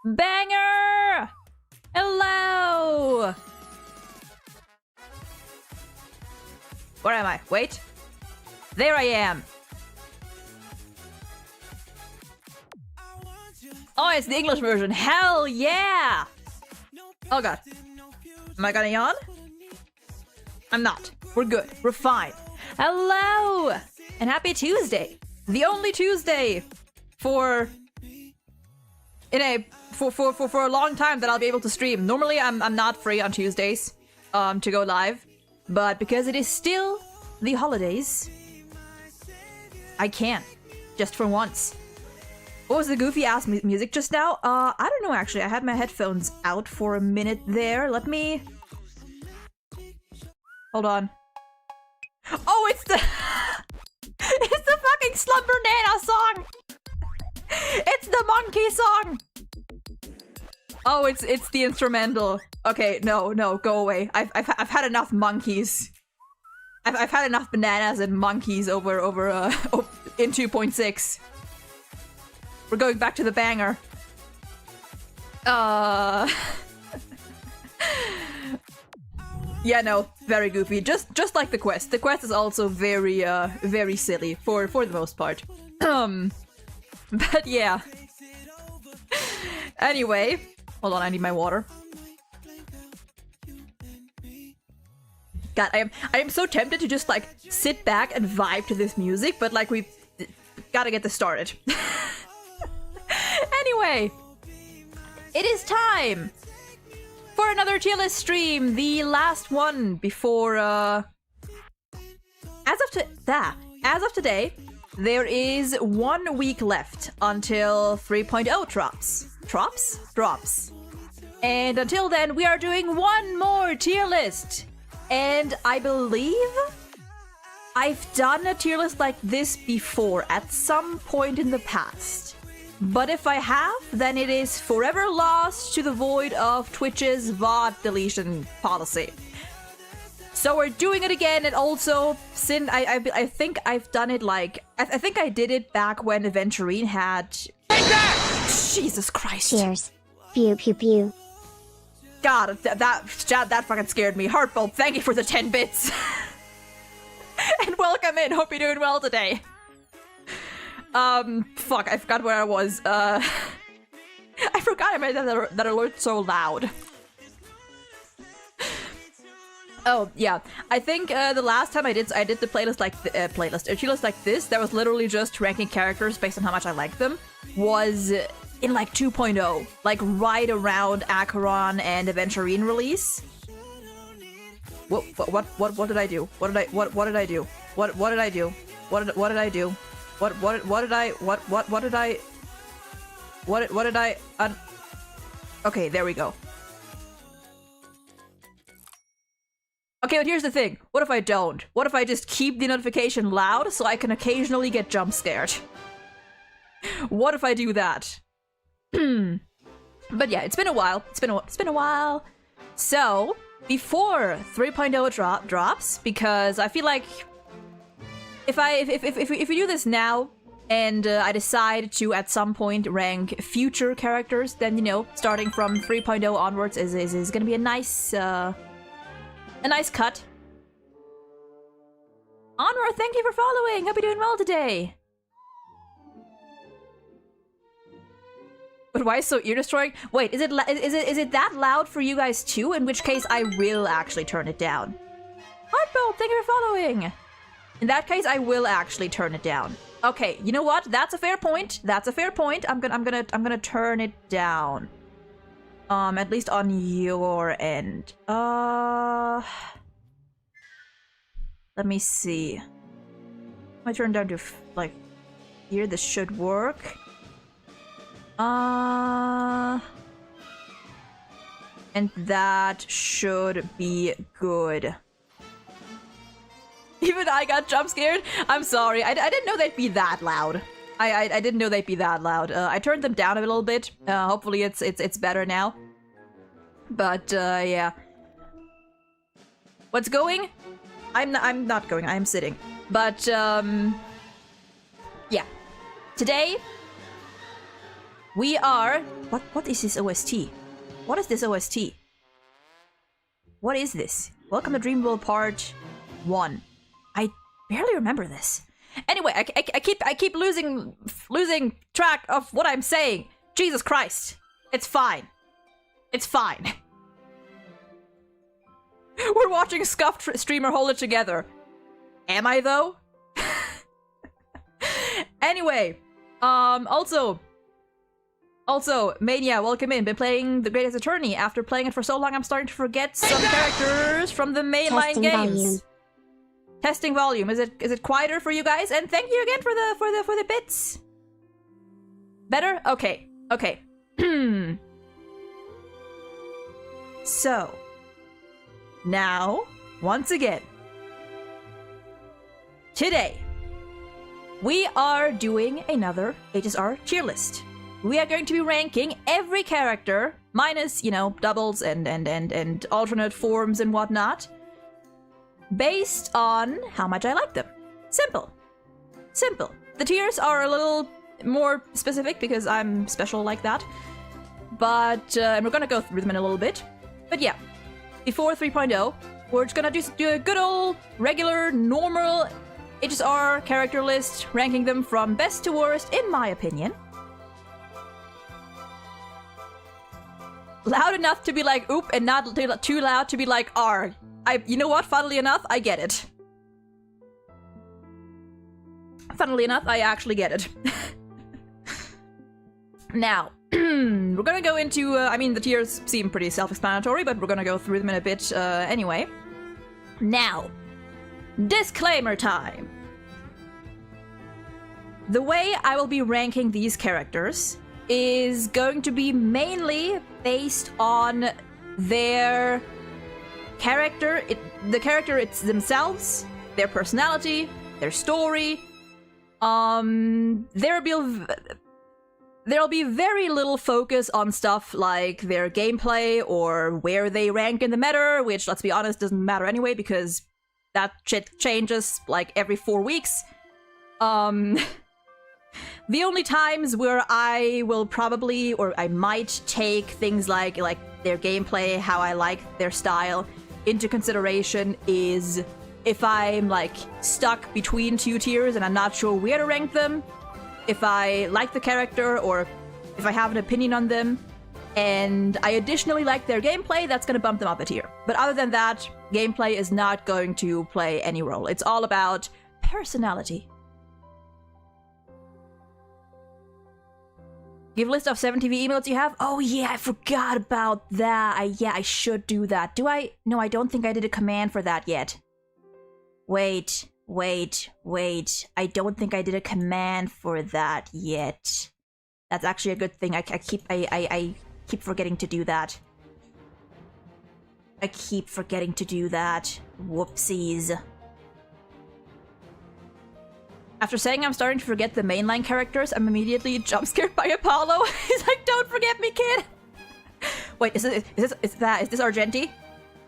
Banger! Hello! Where am I? Wait. There I am. Oh, it's the English version. Hell yeah! Oh god. Am I gonna yawn? I'm not. We're good. We're fine. Hello! And happy Tuesday. The only Tuesday for a long time that I'll be able to stream. Normally I'm not free on Tuesdays to go live, but because it is still the holidays, I can, just for once. What was the goofy ass music just now? I don't know actually. I had my headphones out for a minute there. Let me... Hold on. Oh, it's the... it's the fucking Slumber Nana song! It's the monkey song! Oh, it's the instrumental. Okay, no, go away. I've had enough monkeys. I've had enough bananas and monkeys over in 2.6. We're going back to the banger. Yeah, no, very goofy. Just like the quest. The quest is also very very silly for the most part. But yeah. Anyway, hold on, I need my water. God, I am so tempted to just like sit back and vibe to this music, but like we gotta get this started. Anyway, it is time for another tier list stream, the last one before as of today, there is 1 week left until 3.0 drops. And until then, we are doing one more tier list. And I believe I've done a tier list like this before at some point in the past. But if I have, then it is forever lost to the void of Twitch's VOD deletion policy. So we're doing it again, and also, since I think I've done it like... I think I did it back when Aventurine had... Jesus Christ. Cheers. Pew pew pew. God, that fucking scared me. Heartbulb, thank you for the 10 bits. And welcome in, hope you're doing well today. Fuck, I forgot where I was. I forgot I made that alert so loud. Oh, yeah. I think, the last time I did the playlist like, a tier list like this, that was literally just ranking characters based on how much I like them, was in like 2.0. Like, right around Acheron and Aventurine release. What did I do? What did I do? What did I do? What did I do? What did I okay, there we go. Okay, but here's the thing. What if I don't? What if I just keep the notification loud so I can occasionally get jump scared? What if I do that? But yeah, it's been a while. It's been a while. So, before 3.0 drops, because I feel like if we do this now, and I decide to at some point rank future characters, then you know, starting from 3.0 onwards is gonna be a nice cut. Onward, thank you for following. Hope you're doing well today. But why is so ear destroying? Wait, is it that loud for you guys too? In which case, I will actually turn it down. Heartbulb, thank you for following. In that case, I will actually turn it down. Okay, you know what? That's a fair point. That's a fair point. I'm gonna turn it down. At least on your end. Let me see. I turn down to like here. This should work. And that should be good. Even I got jump scared. I'm sorry. I didn't know they'd be that loud. I didn't know they'd be that loud. I turned them down a little bit. Hopefully it's better now. But yeah. What's going? I'm not going. I'm sitting. But yeah. Today We are... What is this OST? What is this OST? What is this? Welcome to Dreamworld Part 1. I barely remember this. Anyway, I keep losing track of what I'm saying. Jesus Christ. It's fine. It's fine. We're watching a scuffed streamer hold it together. Am I though? Anyway, also, Mania, welcome in. Been playing The Greatest Attorney. After playing it for so long, I'm starting to forget some characters from the mainline games. Volume. Testing volume. Is it quieter for you guys? And thank you again for the bits. Better? Okay. Okay. So, now, once again, today, we are doing another HSR tier list. We are going to be ranking every character, minus, you know, doubles and alternate forms and whatnot, based on how much I like them. Simple. Simple. The tiers are a little more specific because I'm special like that. But, and we're gonna go through them in a little bit. But yeah, before 3.0, we're just gonna do a good old, regular, normal HSR character list, ranking them from best to worst, in my opinion. Loud enough to be like, oop, and not too loud to be like, arg. You know what, funnily enough, I get it. Funnily enough, I actually get it. Now, we're gonna go into, I mean, the tiers seem pretty self-explanatory, but we're gonna go through them in a bit anyway. Now, disclaimer time. The way I will be ranking these characters is going to be mainly based on their character, the character it's themselves, their personality, their story. There'll be very little focus on stuff like their gameplay or where they rank in the meta, which, let's be honest, doesn't matter anyway because that shit changes like every 4 weeks. The only times where I will probably, or I might take things like their gameplay, how I like their style, into consideration is if I'm like stuck between 2 tiers and I'm not sure where to rank them, if I like the character or if I have an opinion on them, and I additionally like their gameplay, that's gonna bump them up a tier. But other than that, gameplay is not going to play any role. It's all about personality. Give a list of 7 TV emails you have? Oh yeah, I forgot about that. I should do that. Do I? No, I don't think I did a command for that yet. Wait. I don't think I did a command for that yet. That's actually a good thing. I keep forgetting to do that. I keep forgetting to do that. Whoopsies. After saying I'm starting to forget the mainline characters, I'm immediately jump scared by Apollo. He's like, "Don't forget me, kid." Wait, is this Argenti?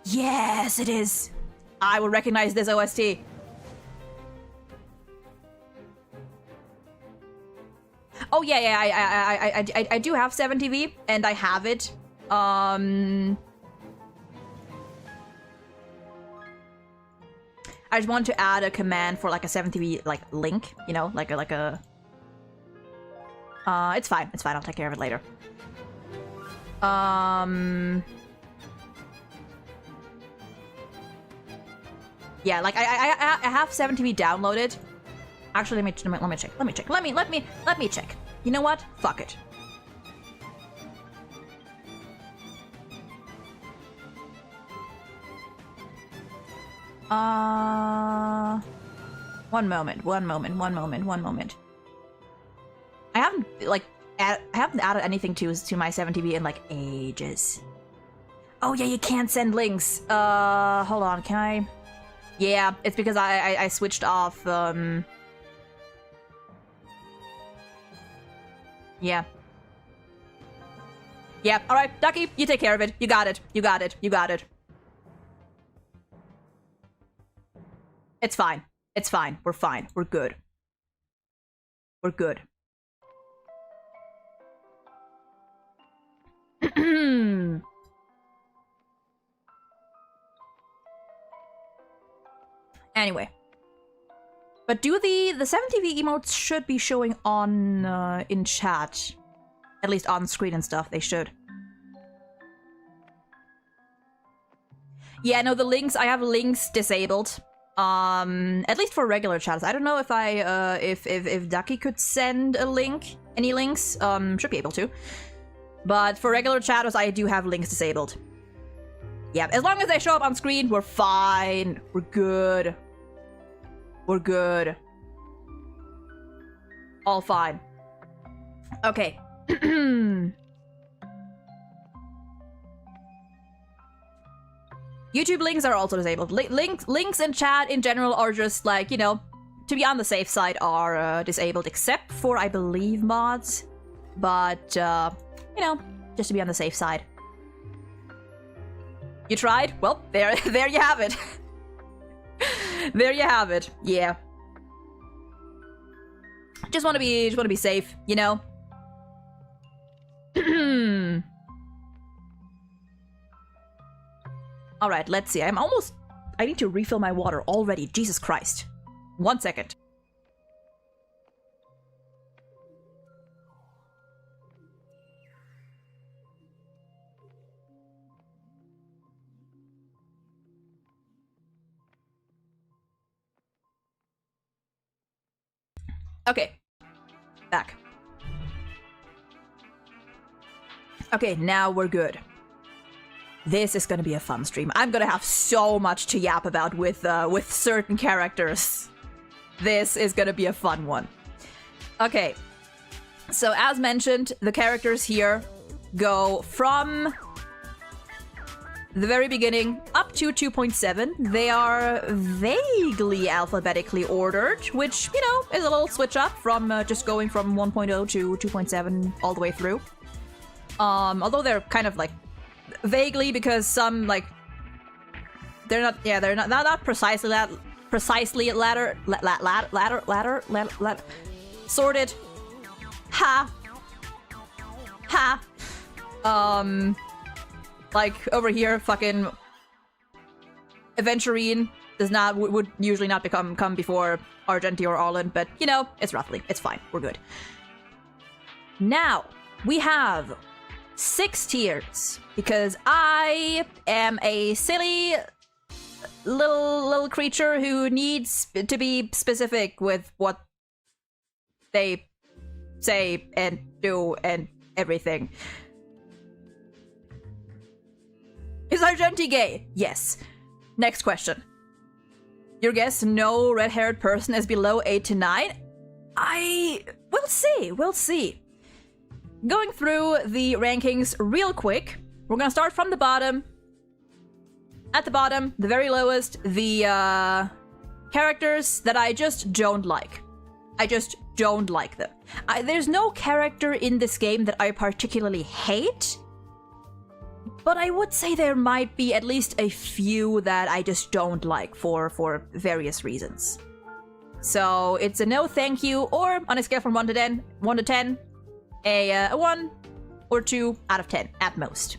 Yes, it is. I will recognize this OST. Oh yeah, I do have 7 TV, and I have it. I just want to add a command for like a 7 TV like link, you know, like a. It's fine. I'll take care of it later. Yeah, like I have 7 TV downloaded. Actually, let me check. Let me check. You know what? Fuck it. One moment. I haven't added anything to my 7 TV in like ages. Oh yeah, you can't send links. Hold on, can I? Yeah, it's because I switched off. Yeah. Yeah. All right, Ducky, you take care of it. You got it. It's fine. We're fine. We're good. Anyway. But do the 7TV emotes should be showing on in chat. At least on screen and stuff, they should. Yeah, no, the links, I have links disabled. At least for regular chats. I don't know if if Ducky could send a link, any links. Should be able to. But for regular chatters, I do have links disabled. Yeah, as long as they show up on screen, we're fine. We're good. We're good. All fine. Okay. YouTube links are also disabled. Links in chat in general are just like, you know, to be on the safe side are disabled, except for, I believe, mods. But, you know, just to be on the safe side. You tried? Well, there you have it. There you have it. Yeah. Just want to be safe, you know. All right, let's see. I need to refill my water already. Jesus Christ. 1 second. Okay. Back. Okay, now we're good. This is gonna be a fun stream. I'm gonna have so much to yap about with certain characters. This is gonna be a fun one. Okay. So as mentioned, the characters here go from the very beginning up to 2.7. They are vaguely alphabetically ordered, which, you know, is a little switch up from just going from 1.0 to 2.7 all the way through. Although they're kind of like vaguely, because some like they're not precisely ladder sorted. Ha. Like over here, fucking Aventurine would usually not come before Argenti or Arlen, but you know, it's fine. We're good. Now we have 6 tiers because I am a silly little creature who needs to be specific with what they say and do and everything. Is Argenti gay? Yes. Next question. Your guess, no red-haired person is below 8 to 9? We'll see. Going through the rankings real quick, we're gonna start from the bottom. At the bottom, the very lowest, the characters that I just don't like. I just don't like them. There's no character in this game that I particularly hate, but I would say there might be at least a few that I just don't like for various reasons. So it's a no thank you, or on a scale from 1 to 10, a 1 or 2 out of 10 at most.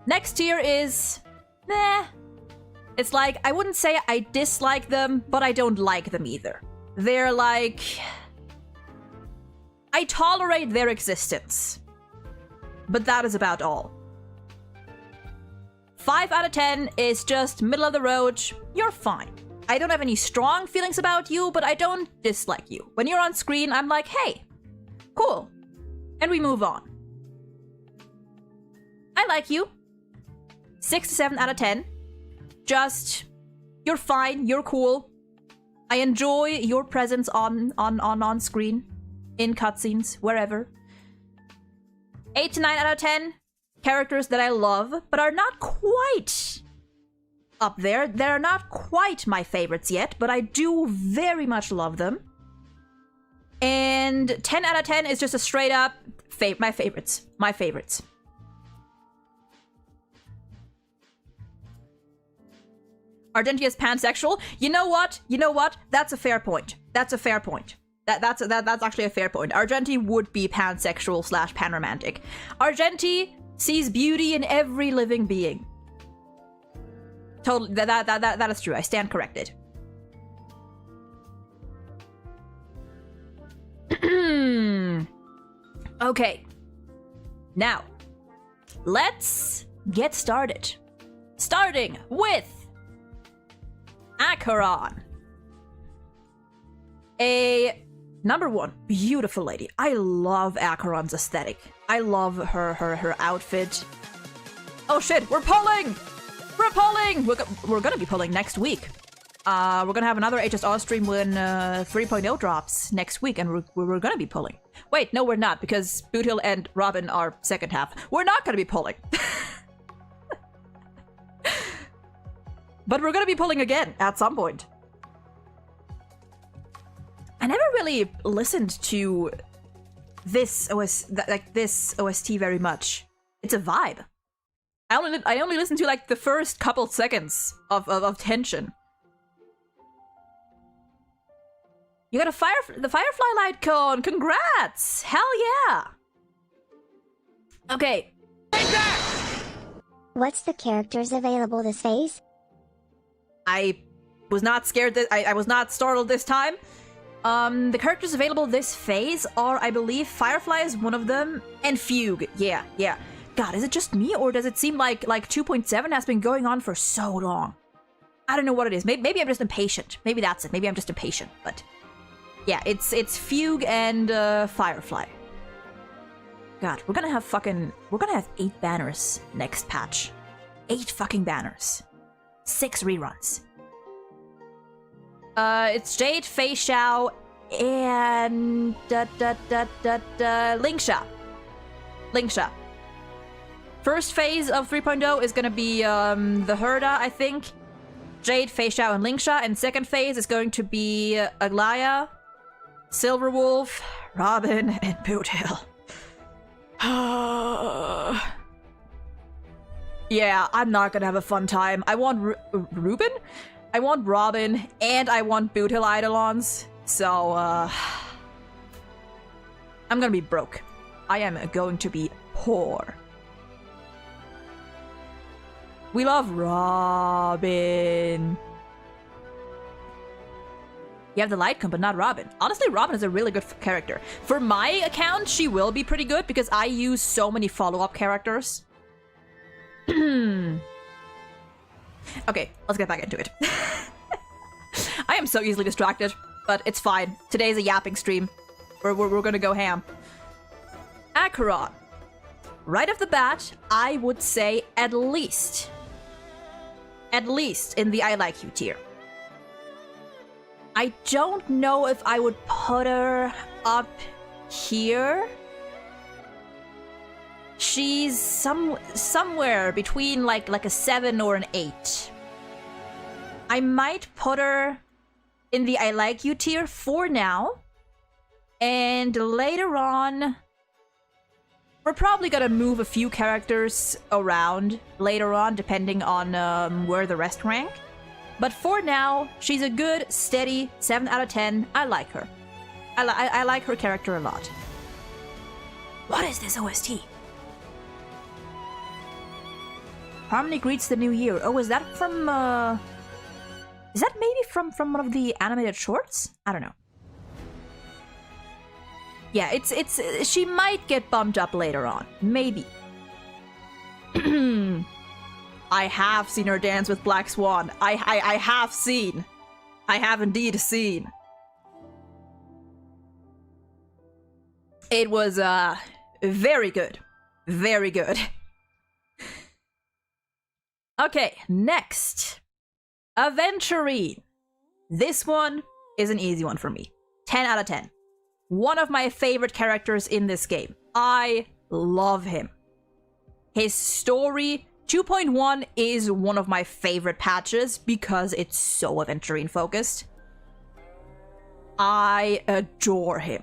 Next tier is meh. It's like, I wouldn't say I dislike them, but I don't like them either. They're like, I tolerate their existence, but that is about all. 5 out of 10 is just middle of the road. You're fine. I don't have any strong feelings about you, but I don't dislike you. When you're on screen, I'm like, hey, cool. And we move on. I like you. 6 to 7 out of 10. Just, you're fine, you're cool. I enjoy your presence on screen, in cutscenes, wherever. 8 to 9 out of 10. Characters that I love, but are not quite up there. They're not quite my favorites yet, but I do very much love them. And 10 out of 10 is just a straight up my favorites. My favorites. Argenti is pansexual. You know what? That's a fair point. That's actually a fair point. Argenti would be pansexual / panromantic. Argenti sees beauty in every living being. Totally, that is true. I stand corrected. Okay. Now, let's get started. Starting with Acheron. A number one, beautiful lady. I love Acheron's aesthetic. I love her outfit. Oh shit, we're polling! We're polling! We're gonna be polling next week. We're gonna have another HSR stream when 3.0 drops next week, and we're gonna be polling. Wait, no, we're not, because Bootil and Robin are second half. We're not gonna be polling. But we're gonna be polling again at some point. I never really listened to this OST very much. It's a vibe. I only listened to like the first couple seconds of tension. You got the Firefly Light Cone. Congrats! Hell yeah! Okay. What's the characters available this phase? I was not scared that I was not startled this time. The characters available this phase are, I believe, Firefly is one of them, and Fugue. Yeah. God, is it just me, or does it seem like 2.7 has been going on for so long? I don't know what it is. Maybe I'm just impatient. Maybe that's it. Maybe I'm just impatient. But yeah, it's Fugue and Firefly. God, we're gonna have 8 banners next patch. 8 fucking banners. 6 reruns. It's Jade, Fei Xiao, and Lingsha. First phase of 3.0 is gonna be the Herta, I think. Jade, Fei Xiao, and Lingsha, and second phase is going to be Aglaya, Silverwolf, Robin, and Bootil. Yeah, I'm not gonna have a fun time. I want Ruben? I want Robin, and I want Bootil Eidolons, so, I'm gonna be broke. I am going to be poor. We love Robin. You have the light cone, but not Robin. Honestly, Robin is a really good character. For my account, she will be pretty good because I use so many follow-up characters. Okay, let's get back into it. I am so easily distracted, but it's fine. Today's a yapping stream. We're gonna go ham. Acheron. Right off the bat, I would say at least in the I like you tier. I don't know if I would put her up here. She's somewhere between like a 7 or an 8. I might put her in the I like you tier for now. And later on, we're probably gonna move a few characters around later on, depending on where the rest rank. But for now, she's a good, steady 7 out of 10. I like her. I like her character a lot. What is this OST? Harmony greets the new year. Oh, is that from, is that maybe from one of the animated shorts? I don't know. Yeah, it's she might get bumped up later on. Maybe. I have seen her dance with Black Swan. I have seen. I have indeed seen. It was, very good. Very good. Okay, next. Aventurine. This one is an easy one for me. 10 out of 10. One of my favorite characters in this game. I love him. His story, 2.1, is one of my favorite patches because it's so Aventurine focused. I adore him.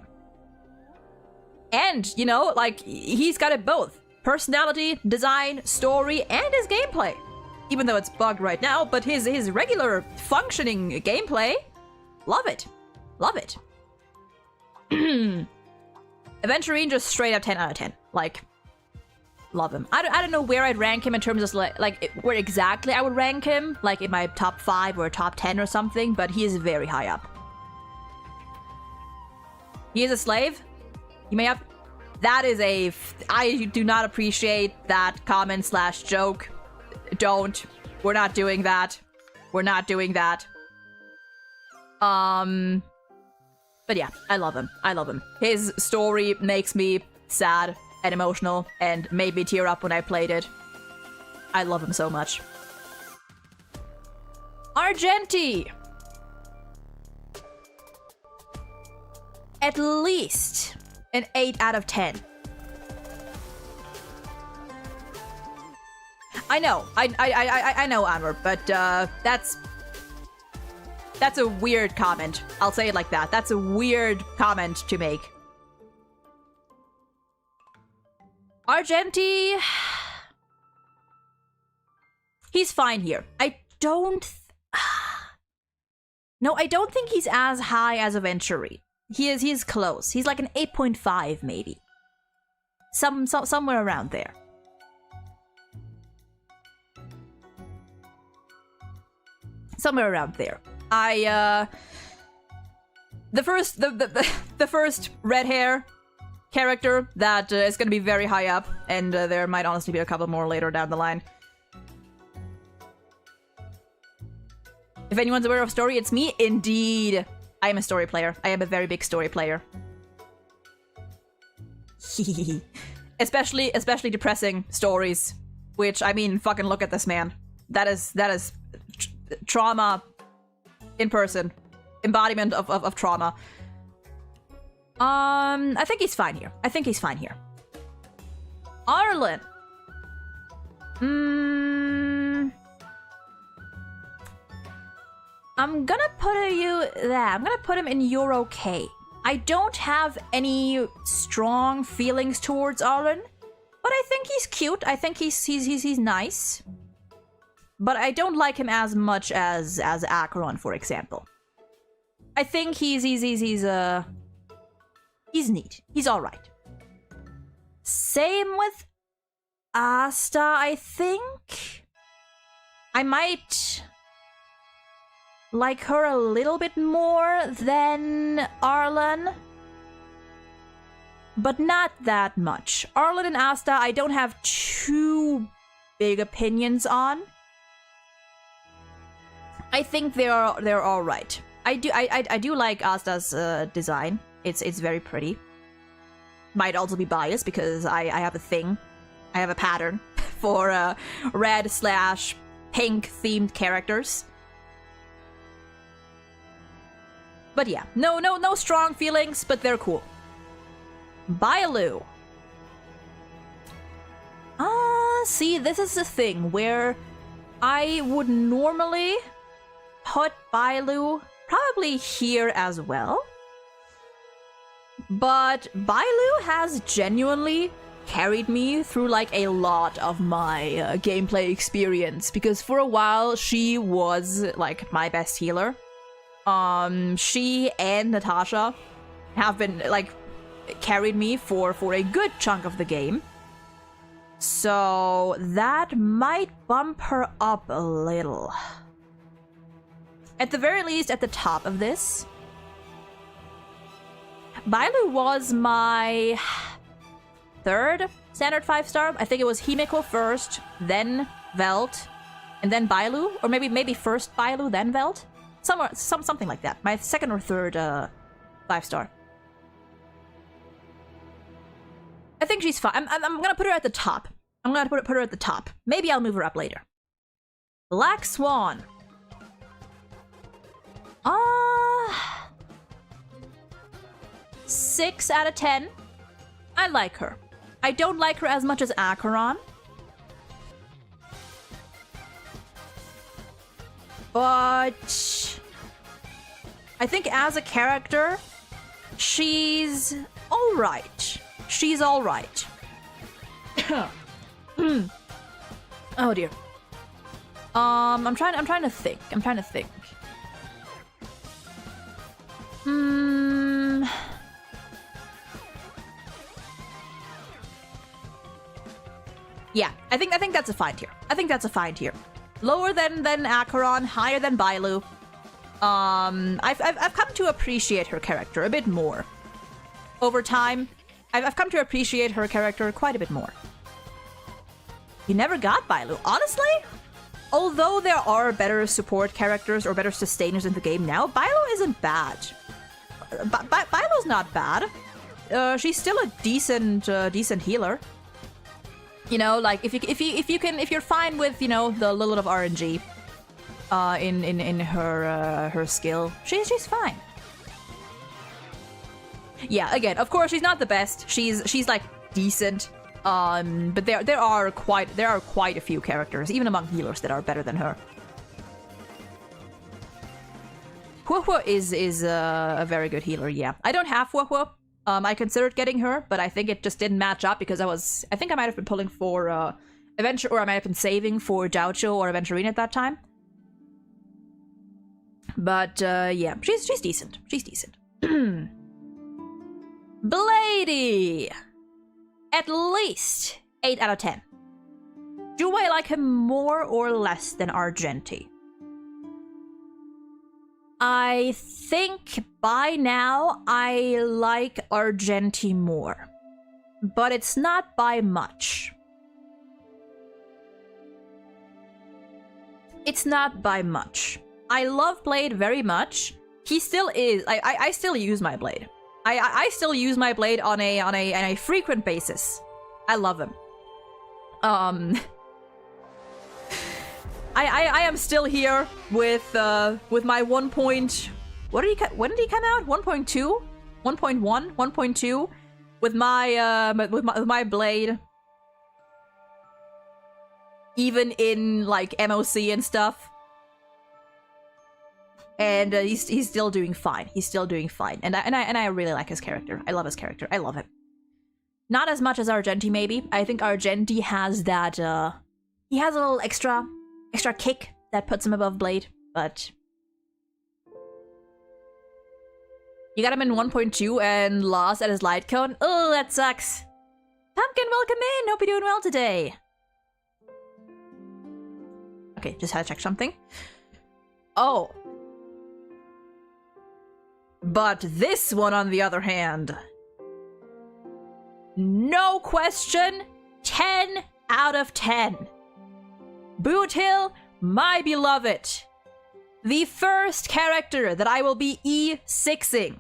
And, you know, like, he's got it both. Personality, design, story, and his gameplay. Even though it's bugged right now, but his regular functioning gameplay, love it. Love it. Aventurine, just straight up 10 out of 10. Like, love him. I don't know where I'd rank him in terms of where exactly I would rank him, like in my top 5 or top 10 or something, but he is very high up. He is a slave? You may have... That is a... I do not appreciate that comment / joke. Don't. We're not doing that. We're not doing that. But yeah, I love him. I love him. His story makes me sad and emotional and made me tear up when I played it. I love him so much. Argenti! At least an 8 out of 10. I know, I know, Anwar, but that's a weird comment. I'll say it like that. That's a weird comment to make. Argenti... He's fine here. I don't... No, I don't think he's as high as Aventurine. He is close. He's like an 8.5 maybe. Somewhere around there. Somewhere around there. The first red hair character that is going to be very high up, and there might honestly be a couple more later down the line. If anyone's aware of story, it's me. Indeed, I am a story player. I am a very big story player. especially depressing stories. Which, I mean, fucking look at this man. That is trauma in person. Embodiment of trauma. I think he's fine here. I think he's fine here. Arlen. I'm gonna put you there. I'm gonna put him in you're okay. I don't have any strong feelings towards Arlen, but I think he's cute. I think he's nice. But I don't like him as much as Acheron, for example. I think he's neat. He's all right. Same with Asta, I think. I might like her a little bit more than Arlen, but not that much. Arlen and Asta, I don't have too big opinions on. I think they're all right. I do like Asta's design. It's very pretty. Might also be biased because I have a thing. I have a pattern for red / pink themed characters. But yeah, no strong feelings, but they're cool. Bailu. See, this is the thing where I would normally put Bailu probably here as well. But Bailu has genuinely carried me through like a lot of my gameplay experience, because for a while she was like my best healer. She and Natasha have been like carried me for a good chunk of the game. So that might bump her up a little. At the very least, at the top of this. Bailu was my 3rd standard 5-star. I think it was Himeko first, then Velt, and then Bailu, or maybe first Bailu, then Velt. Something like that. My 2nd or 3rd 5-star. I think she's fine. I'm gonna put her at the top. I'm gonna put her at the top. Maybe I'll move her up later. Black Swan. 6 out of 10. I like her. I don't like her as much as Acheron. But I think as a character, she's alright. She's alright. Oh dear. I'm trying to think. Yeah, I think that's a fine tier. I think that's a fine tier. Lower than Acheron, higher than Bailu. I've come to appreciate her character a bit more. Over time, I've come to appreciate her character quite a bit more. You never got Bailu, honestly? Although there are better support characters or better sustainers in the game now, Bailu isn't bad. Bailu's not bad. She's still a decent healer. You know, like if you're fine with, you know, the little bit of RNG in her skill, she's fine. Yeah, again, of course she's not the best. She's like decent. But there are quite a few characters, even among healers, that are better than her. Huohuo is a very good healer, yeah. I don't have Huohuo. I considered getting her, but I think it just didn't match up because I think I might have been pulling for Adventure, or I might have been saving for Gaucho or Aventurine at that time. But yeah, she's decent. She's decent. Blady! At least 8 out of 10. Do I like him more or less than Argenti? I think by now I like Argenti more. But it's not by much. It's not by much. I love Blade very much. He still is. I still use my Blade. I still use my Blade on a frequent basis. I love him. I am still here with my 1 point. When did he come out? 1.2, 1.1, 1.2 with my Blade. Even in like MOC and stuff. And he's still doing fine. He's still doing fine. And I really like his character. I love his character. I love him. Not as much as Argenti, maybe. I think Argenti has that, he has a little extra kick that puts him above Blade, but... You got him in 1.2 and lost at his light cone? Oh, that sucks. Pumpkin, welcome in! Hope you're doing well today. Okay, just had to check something. Oh. But this one, on the other hand, no question, 10 out of 10. Boot Hill, my beloved. The first character that I will be E6ing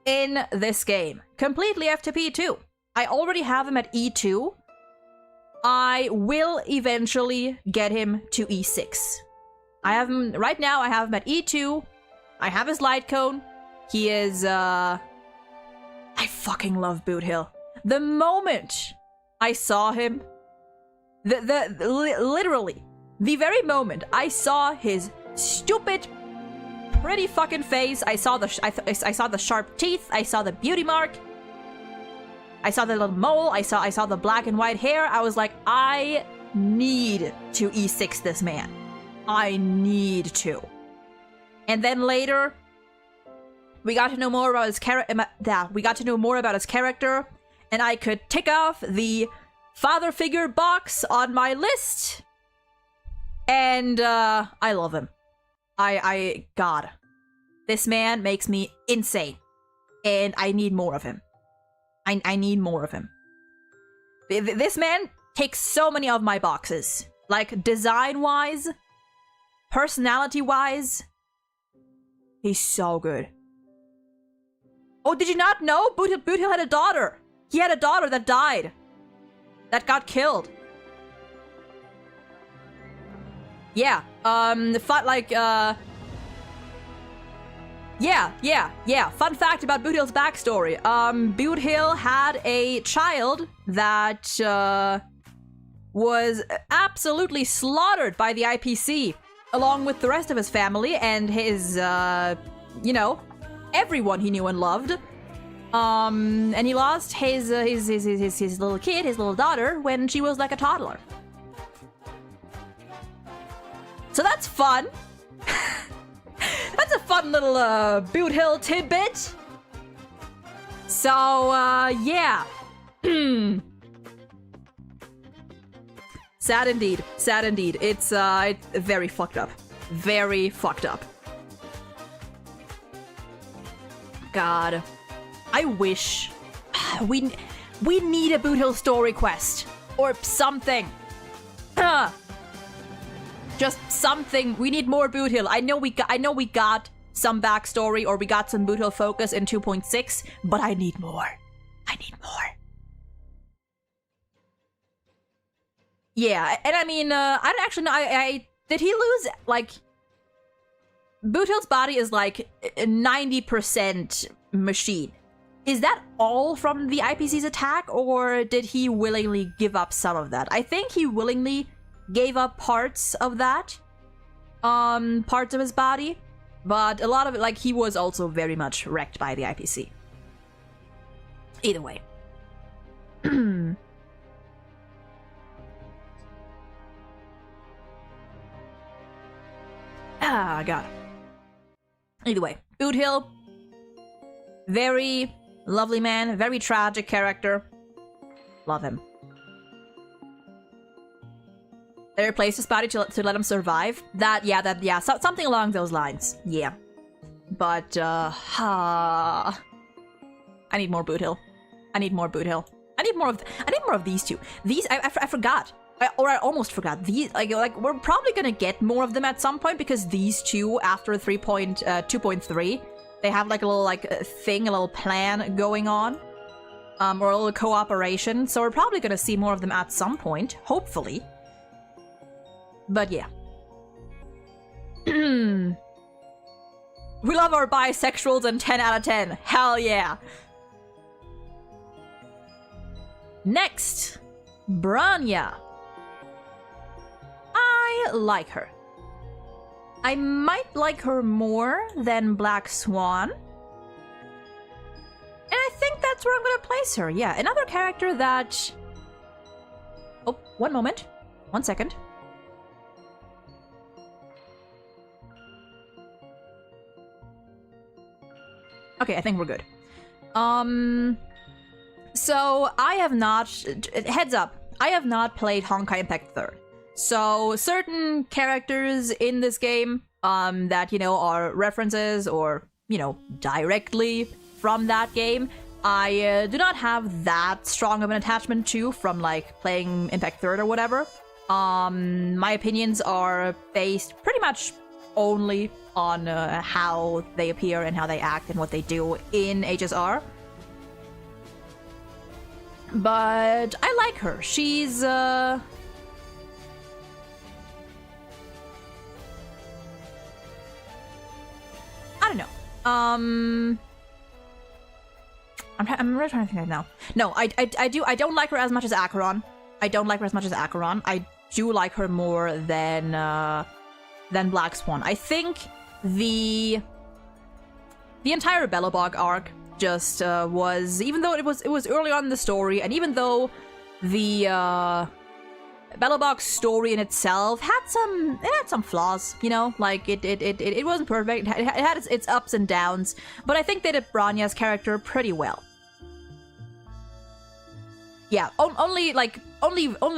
in this game. Completely FTP too. I already have him at E2. I will eventually get him to E6. I have him, right now I have him at E2. I have his light cone. He is, I fucking love Boot Hill. The moment I saw him, literally, the very moment I saw his stupid, pretty fucking face, I saw the sharp teeth, I saw the beauty mark, I saw the little mole, I saw the black and white hair, I was like, I need to E6 this man. I need to. And then later, we got to know more about his character, and I could tick off the father figure box on my list. And I love him. God, this man makes me insane, and I need more of him. I need more of him. This man takes so many of my boxes, like design-wise, personality-wise. He's so good. Oh, did you not know? Boot Hill had a daughter. He had a daughter that died. That got killed. Yeah. Yeah. Fun fact about Boot Hill's backstory. Boot Hill had a child that was absolutely slaughtered by the IPC, along with the rest of his family and his, everyone he knew and loved. And he lost his little kid, his little daughter, when she was like a toddler. So that's fun. That's a fun little Boot Hill tidbit. So, yeah. Sad indeed. Sad indeed. It's very fucked up. Very fucked up. God. I wish... We need a Boot Hill story quest. Or something. Just something. We need more Boot Hill. I know we got some backstory, or we got some Boot Hill focus in 2.6, but I need more. I need more. Yeah, and I mean, I don't actually know. Did he lose, like... Boot Hill's body is like 90% machine. Is that all from the IPC's attack, or did he willingly give up some of that? I think he willingly gave up parts of that. Parts of his body. But a lot of it, like, he was also very much wrecked by the IPC. Either way. God. Either way. Boot Hill. Very lovely man. Very tragic character. Love him. They replaced his body to let him survive. Yeah, something along those lines. Yeah. But, I need more Boot Hill. I need more Boot Hill. I need more of these two. These, I forgot. I almost forgot. These, like, we're probably gonna get more of them at some point, because these two, after 2.3, they have, like, a little, like, thing, a little plan going on. Or a little cooperation. So we're probably gonna see more of them at some point. Hopefully. But yeah. We love our bisexuals and 10 out of 10. Hell yeah. Next. Branya. I like her. I might like her more than Black Swan. And I think that's where I'm gonna place her. Yeah, another character that... Oh, one moment. 1 second. Okay, I think we're good. So I have not... Heads up, I have not played Honkai Impact 3rd. So certain characters in this game, that, you know, are references or, you know, directly from that game, I do not have that strong of an attachment to from, like, playing Impact 3rd or whatever. My opinions are based pretty much only on how they appear and how they act and what they do in HSR. But I like her. She's, I don't know. I'm really trying to think right now. No, I don't like her as much as Acheron. I don't like her as much as Acheron. I do like her more than Black Swan. I think the entire Belobog arc just was, even though it was early on in the story, and even though the Belobog story in itself had some flaws, you know, like it wasn't perfect. It had its ups and downs, but I think they did Branya's character pretty well. Yeah, only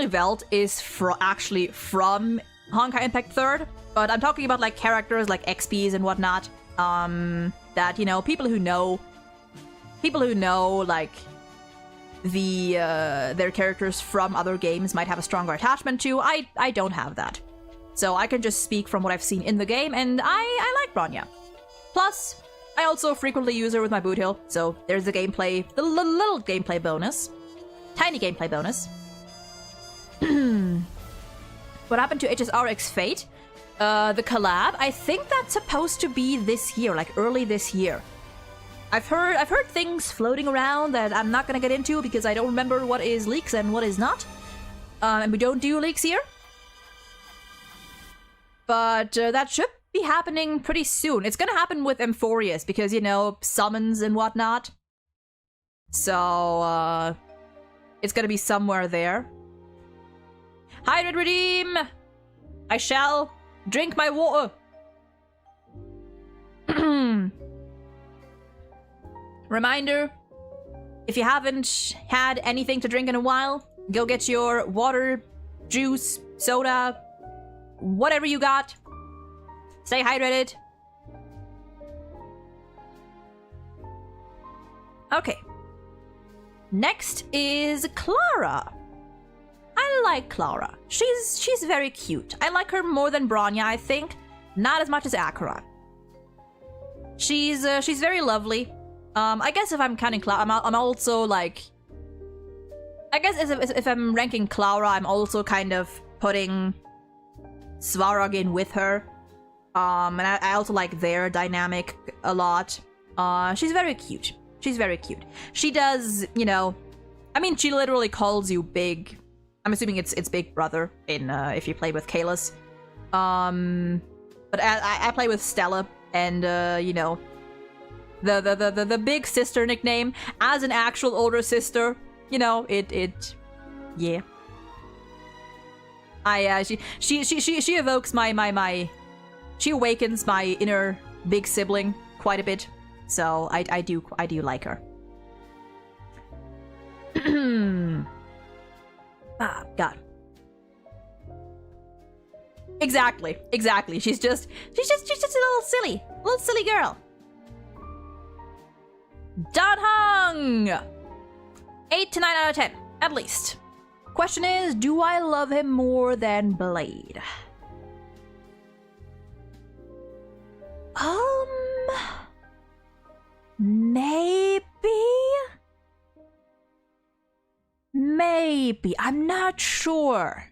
Velt is actually from Honkai Impact 3rd, but I'm talking about, like, characters like XPs and whatnot, that, you know, people who know, like, their characters from other games might have a stronger attachment to. I don't have that. So I can just speak from what I've seen in the game, and I like Branya. Plus, I also frequently use her with my Boot Hill, so there's the gameplay, the little gameplay bonus. Tiny gameplay bonus. What happened to HSR X Fate? The collab, I think that's supposed to be this year, like early this year. I've heard things floating around that I'm not gonna get into because I don't remember what is leaks and what is not. And we don't do leaks here. But that should be happening pretty soon. It's gonna happen with Emphorius because, you know, summons and whatnot. So, it's gonna be somewhere there. Hydrate Redeem! I shall drink my water. Reminder, if you haven't had anything to drink in a while, go get your water juice, soda, whatever you got. Stay hydrated. Okay. Next is Clara. I like Clara. She's very cute. I like her more than Bronya, I think. Not as much as Acheron. She's very lovely. I guess if I'm counting Clara, I'm also like... I guess if I'm ranking Clara, I'm also kind of putting Svarog in with her. And I also like their dynamic a lot. She's very cute. She's very cute. She does, you know... I mean, she literally calls you big... I'm assuming it's Big Brother in if you play with Kalis. But I play with Stella, and you know, the big sister nickname as an actual older sister. You know, yeah. She evokes my she awakens my inner big sibling quite a bit. So I do like her. Ah, God. Exactly. She's just a little silly girl. Dan Heng! 8 to 9 out of 10, at least. Question is, do I love him more than Blade? Maybe. I'm not sure.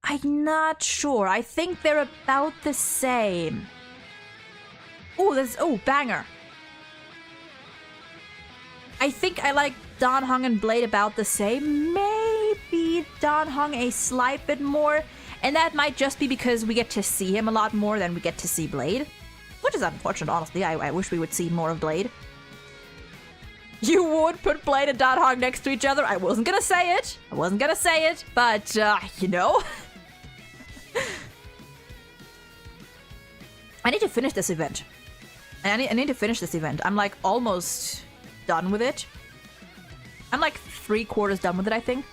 I think they're about the same. Oh, banger. I think I like Dan Heng and Blade about the same. Maybe Dan Heng a slight bit more. And that might just be because we get to see him a lot more than we get to see Blade. Which is unfortunate, honestly. I wish we would see more of Blade. You would put Blade and Dan Heng next to each other? I wasn't gonna say it. But, you know. I need to finish this event. I need to finish this event. I'm like almost done with it. I'm like 3/4 done with it, I think.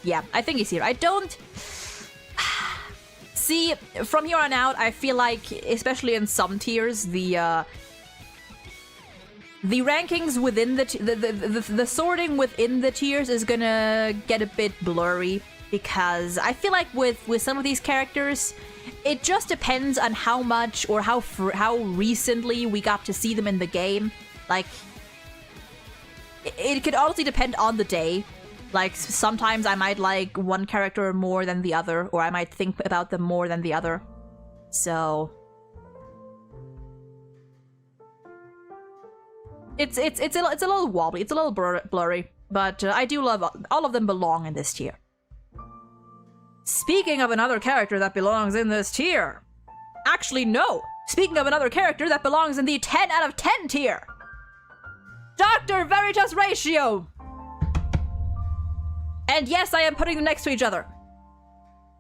Yeah, I think he's here. I don't... See, from here on out, I feel like, especially in some tiers, the rankings within the sorting within the tiers is gonna get a bit blurry, because I feel like with some of these characters, it just depends on how much or how recently we got to see them in the game. Like, it could honestly depend on the day. Like, sometimes I might like one character more than the other, or I might think about them more than the other. So... It's a little wobbly, it's a little blurry, but I do love all of them belong in this tier. Speaking of another character that belongs in this tier... Actually, no! Speaking of another character that belongs in the 10 out of 10 tier! Dr. Veritas Ratio! And yes, I am putting them next to each other.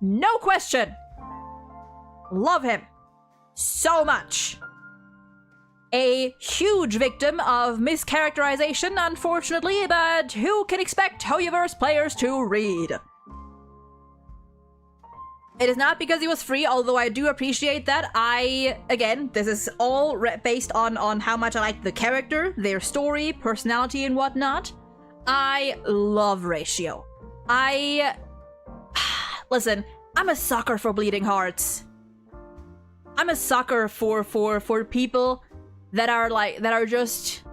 No question. Love him. So much. A huge victim of mischaracterization, unfortunately, but who can expect Hoyoverse players to read? It is not because he was free, although I do appreciate that. Again, this is all based on how much I like the character, their story, personality, and whatnot. I love Ratio. Listen, I'm a sucker for bleeding hearts. I'm a sucker for people that are just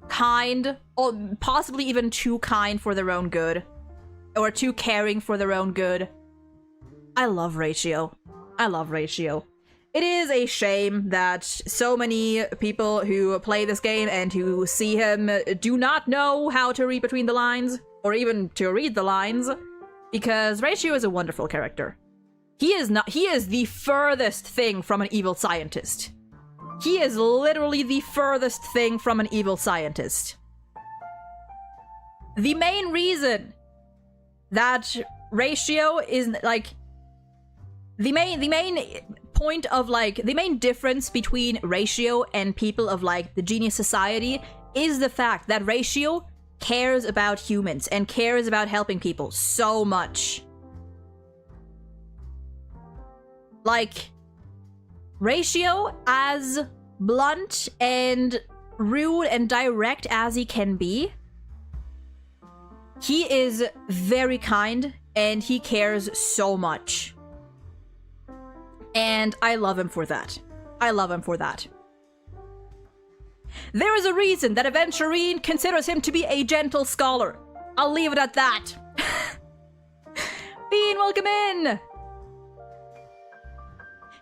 kind, or possibly even too kind for their own good, or too caring for their own good. I love Ratio. It is a shame that so many people who play this game and who see him do not know how to read between the lines, or even to read the lines, because Ratio is a wonderful character. He is the furthest thing from an evil scientist. He is literally the furthest thing from an evil scientist. The main reason that Ratio is, like, the main point of, like, the main difference between Ratio and people of, like, the Genius Society is the fact that Ratio cares about humans and cares about helping people so much. Like, Ratio, as blunt and rude and direct as he can be, he is very kind and he cares so much. And I love him for that. I love him for that. There is a reason that Aventurine considers him to be a gentle scholar. I'll leave it at that. Bean, welcome in!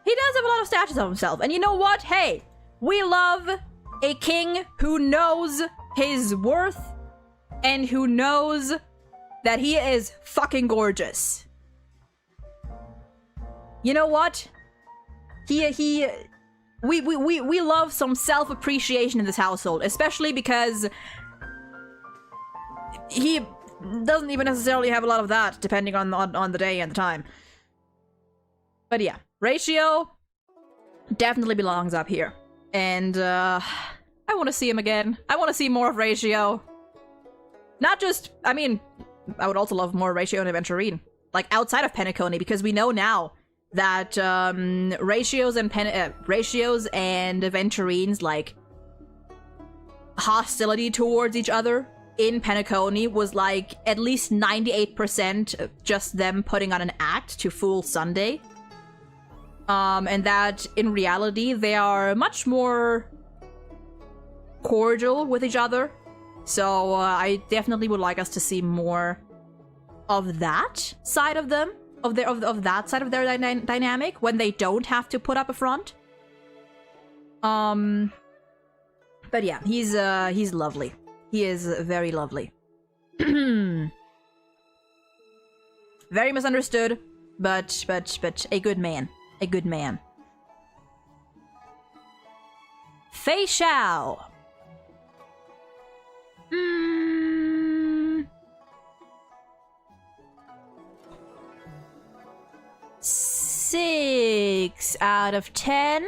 He does have a lot of statues of himself, and you know what? Hey, we love a king who knows his worth and who knows that he is fucking gorgeous. You know what? We love some self-appreciation in this household, especially because he doesn't even necessarily have a lot of that, depending on the day and the time. But yeah, Ratio definitely belongs up here. And I want to see him again. I want to see more of Ratio. Not just, I mean, I would also love more Ratio and Aventurine. Like, outside of Penacony, because we know now that Ratios and Aventurines, like, hostility towards each other in Penacony was like at least 98% just them putting on an act to fool Sunday. And that in reality they are much more cordial with each other. So I definitely would like us to see more of that side of them, of that side of their dynamic when they don't have to put up a front. But yeah, he's lovely. He is very lovely. Very misunderstood, but a good man. A good man. Fei Xiao. 6 out of 10.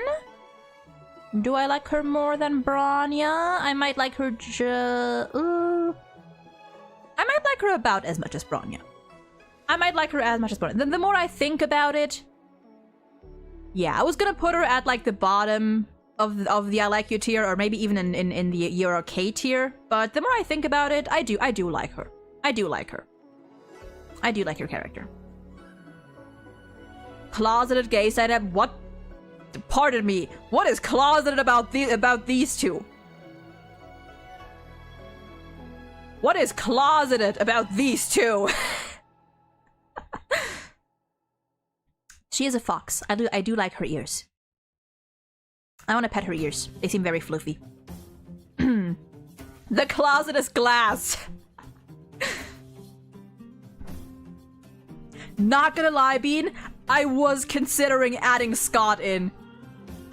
Do I like her more than Bronya? I might like her I might like her about as much as Bronya. The more I think about it, yeah, I was gonna put her at like the bottom of the I like you tier, or maybe even in the you're okay tier. But the more I think about it, I do like her. I do like her character. Closeted gay side up. What? Pardon me. What is closeted about these two? What is closeted about these two? She is a fox. I do like her ears. I want to pet her ears. They seem very fluffy. The closet is glass. Not gonna lie, Bean, I was considering adding Scott in.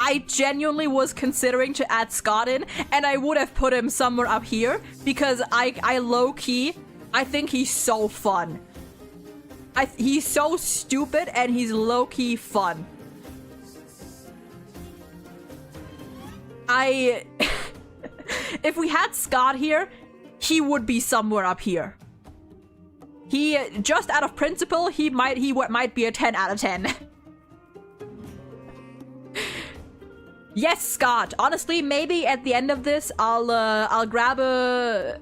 I genuinely was considering to add Scott in, and I would have put him somewhere up here because I low-key, I think he's so fun. He's so stupid and he's low-key fun. If we had Scott here, he would be somewhere up here. He, just out of principle, he might be a 10 out of 10. Yes, Scott. Honestly, maybe at the end of this, I'll grab an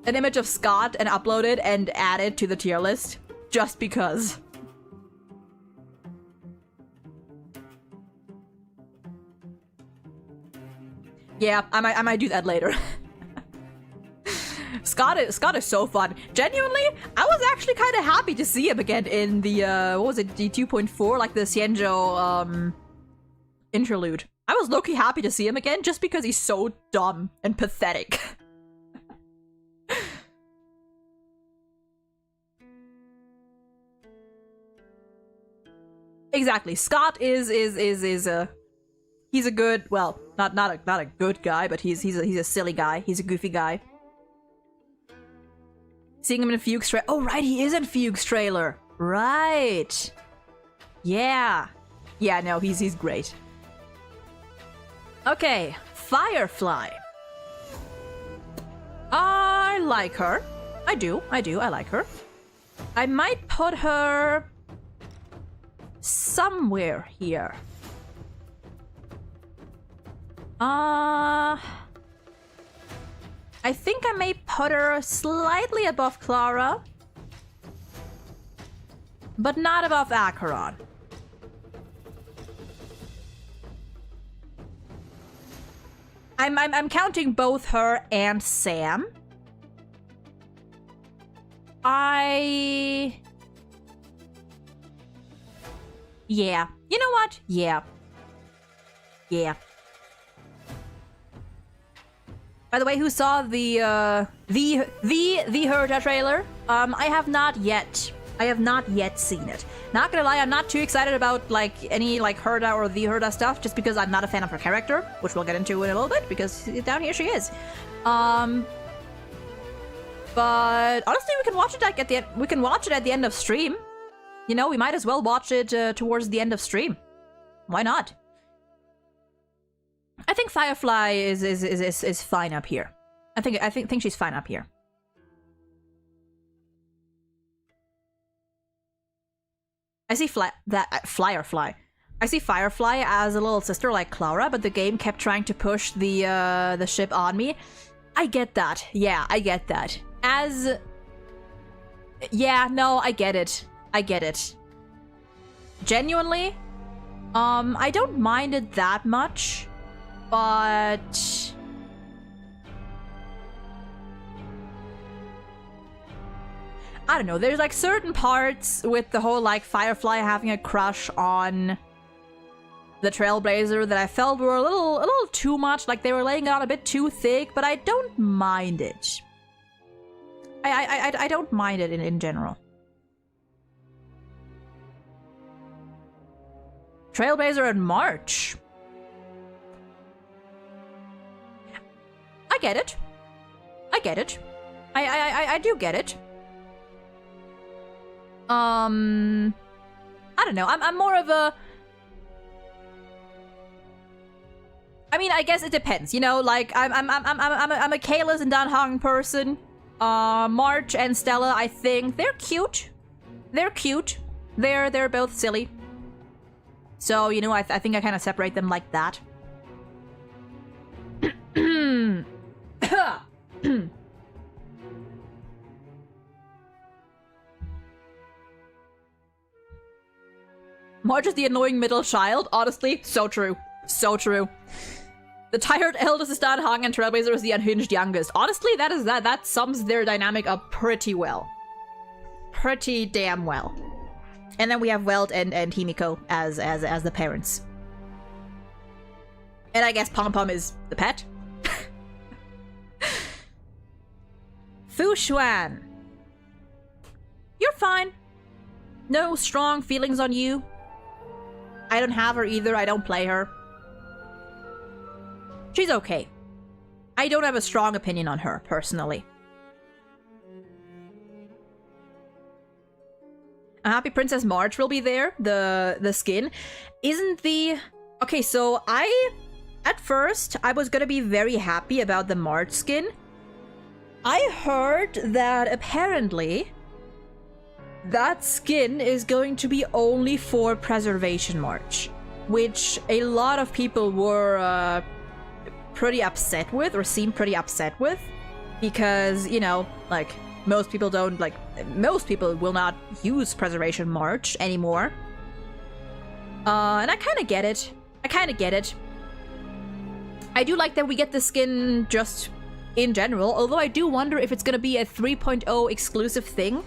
image of Scott and upload it and add it to the tier list, just because. Yeah, I might do that later. Scott is so fun. Genuinely, I was actually kind of happy to see him again in the what was it, the 2.4, like the Xianzhou interlude. I was low-key happy to see him again just because he's so dumb and pathetic. Exactly. Scott is he's a good, well, not a good guy, but he's a silly guy. He's a goofy guy. Seeing him in Fugue's trailer. Oh, right, he is in Fugue's trailer. Right. Yeah. Yeah, no, he's great. Okay, Firefly. I like her. I do, I like her. I might put her somewhere here. I think I may put her slightly above Clara, but not above Acheron. I'm counting both her and Sam. Yeah. You know what? Yeah. By the way, who saw the Herta trailer? I have not yet. I have not yet seen it. Not gonna lie, I'm not too excited about like any like Herta or the Herta stuff, just because I'm not a fan of her character, which we'll get into in a little bit, because down here she is. But honestly, we can watch it like at the end. We can watch it at the end of stream. You know, we might as well watch it towards the end of stream. Why not? I think Firefly is fine up here. I think she's fine up here. I see Firefly. I see Firefly as a little sister like Clara, but the game kept trying to push the ship on me. I get that. Yeah, I get that. Yeah, no, I get it. I get it. Genuinely, I don't mind it that much, but I don't know, there's like certain parts with the whole like Firefly having a crush on the Trailblazer that I felt were a little too much, like they were laying it on a bit too thick, but I don't mind it. I don't mind it in general. Trailblazer and March. I get it. I get it. I do get it. I don't know. I'm more of a. I mean, I guess it depends. You know, like I'm a Kalis and Dan Hong person. March and Stella, I think they're cute. They're cute. They're both silly. So, you know, I think I kind of separate them like that. Marge is the annoying middle child. Honestly, so true. So true. The tired eldest is Dan Hong and Trailblazer is the unhinged youngest. Honestly, that sums their dynamic up pretty well. Pretty damn well. And then we have Welt and Himiko as the parents. And I guess Pom Pom is the pet. Fu Xuan. You're fine. No strong feelings on you. I don't have her either. I don't play her. She's okay. I don't have a strong opinion on her, personally. A Happy Princess March will be there, the skin. Isn't the... Okay, so at first, I was gonna be very happy about the March skin. I heard that apparently that skin is going to be only for Preservation March, which a lot of people were pretty upset with, or seem pretty upset with, because, you know, like, most people will not use Preservation March anymore. And I kind of get it. I do like that we get the skin just in general, although I do wonder if it's gonna be a 3.0 exclusive thing,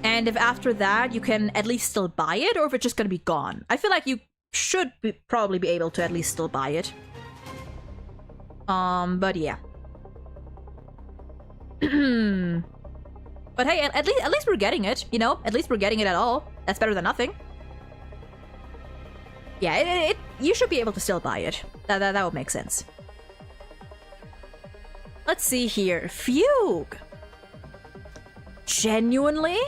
and if after that you can at least still buy it, or if it's just gonna be gone. I feel like you should probably be able to at least still buy it. But yeah. But hey, at least we're getting it, you know? At least we're getting it at all. That's better than nothing. Yeah, you should be able to still buy it. That would make sense. Let's see here. Fugue! Genuinely?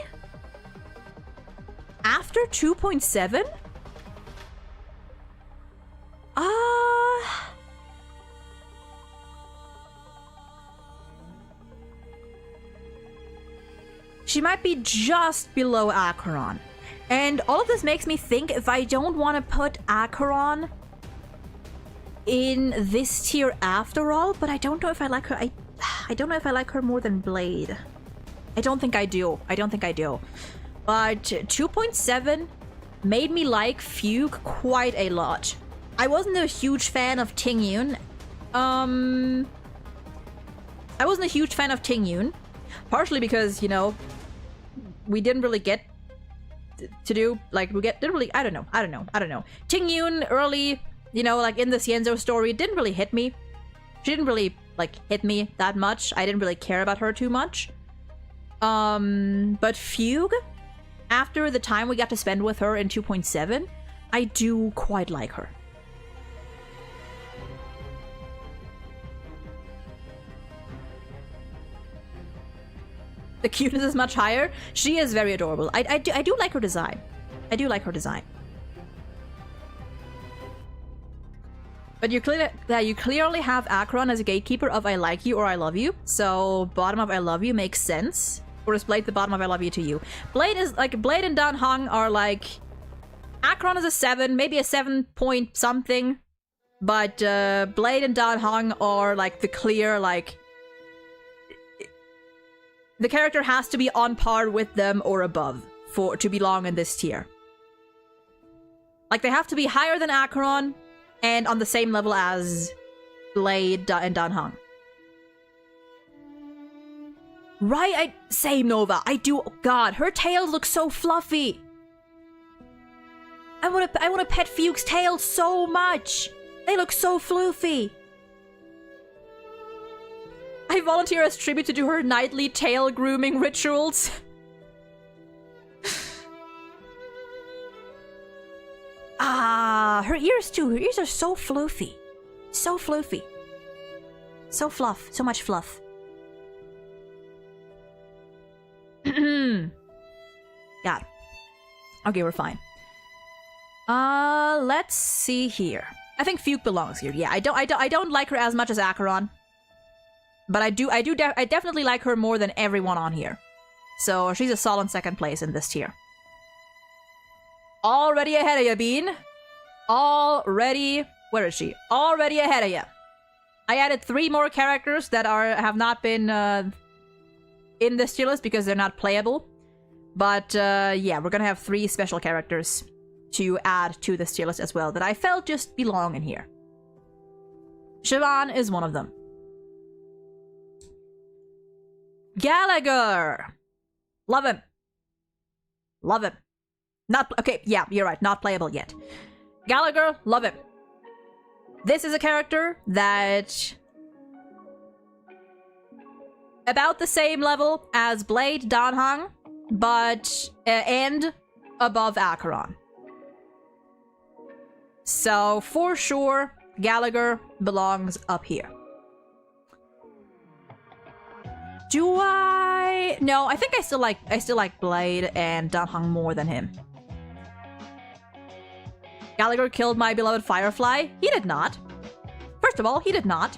After 2.7? she might be just below Acheron. And all of this makes me think if I don't want to put Acheron in this tier after all, but I don't know if I like her. I don't know if I like her more than Blade. I don't think I do. I don't think I do. But 2.7 made me like Fugue quite a lot. I wasn't a huge fan of Tingyun. I wasn't a huge fan of Tingyun. Partially because, you know, we didn't really get to do, like, didn't really, I don't know. Tingyun early, you know, like in the Xianzhou story, didn't really hit me. She didn't really, like, hit me that much. I didn't really care about her too much. But Fugue, after the time we got to spend with her in 2.7, I do quite like her. The cuteness is much higher. She is very adorable. I do like her design. I do like her design. But you clearly have Acheron as a gatekeeper of I like you or I love you. So bottom of I love you makes sense. Or is Blade the bottom of I love you to you? Blade is like, Blade and Dan Heng are like, Acheron is a 7, maybe a 7 point something. But Blade and Dan Heng are like the clear, like, the character has to be on par with them or above to belong in this tier. Like, they have to be higher than Acheron and on the same level as Blade and Dan Heng. Right, same Nova. I do. Oh God, her tail looks so fluffy. I wanna pet Fugue's tail so much. They look so floofy. I volunteer as tribute to do her nightly tail grooming rituals. Her ears too. Her ears are so floofy. So floofy. So fluff. So much fluff. Got it. Okay, we're fine. Let's see here. I think Fugue belongs here. Yeah, I don't like her as much as Acheron. But I definitely like her more than everyone on here. So she's a solid second place in this tier. Already ahead of you, Bean. Where is she? Already ahead of you. I added 3 more characters that have not been in this tier list because they're not playable. But yeah, we're gonna have 3 special characters to add to this tier list as well that I felt just belong in here. Siobhan is one of them. Gallagher! Love him. Love him. Not, okay, yeah, you're right, not playable yet. Gallagher, love him. This is a character that... about the same level as Blade, Dan Heng, but... and above Acheron. So, for sure, Gallagher belongs up here. Do I? No, I think I still like Blade and Dan Heng more than him. Gallagher killed my beloved Firefly? He did not. First of all, he did not.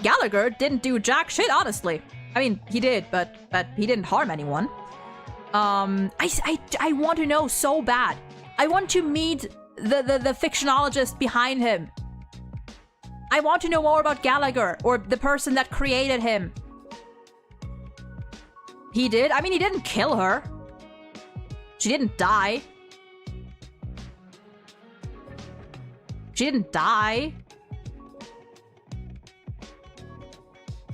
Gallagher didn't do jack shit, honestly. I mean, he did, but he didn't harm anyone. I want to know so bad. I want to meet the fictionologist behind him. I want to know more about Gallagher, or the person that created him. He did? I mean, he didn't kill her. She didn't die. She didn't die.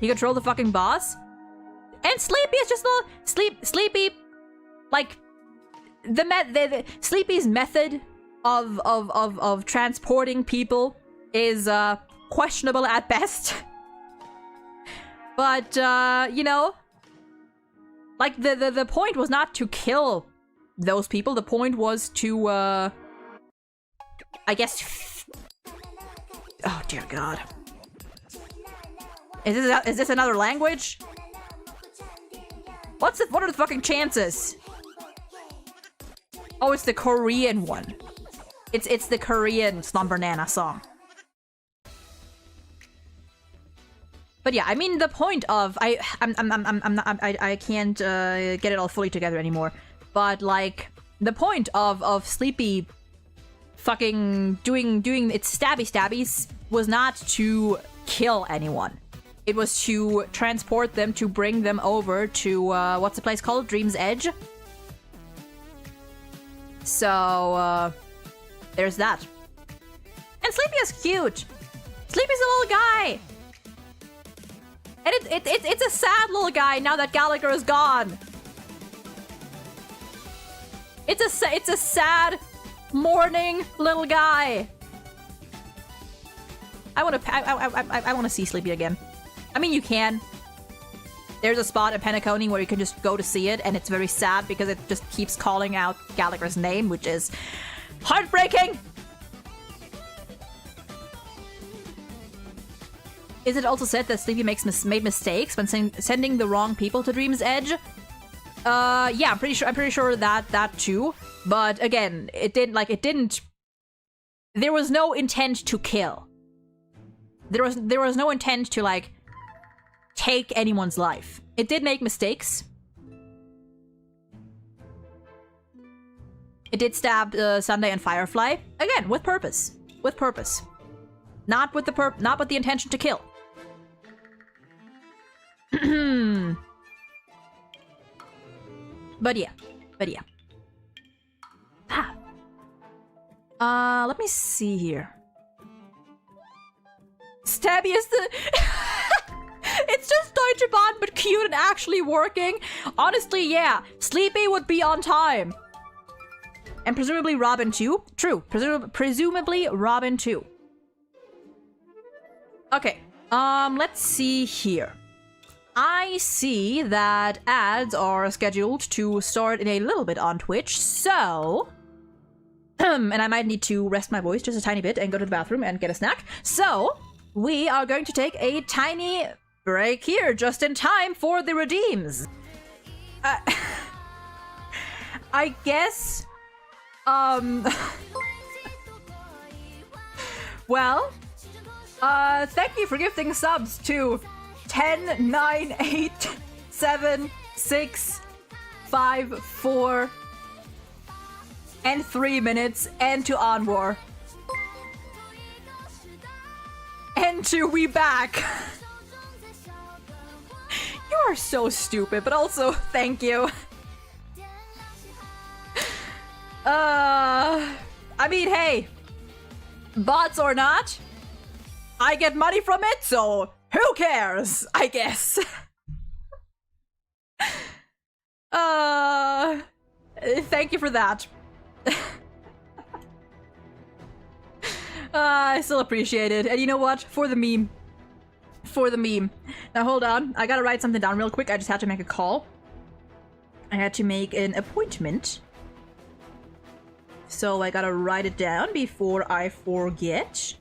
He controlled the fucking boss? And Sleepy is just a... Sleepy... Like... Sleepy's method of transporting people is, questionable at best. But, you know... Like, the point was not to kill those people. The point was to, I guess... Oh, dear God. Is this another language? What are the fucking chances? Oh, it's the Korean one. It's the Korean Slumber Nana song. But yeah, I mean, the point of I can't get it all fully together anymore. But like, the point of Sleepy fucking doing its stabbies was not to kill anyone. It was to transport them, to bring them over to what's the place called? Dream's Edge. So there's that. And Sleepy is cute. Sleepy's a little guy. And it's a sad little guy now that Gallagher is gone. It's a sad, mourning little guy. I want to see Sleepy again. I mean, you can. There's a spot in Penacony where you can just go to see it, and it's very sad because it just keeps calling out Gallagher's name, which is heartbreaking. Is it also said that Sleepy made mistakes when sending the wrong people to Dream's Edge? Yeah, I'm pretty sure that too. But again, it didn't. There was no intent to kill. There was no intent to like take anyone's life. It did make mistakes. It did stab Sunday and Firefly again with purpose. With purpose. Not with the intention to kill. But yeah. Let me see here. Stabby is the... It's just Deutsche Bahn, but cute and actually working. Honestly, yeah. Sleepy would be on time. And presumably Robin too. True. Presumably Robin too. Okay. Let's see here. I see that ads are scheduled to start in a little bit on Twitch, so... and I might need to rest my voice just a tiny bit and go to the bathroom and get a snack. So, we are going to take a tiny break here, just in time for the redeems. I guess... well... thank you for gifting subs to 10, 9, 8, 7, 6, 5, 4, and 3 minutes, and to Onwar. And to We Back. You are so stupid, but also thank you. I mean, hey, bots or not, I get money from it, so who cares, I guess. Thank you for that. I still appreciate it. And you know what? For the meme. For the meme. Now hold on. I gotta write something down real quick. I just had to make a call. I had to make an appointment. So I gotta write it down before I forget.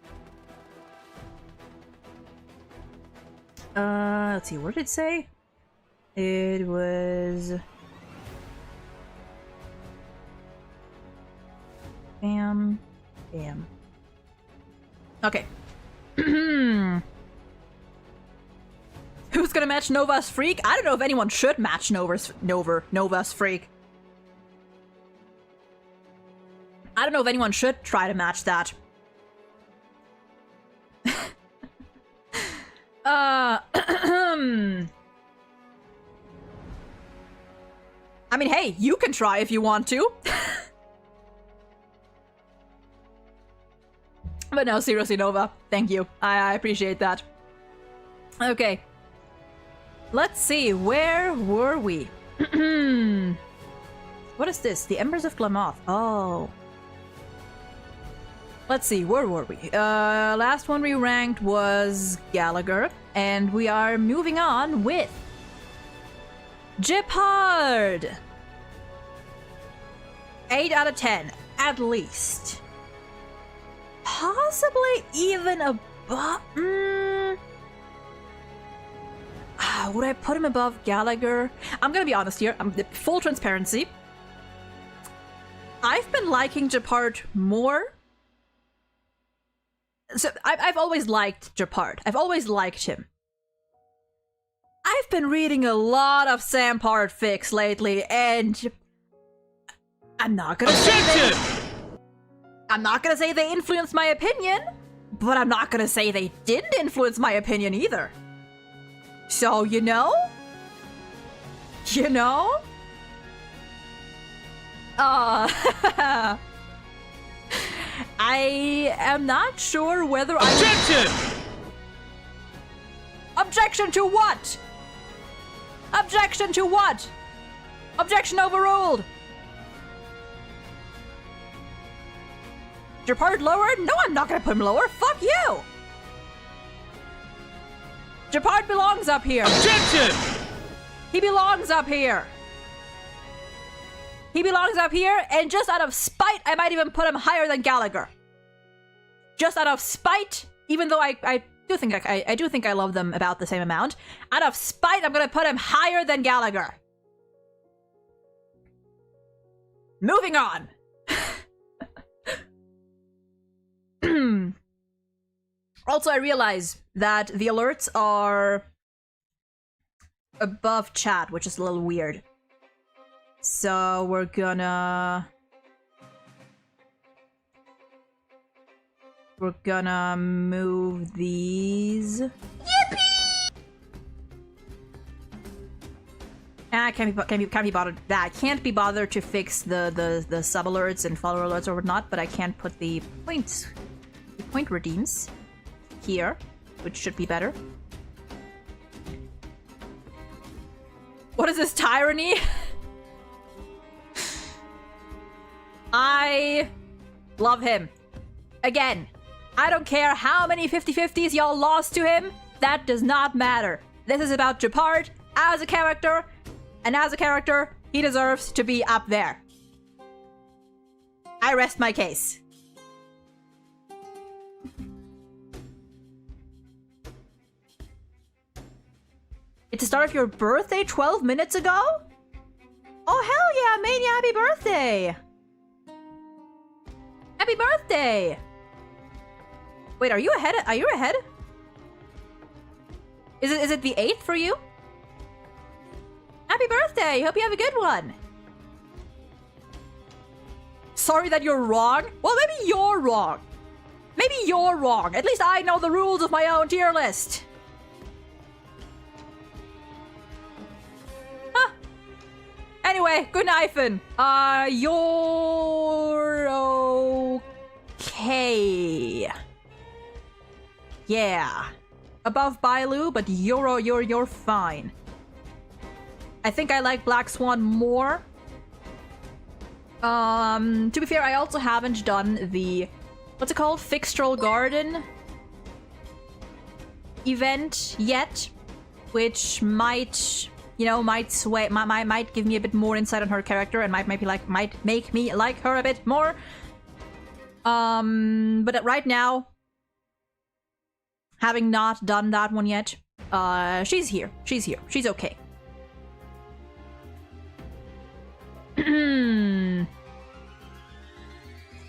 Let's see, what did it say? It was... Bam. Bam. Okay. Who's gonna match Nova's Freak? I don't know if anyone should match Nova's Freak. I don't know if anyone should try to match that. I mean, hey, you can try if you want to. But no, seriously, Nova, thank you. I appreciate that. Okay. Let's see, where were we? What is this? The Embers of Glamoth. Oh. Let's see, where were we? Last one we ranked was Gallagher, and we are moving on with Jeopard! 8 out of 10, at least. Possibly even above... would I put him above Gallagher? I'm gonna be honest here, full transparency. I've been liking Jeopard more. So I've always liked Jeopard. I've always liked him. I've been reading a lot of Sam Part fics lately, and I'm not gonna say they influenced my opinion, but I'm not gonna say they didn't influence my opinion either. So, you know? I am not sure whether Objection to what? Objection to what? Objection overruled. Is your part lowered? No, I'm not gonna put him lower. Fuck you. Japard belongs up here. Objection! He belongs up here. He belongs up here, and just out of spite, I might even put him higher than Gallagher. Just out of spite, even though I do think I love them about the same amount. Out of spite, I'm gonna put him higher than Gallagher. Moving on. Also, I realize that the alerts are above chat, which is a little weird. So we're gonna move these. Yippee! Can't be bothered. Can't be bothered to fix the sub alerts and follower alerts or whatnot, but I can put the point redeems here, which should be better. What is this tyranny? I love him. Again, I don't care how many 50-50s y'all lost to him. That does not matter. This is about Japard as a character, and as a character, he deserves to be up there. I rest my case. It's the start of your birthday 12 minutes ago? Oh, hell yeah, Mania, happy birthday! Happy birthday! Wait, are you ahead? Are you ahead? Is it the 8th for you? Happy birthday! Hope you have a good one! Sorry that you're wrong? Well, maybe you're wrong. Maybe you're wrong. At least I know the rules of my own tier list. Huh. Anyway, good night, Finn. You're okay. Yeah. Above Bailu, but you're fine. I think I like Black Swan more. To be fair, I also haven't done the, what's it called? Fixtral Garden event yet, which might, you know, might give me a bit more insight on her character and might make me like her a bit more. But right now, having not done that one yet, she's here. She's here. She's okay.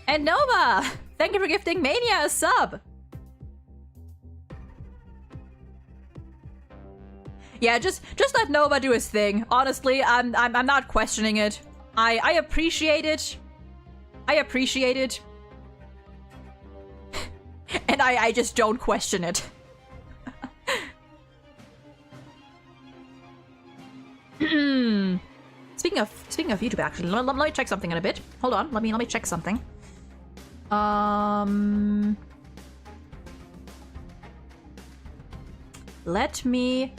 And Nova, thank you for gifting Mania a sub. Yeah, just let Nova do his thing. Honestly, I'm not questioning it. I appreciate it. I appreciate it. And I just don't question it. Speaking of YouTube, actually, let me check something in a bit. Hold on, let me check something. Let me.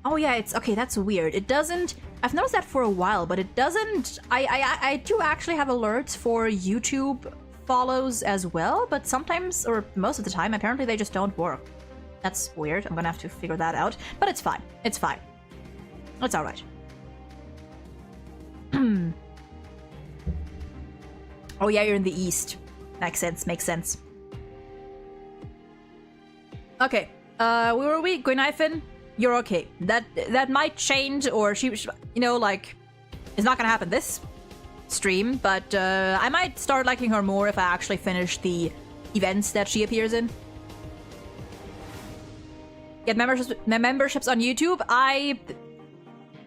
Oh yeah, it's okay. That's weird. It doesn't. I've noticed that for a while, but it doesn't. I do actually have alerts for YouTube follows as well, but sometimes, or most of the time, apparently they just don't work. That's weird. I'm gonna have to figure that out. But it's fine. It's fine. It's all right. Oh yeah, you're in the east. Makes sense. Makes sense. Okay. Where were we? Gwynaifin? You're okay. That might change, or she, you know, like, it's not gonna happen this stream, but I might start liking her more if I actually finish the events that she appears in. get memberships on YouTube.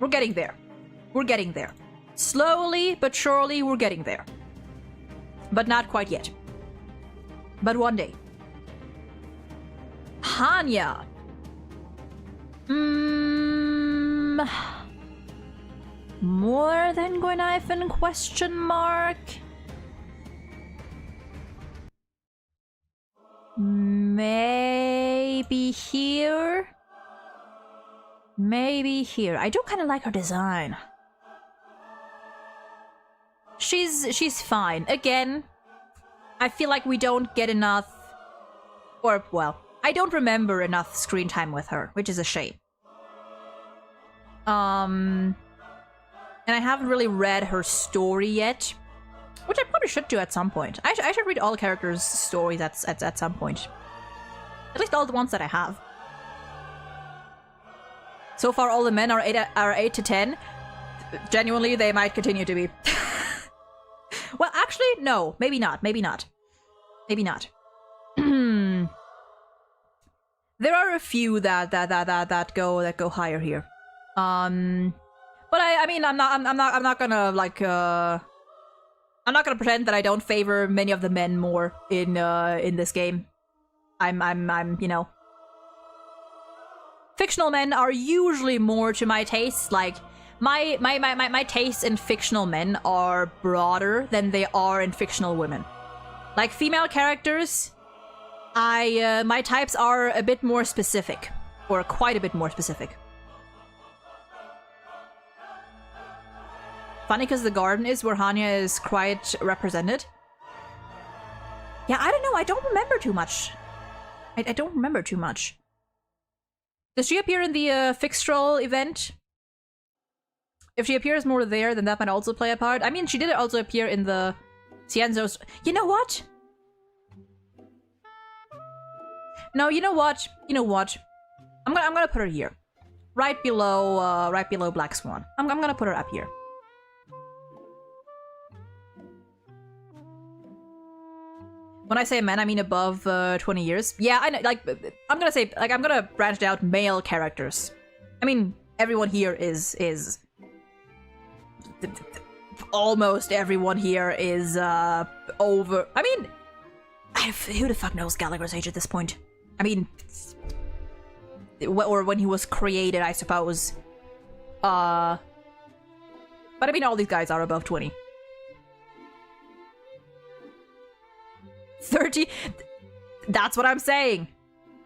We're getting there. We're getting there. Slowly but surely, we're getting there. But not quite yet. But one day. Hanya. More than Gwynifen question mark? Maybe here? Maybe here. I do kind of like her design. She's fine. Again, I feel like we don't get enough, or, well, I don't remember enough screen time with her, which is a shame. And I haven't really read her story yet, which I probably should do at some point. I should read all characters' stories at some point. At least all the ones that I have. So far, all the men are 8 to 10. Genuinely, they might continue to be. Well, actually, no. Maybe not. Maybe not. Maybe not. There are a few that go higher here. But I mean, I'm not gonna like I'm not gonna pretend that I don't favor many of the men more in this game. I'm you know, fictional men are usually more to my taste. Like my tastes in fictional men are broader than they are in fictional women. Like female characters, my types are a bit more specific, or quite a bit more specific. Funny because the garden is where Hanya is quite represented. Yeah, I don't know. I don't remember too much. I don't remember too much. Does she appear in the Fixtral event? If she appears more there, then that might also play a part. I mean, she did also appear in the Cienzo's... You know what? No, you know what? You know what? I'm gonna put her here. Right below Black Swan. I'm gonna put her up here. When I say men, I mean above 20 years. Yeah, I know, like, I'm gonna say, like, I'm gonna branch out male characters. I mean, everyone here is almost everyone here is, over... I mean, who the fuck knows Gallagher's age at this point? I mean, or when he was created, I suppose. But I mean, all these guys are above 20. 30. That's what I'm saying.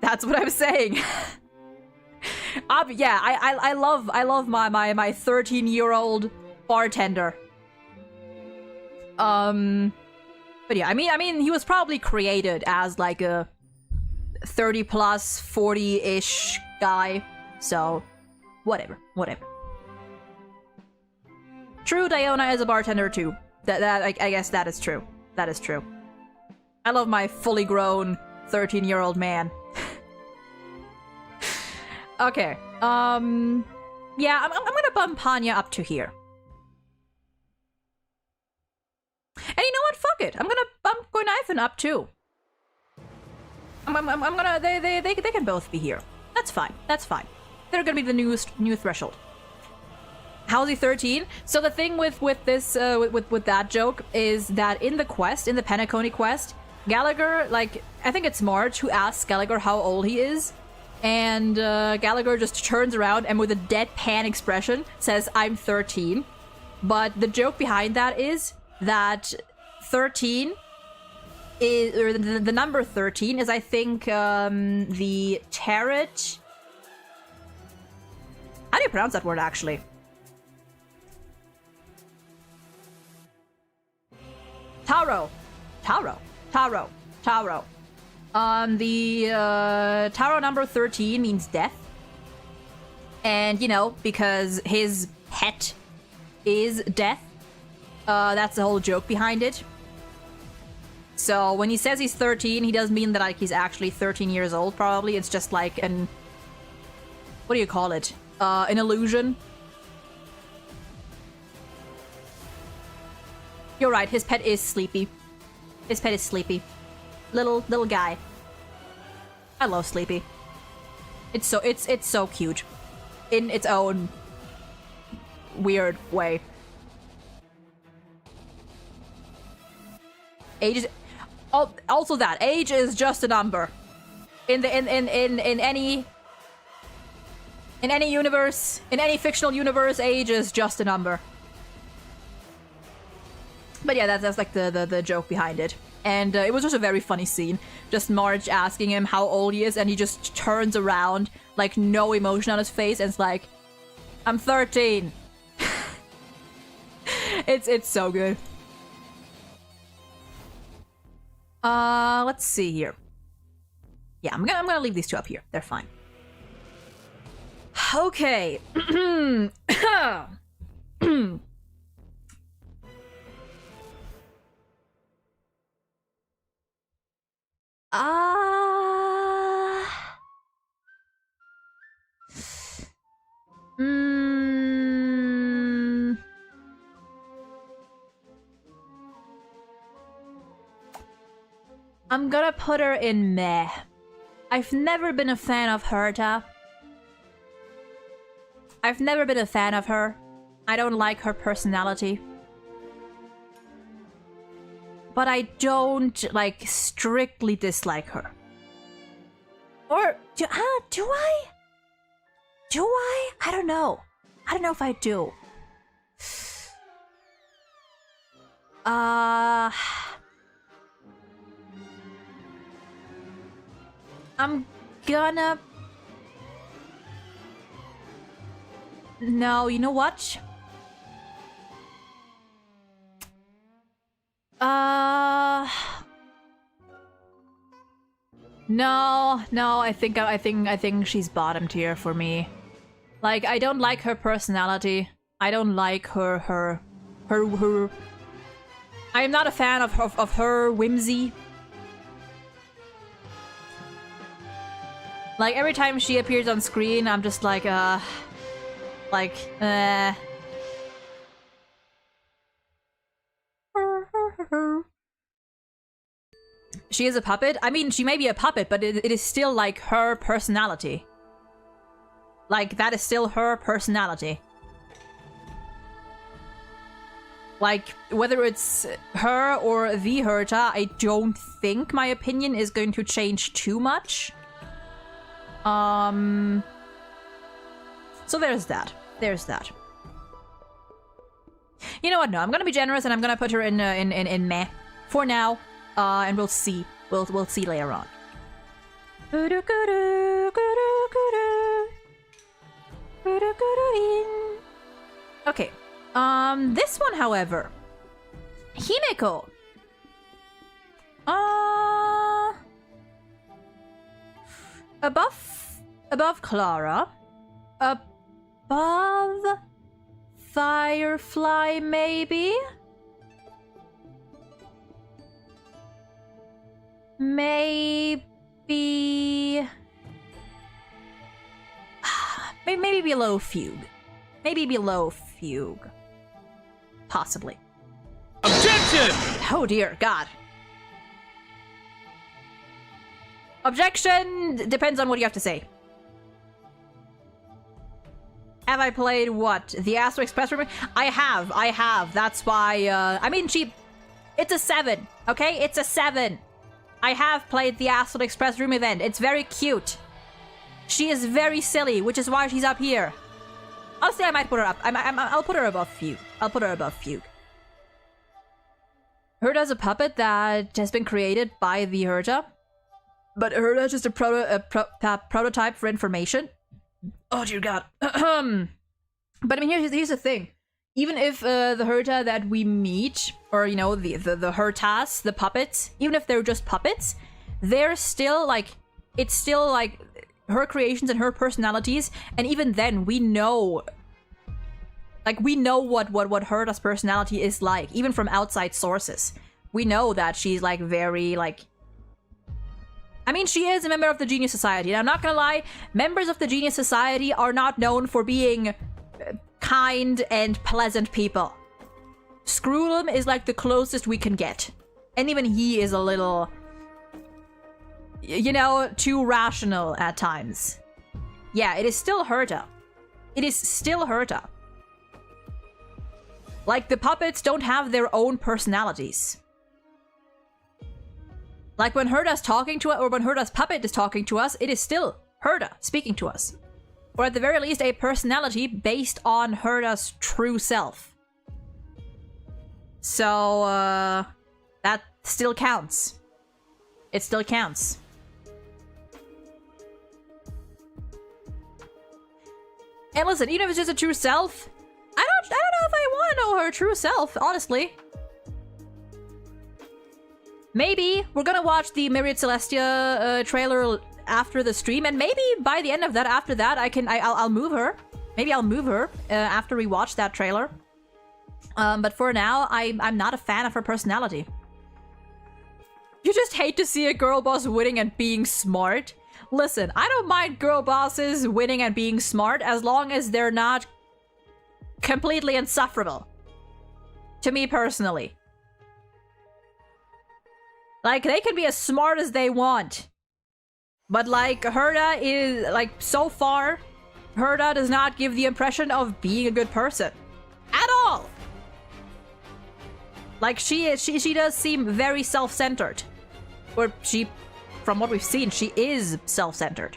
That's what I'm saying. Yeah, I love my 13-year-old bartender. But yeah, I mean he was probably created as like a 30 plus 40-ish guy. So whatever. True, Diona is a bartender too. I guess that is true. That is true. I love my fully grown 13-year-old man. Okay. Yeah, I'm gonna bump Hanya up to here. And you know what? Fuck it. I'm gonna bump Gwynifen up too. I'm gonna. They can both be here. That's fine. That's fine. They're gonna be the new threshold. How's he 13? So the thing with this with that joke is that in the quest, in the Penacony quest, Gallagher, like, I think it's Marge who asks Gallagher how old he is, and Gallagher just turns around and with a deadpan expression says, "I'm 13." But the joke behind that is that 13 is, or the number 13 is, I think, the tarot. How do you pronounce that word, actually? Tarot. The Tarot number 13 means death. And, you know, because his pet is death, that's the whole joke behind it. So when he says he's 13, he doesn't mean that, like, he's actually 13 years old, probably. It's just like an... What do you call it? An illusion. You're right, his pet is Sleepy. His pet is Sleepy. Little guy. I love Sleepy. It's so cute. In its own weird way. Age is... Oh, also that. Age is just a number. In any universe, in any fictional universe, age is just a number. But yeah, that's like the joke behind it. And it was just a very funny scene. Just Marge asking him how old he is, and he just turns around, like no emotion on his face, and it's like, I'm 13. It's so good. Let's see here. Yeah, I'm gonna leave these two up here. They're fine. Okay. I'm gonna put her in meh. I've never been a fan of Herta. I've never been a fan of her. I don't like her personality. But I don't, like, strictly dislike her. Or, do I? Do I? I don't know. I don't know if I do. I'm gonna... No, you know what? No, I think she's bottom tier for me. Like, I don't like her personality. I don't like her. I'm not a fan of her whimsy. Like, every time she appears on screen, I'm just like, She is a puppet? I mean, she may be a puppet, but it is still, like, her personality. Like, that is still her personality. Like, whether it's her or the Herta, I don't think my opinion is going to change too much. So there's that. There's that. You know what? No, I'm gonna be generous and I'm gonna put her in meh for now. And we'll see. We'll see later on. Okay. This one, however, Himeko. Above Clara. Above Firefly, maybe? Maybe below Fugue. Maybe below Fugue. Possibly. Objection! Oh dear God. Objection! Depends on what you have to say. Have I played what? The Astro Express Room? I have. That's why, I mean, it's a 7, okay? It's a 7. I have played the Astral Express Room event. It's very cute. She is very silly, which is why she's up here. Honestly, I might put her up. I'll put her above Fugue. I'll put her above Fugue. Herta's a puppet that has been created by the Herta. But Herta's just a prototype for information. Oh, dear God. But I mean, here's the thing. Even if the Herta that we meet, or, you know, the Hertas, the puppets, even if they're just puppets, they're still, like, it's still, like, her creations and her personalities, and even then, we know, like, we know what Herta's personality is like, even from outside sources. We know that she's, like, very, like... I mean, she is a member of the Genius Society, and I'm not gonna lie, members of the Genius Society are not known for being kind and pleasant people. Screwlum is like the closest we can get. And even he is a little, you know, too rational at times. Yeah, it is still Herta. It is still Herta. Like, the puppets don't have their own personalities. Like, when Herta's talking to us, or when Herta's puppet is talking to us, it is still Herta speaking to us. Or at the very least, a personality based on Herta's true self. So, that still counts. It still counts. And listen, even if it's just a true self, I don't know if I want to know her true self, honestly. Maybe we're gonna watch the Myriad Celestia trailer after the stream, and maybe by the end of that, after that, I'll move her. Maybe I'll move her after we watch that trailer. But for now, I'm not a fan of her personality. You just hate to see a girl boss winning and being smart. Listen, I don't mind girl bosses winning and being smart as long as they're not completely insufferable. To me personally. Like, they can be as smart as they want. But, like, Herta is, like, so far, Herta does not give the impression of being a good person. At all! Like, she does seem very self-centered. Or from what we've seen, she is self-centered.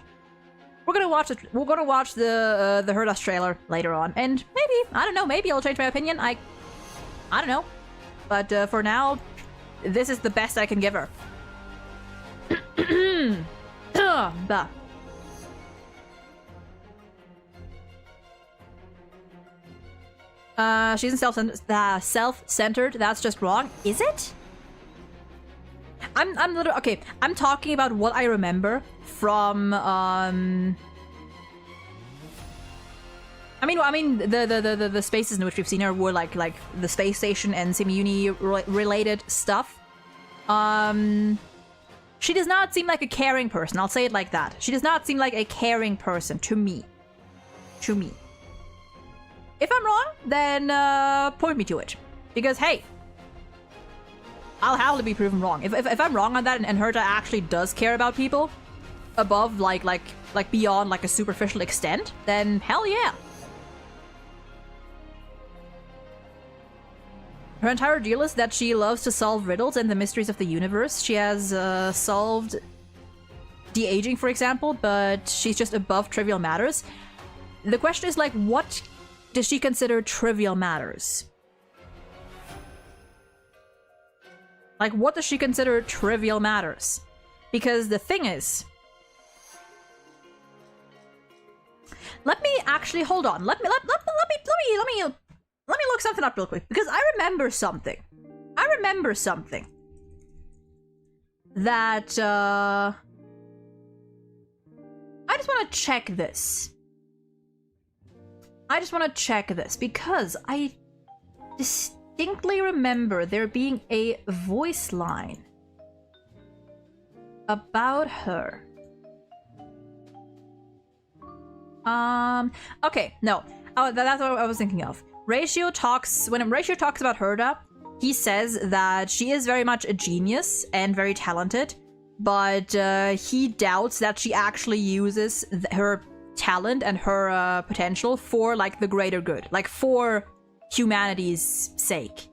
We're gonna watch the Herta trailer later on, and maybe, I don't know, maybe I'll change my opinion. I don't know. But for now, this is the best I can give her. Bah. She's self-centered. That's just wrong. Is it? I'm literally okay. I'm talking about what I remember from I mean the spaces in which we've seen her were like the space station and Simeuni related stuff. She does not seem like a caring person. I'll say it like that. She does not seem like a caring person to me. To me. If I'm wrong, then point me to it. Because hey, I'll happily be proven wrong. If I'm wrong on that and Herta actually does care about people above like beyond like a superficial extent, then hell yeah. Her entire deal is that she loves to solve riddles and the mysteries of the universe. She has solved de-aging, for example, but she's just above trivial matters. The question is, like, what does she consider trivial matters? Like, what does she consider trivial matters? Because the thing is... Let me actually, hold on. Let me look something up real quick, because I remember something. That, I just want to check this. Because I distinctly remember there being a voice line about her. Okay, no. Oh, that's what I was thinking of. When Ratio talks about Herta, he says that she is very much a genius and very talented, but he doubts that she actually uses her talent and her potential for like the greater good, like for humanity's sake.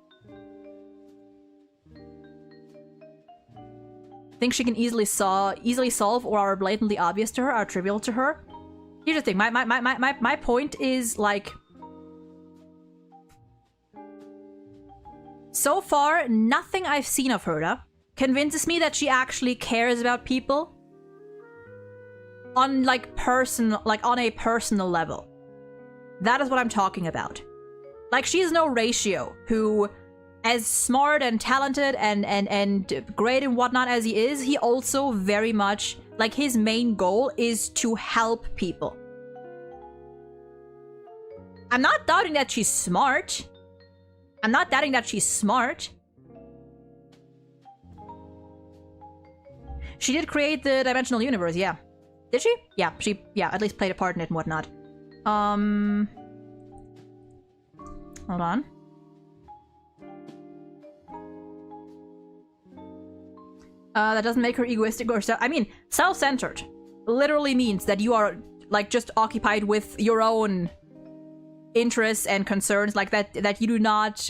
Things she can easily solve or are blatantly obvious to her, are trivial to her. Here's the thing, my point is, like, so far, nothing I've seen of Herta convinces me that she actually cares about people on like on a personal level. That is what I'm talking about. Like, she's no Ratio, who, as smart and talented and great and whatnot as he is, he also very much, like, his main goal is to help people. I'm not doubting that she's smart. She did create the dimensional universe, yeah. Did she? Yeah, she at least played a part in it and whatnot. Hold on. That doesn't make her egoistic or I mean, self-centered literally means that you are like just occupied with your own interests and concerns, like that you do not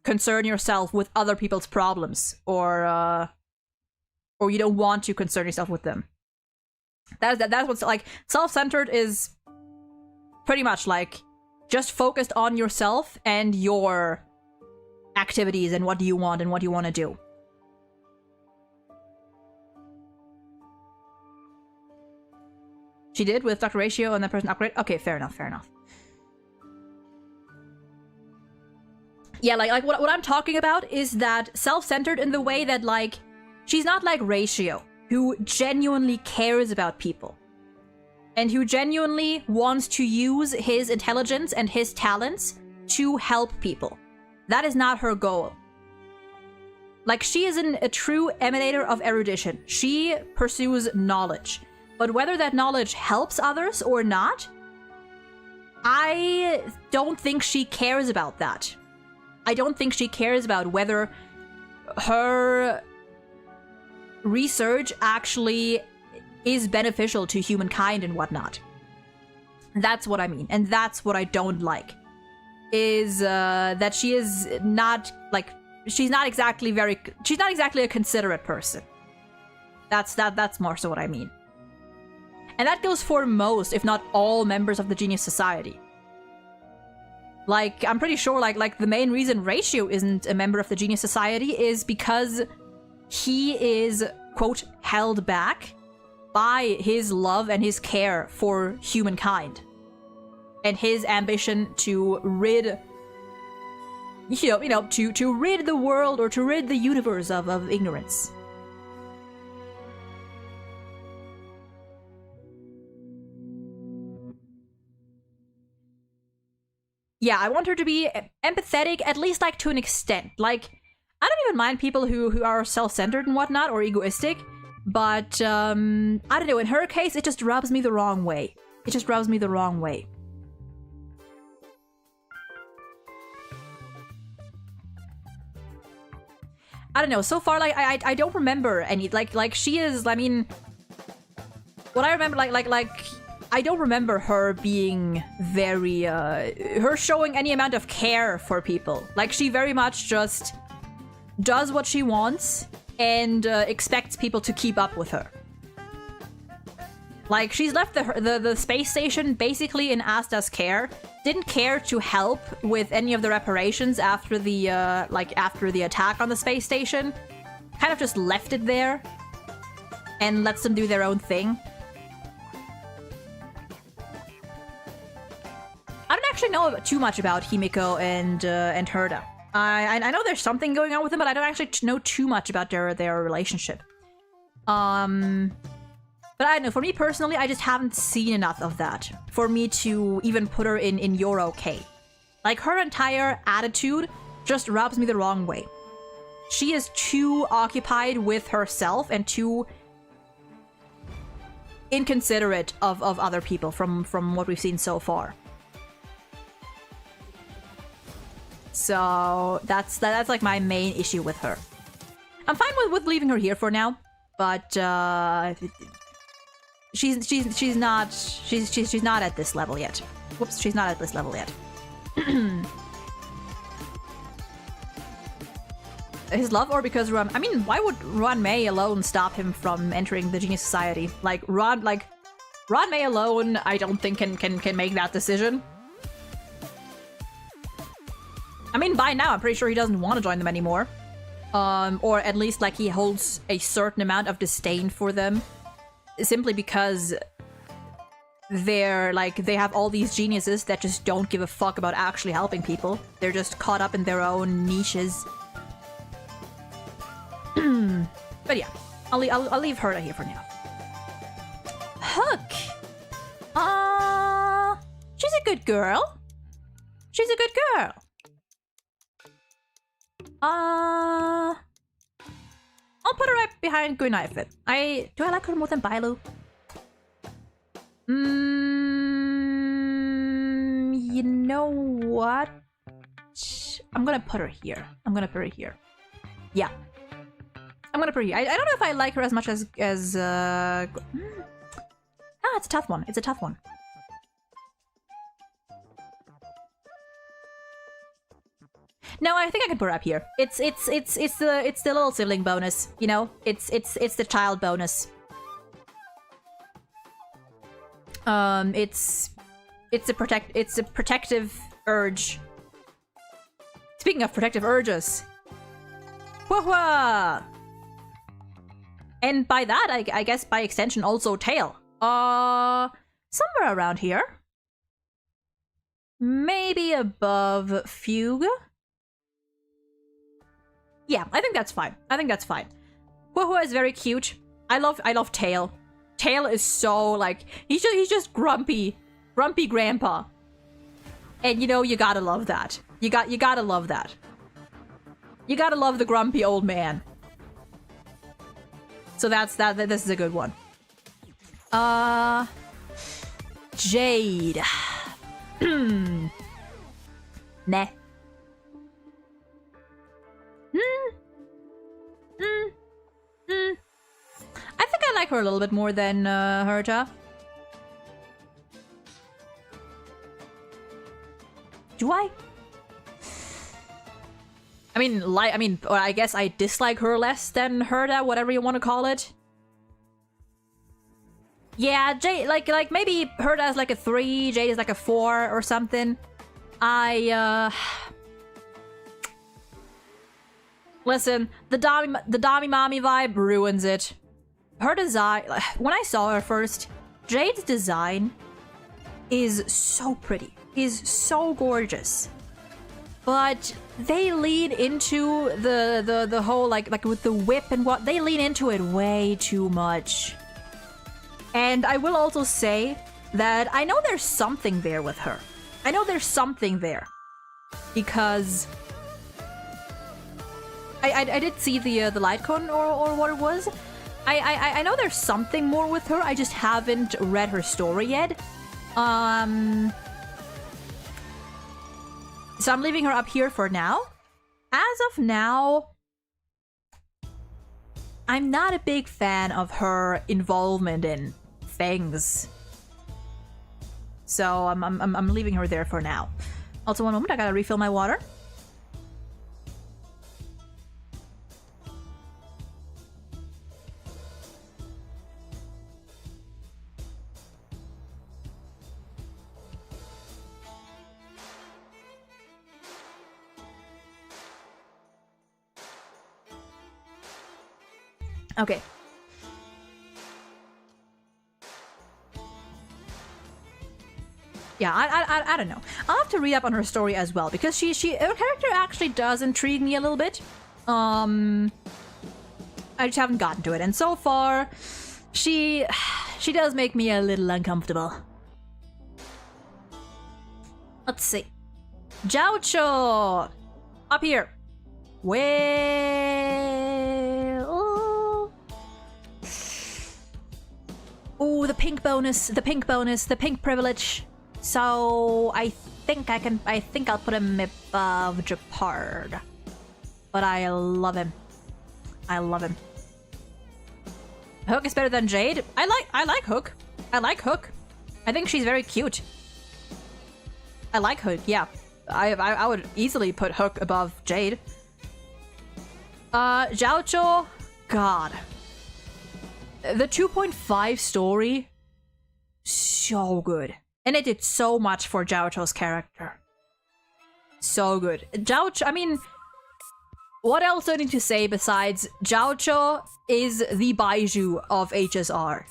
concern yourself with other people's problems, or you don't want to concern yourself with them. That's what's like self-centered is pretty much like just focused on yourself and your activities and what you want and what you want to do. She did with Dr. Ratio and that person upgrade. Okay, fair enough, fair enough. Yeah, like what I'm talking about is that self-centered in the way that, like, she's not like Ratio, who genuinely cares about people. And who genuinely wants to use his intelligence and his talents to help people. That is not her goal. Like, she is a true emanator of erudition. She pursues knowledge. But whether that knowledge helps others or not, I don't think she cares about that. I don't think she cares about whether her research actually is beneficial to humankind and whatnot. That's what I mean, and that's what I don't like. Is that she is not like she's not exactly a considerate person. That's more so what I mean. And that goes for most, if not all, members of the Genius Society. Like, I'm pretty sure like the main reason Ratio isn't a member of the Genius Society is because he is, quote, held back by his love and his care for humankind. And his ambition to rid, to rid the world or to rid the universe of ignorance. Yeah, I want her to be empathetic, at least like to an extent. Like, I don't even mind people who are self-centered and whatnot, or egoistic, but I don't know, in her case, it just rubs me the wrong way. It just rubs me the wrong way. I don't know, so far, like, I don't remember any, like, she is, I mean, what I remember, like, I don't remember her being very, her showing any amount of care for people. Like, she very much just does what she wants and expects people to keep up with her. Like, she's left the space station basically in Asta's care. Didn't care to help with any of the reparations after the, after the attack on the space station. Kind of just left it there and lets them do their own thing. I don't actually know too much about Himiko and Herta. I know there's something going on with them, but I don't actually know too much about their relationship. But I don't know, for me personally, I just haven't seen enough of that for me to even put her in you're okay. Like, her entire attitude just rubs me the wrong way. She is too occupied with herself and too inconsiderate of other people from what we've seen so far. So that's like my main issue with her. I'm fine with leaving her here for now, but she's not at this level yet. Whoops, she's not at this level yet. His love, or because Ron? I mean, why would Ron May alone stop him from entering the Genius Society? Like Ron May alone, I don't think can make that decision. I mean, by now, I'm pretty sure he doesn't want to join them anymore. Or at least, like, he holds a certain amount of disdain for them. Simply because they have all these geniuses that just don't give a fuck about actually helping people. They're just caught up in their own niches. But yeah, I'll leave Herta here for now. Hook! She's a good girl. She's a good girl. I'll put her right behind Guinaifit. Do I like her more than Bailu? You know what? I'm gonna put her here. Yeah. I'm gonna put her here. I don't know if I like her as much as it's a tough one. It's a tough one. No, I think I can put her up here. It's the little sibling bonus, you know? It's the child bonus. It's a protective urge. Speaking of protective urges. Wah-wah! And by that, I guess by extension also tail. Somewhere around here. Maybe above Fugue. Yeah, I think that's fine. I think that's fine. Wah-wah is very cute. I love Tail. Tail is so like he's just grumpy grandpa. And you know you gotta love that. You gotta love that. You gotta love the grumpy old man. So that's that. This is a good one. Jade. Nah. I think I like her a little bit more than Herta. Do I? Or I guess I dislike her less than Herta, whatever you want to call it. Yeah, Jade, like maybe Herta is like a 3, Jade is like a 4 or something. Listen, the Dami Mommy vibe ruins it. Her design, when I saw her first, Jade's design is so pretty, is so gorgeous. But they lean into the whole like with the whip and what, they lean into it way too much. And I will also say that I know there's something there with her. I know there's something there. Because I did see the light cone or what it was. I know there's something more with her. I just haven't read her story yet. So I'm leaving her up here for now. As of now, I'm not a big fan of her involvement in things. So I'm leaving her there for now. Also, one moment, I gotta refill my water. Okay. Yeah, I don't know. I'll have to read up on her story as well, because her character actually does intrigue me a little bit. I just haven't gotten to it, and so far, she does make me a little uncomfortable. Let's see. Joucho! Up here. Well... Oh, the pink bonus, the pink privilege. So I think I'll put him above Japard. But I love him. I love him. Hook is better than Jade. I like Hook. I like Hook. I think she's very cute. I like Hook, yeah. I would easily put Hook above Jade. Joucho, God. The 2.5 story, so good. And it did so much for Joucho's character. So good. Joucho, I mean, what else do I need to say besides Joucho is the Baiju of HSR?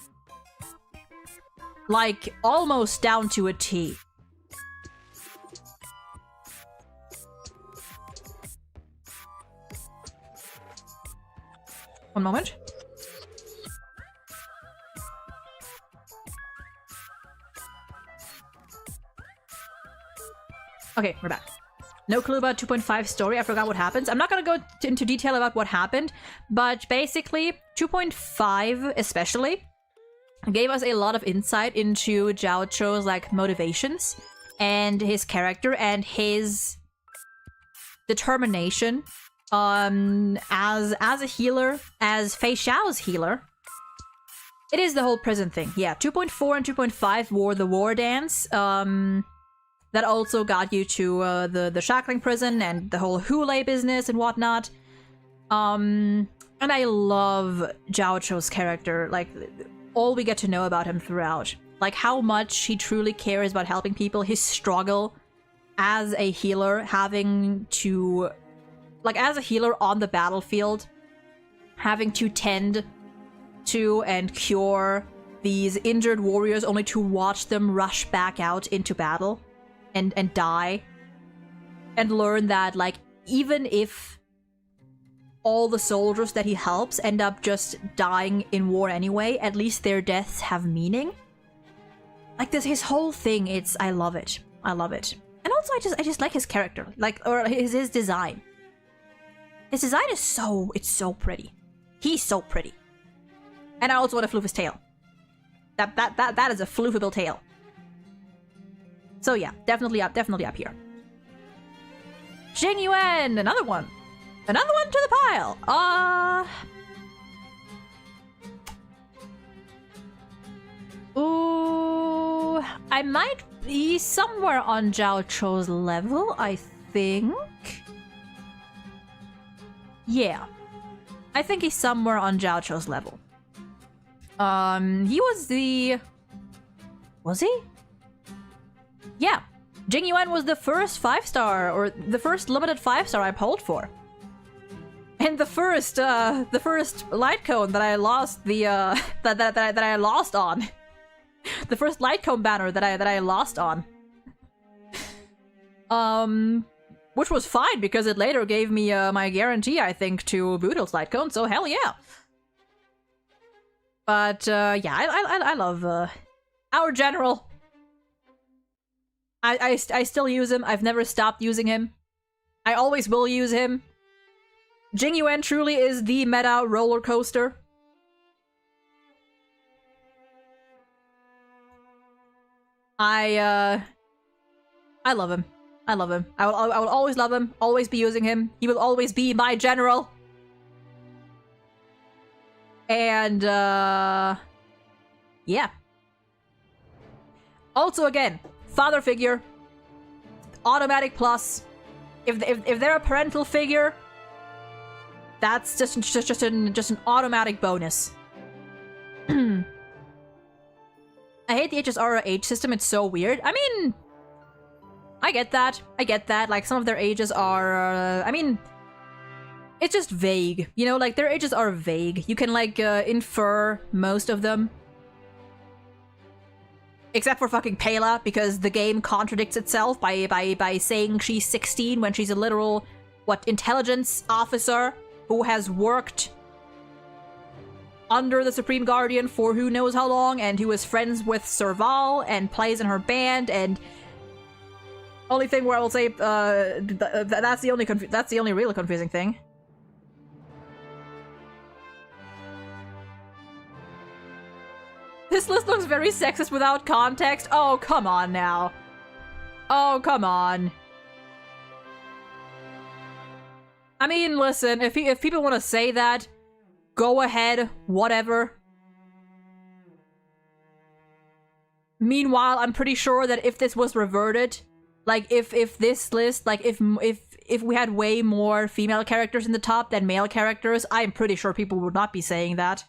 Like, almost down to a T. One moment. Okay, we're back. No clue about 2.5 story. I forgot what happens. I'm not gonna go into detail about what happened, but basically 2.5 especially gave us a lot of insight into Joucho's like motivations and his character and his determination as a healer, as Fei Xiao's healer. It is the whole prison thing. Yeah, 2.4 and 2.5 were the war dance. That also got you to the shackling prison and the whole hule business and whatnot. And I love Zhao Cho's character. Like, all we get to know about him throughout. Like, how much he truly cares about helping people. His struggle as a healer, having to... Like, as a healer on the battlefield, having to tend to and cure these injured warriors only to watch them rush back out into battle and die. And learn that, like, even if all the soldiers that he helps end up just dying in war anyway, at least their deaths have meaning. Like, this, his whole thing, I love it. I love it. And also, I just like his character. Like, or his design. His design is it's so pretty. He's so pretty. And I also want to floof his tail. That is a floofable tail. So yeah, definitely up here. Jing Yuan, another one to the pile. Ooh, I might be somewhere on Zhao Cho's level, I think. Yeah, I think he's somewhere on Zhao Cho's level. He was the... Was he? Yeah. Jing Yuan was the first 5-star, or the first limited 5-star I pulled for. And the first light cone that I lost that I lost on. The first light cone banner that I lost on. Which was fine because it later gave me my guarantee, I think, to Boodle's light cone, so hell yeah. But yeah, I love our general. I still use him. I've never stopped using him. I always will use him. Jing Yuan truly is the meta roller coaster. I love him. I love him. I will always love him. Always be using him. He will always be my general. And yeah. Also, again, father figure, automatic plus. If they're a parental figure, that's just an automatic bonus. I hate the HSR age system. It's so weird. I mean, I get that. Like, some of their ages are, I mean, it's just vague. You know, like, their ages are vague. You can, like, infer most of them. Except for fucking Pela, because the game contradicts itself by saying she's 16 when she's a literal, intelligence officer who has worked under the Supreme Guardian for who knows how long, and who is friends with Serval and plays in her band, and only thing where I will say that's the only really confusing thing. This list looks very sexist without context. Oh, come on now. Oh, come on. I mean, listen, if people want to say that, go ahead, whatever. Meanwhile, I'm pretty sure that if this was reverted, like, if this list, like, if we had way more female characters in the top than male characters, I'm pretty sure people would not be saying that.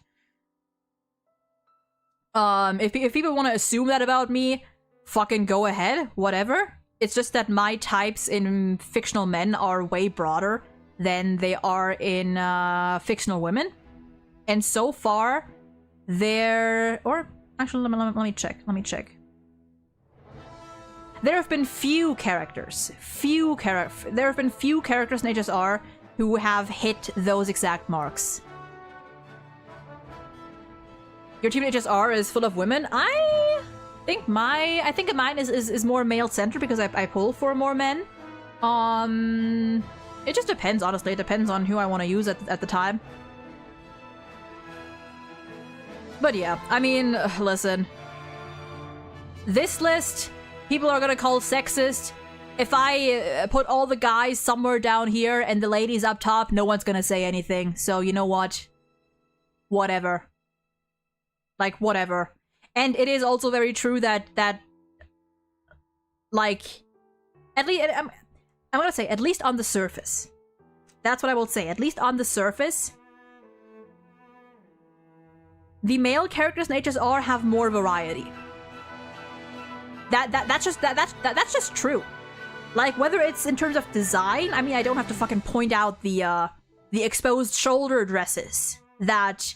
If people want to assume that about me, fucking go ahead, whatever. It's just that my types in fictional men are way broader than they are in fictional women. And so far, actually, let me check. There have been few characters in HSR who have hit those exact marks. Your team HSR is full of women. I think mine is more male-centered because I pull for more men. It just depends, honestly. It depends on who I want to use at the time. But yeah, I mean, listen. This list, people are gonna call sexist. If I put all the guys somewhere down here and the ladies up top, no one's gonna say anything. So you know what? Whatever. Like, whatever. And it is also very true that like, at least, I'm gonna say, at least on the surface. That's what I will say. At least on the surface, the male characters in HSR have more variety. That's just true. Like, whether it's in terms of design, I mean, I don't have to fucking point out the exposed shoulder dresses that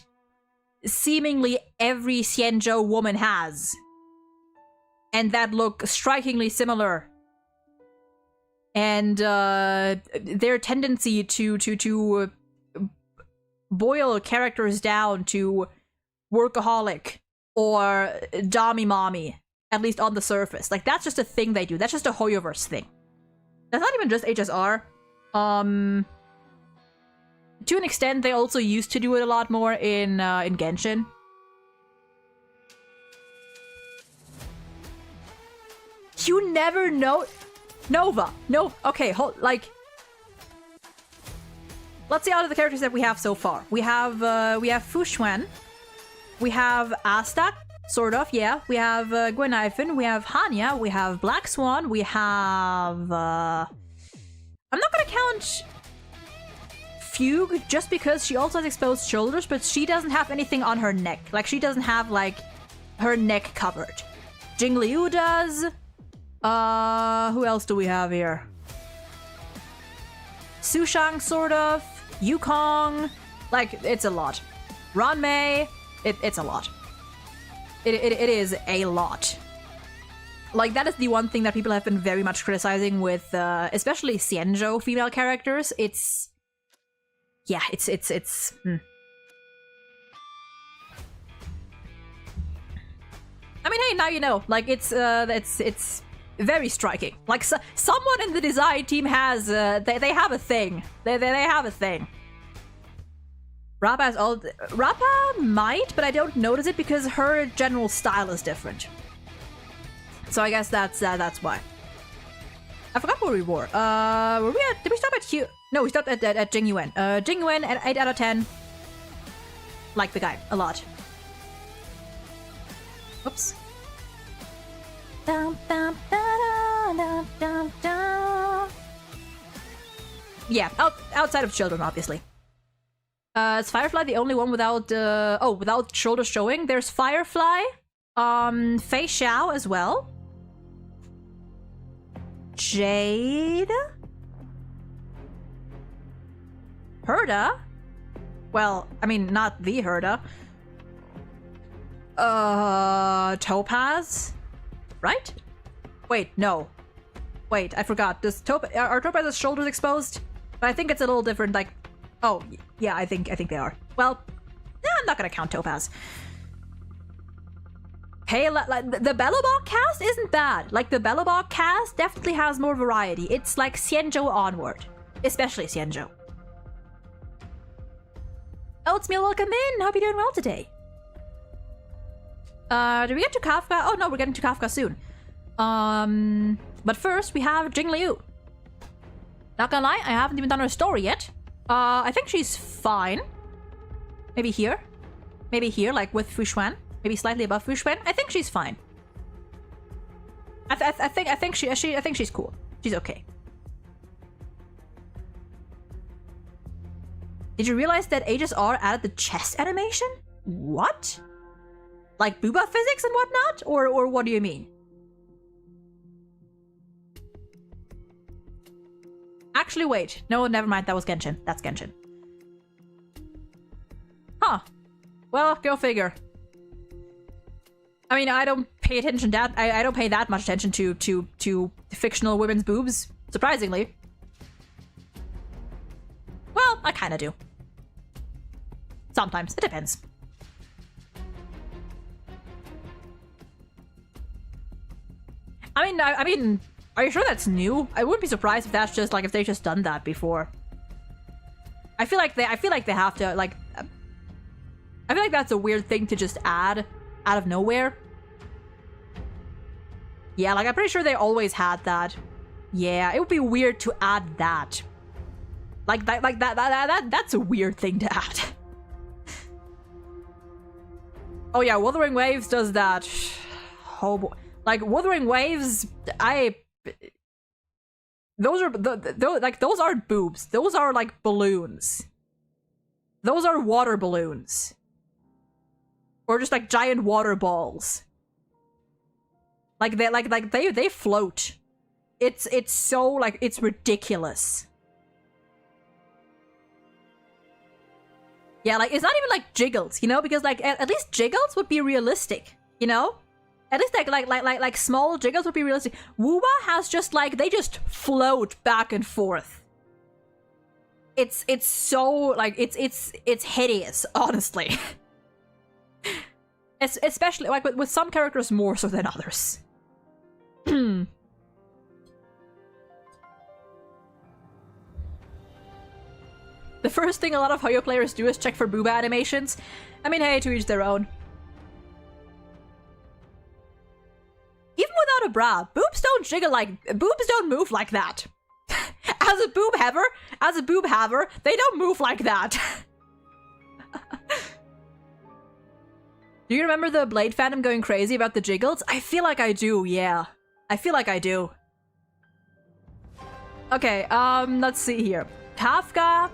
seemingly every Xianzhou woman has, and that look strikingly similar. And their tendency to boil characters down to workaholic or dami mommy, at least on the surface. Like, that's just a thing they do. That's just a Hoyoverse thing. That's not even just HSR. To an extent, they also used to do it a lot more in Genshin. You never know. Nova. No. Okay, hold. Like, let's see out of the characters that we have so far. We have Fu Xuan. We have Astak, sort of. Yeah. We have Gwenaifen. We have Hanya. We have Black Swan. We have. I'm not gonna count Fugue just because she also has exposed shoulders, but she doesn't have anything on her neck. Like, she doesn't have like her neck covered. Jingliu does. Who else do we have here? Sushang, sort of. Yukong. Like, it's a lot. Ranmei. It's a lot. It is a lot. Like, that is the one thing that people have been very much criticizing with, especially Xianzhou female characters. It's... Yeah, it's... I mean, hey, now you know. Like, it's very striking. Like, someone in the design team has, they have a thing. They have a thing. Rappa has all... Rappa might, but I don't notice it because her general style is different. So I guess that's why. I forgot where we were. Were we at... Did we stop at Q... No, we stopped at Jing Yuan. Jing Yuan at 8 out of 10. Like the guy. A lot. Oops. Yeah, outside of children, obviously. Is Firefly the only one without, without shoulders showing? There's Firefly, Fei Xiao as well. Jade? Herta? Well, I mean, not the Herta. Topaz? Right? Wait, no. Wait, I forgot. Are Topaz's shoulders exposed? But I think it's a little different, like... Oh, yeah, I think they are. Well, I'm not gonna count Topaz. Hey, the Bellobog cast isn't bad. Like, the Bellobog cast definitely has more variety. It's like Xianzhou onward. Especially Xianzhou. Oatsmeal, welcome in! Hope you're doing well today. Did we get to Kafka? Oh no, we're getting to Kafka soon. But first we have Jingliu. Not gonna lie, I haven't even done her story yet. I think she's fine. Maybe here? Maybe here, like with Fu Xuan? Maybe slightly above Fu Xuan? I think she's fine. I think she's cool. She's okay. Did you realize that HSR added the chest animation? What? Like booba physics and whatnot? Or what do you mean? Actually, wait. No, never mind. That was Genshin. That's Genshin. Huh. Well, go figure. I mean, I don't pay attention that I don't pay that much attention to fictional women's boobs, surprisingly. Well, I kind of do. Sometimes. It depends. I mean, are you sure that's new? I wouldn't be surprised if that's just like if they've just done that before. I feel like they have to like. I feel like that's a weird thing to just add out of nowhere. Yeah, like I'm pretty sure they always had that. Yeah, it would be weird to add that. That's a weird thing to add. Oh yeah, Wuthering Waves does that. Oh boy. Like, Wuthering Waves, those are, like, those aren't boobs. Those are, like, balloons. Those are water balloons. Or just, like, giant water balls. Like, they float. It's so, like, it's ridiculous. Yeah, like, it's not even, like, jiggles, you know? Because, like, at least jiggles would be realistic, you know? At least, like small jiggles would be realistic. Woowa has just, like, they just float back and forth. It's so, like, it's hideous, honestly. Especially, like, with some characters more so than others. The first thing a lot of Hoyo players do is check for booba animations. I mean, hey, to each their own. Even without a bra, boobs don't jiggle like... boobs don't move like that. As a boob haver, they don't move like that. Do you remember the Blade fandom going crazy about the jiggles? I feel like I do, yeah. I feel like I do. Okay, let's see here. Kafka...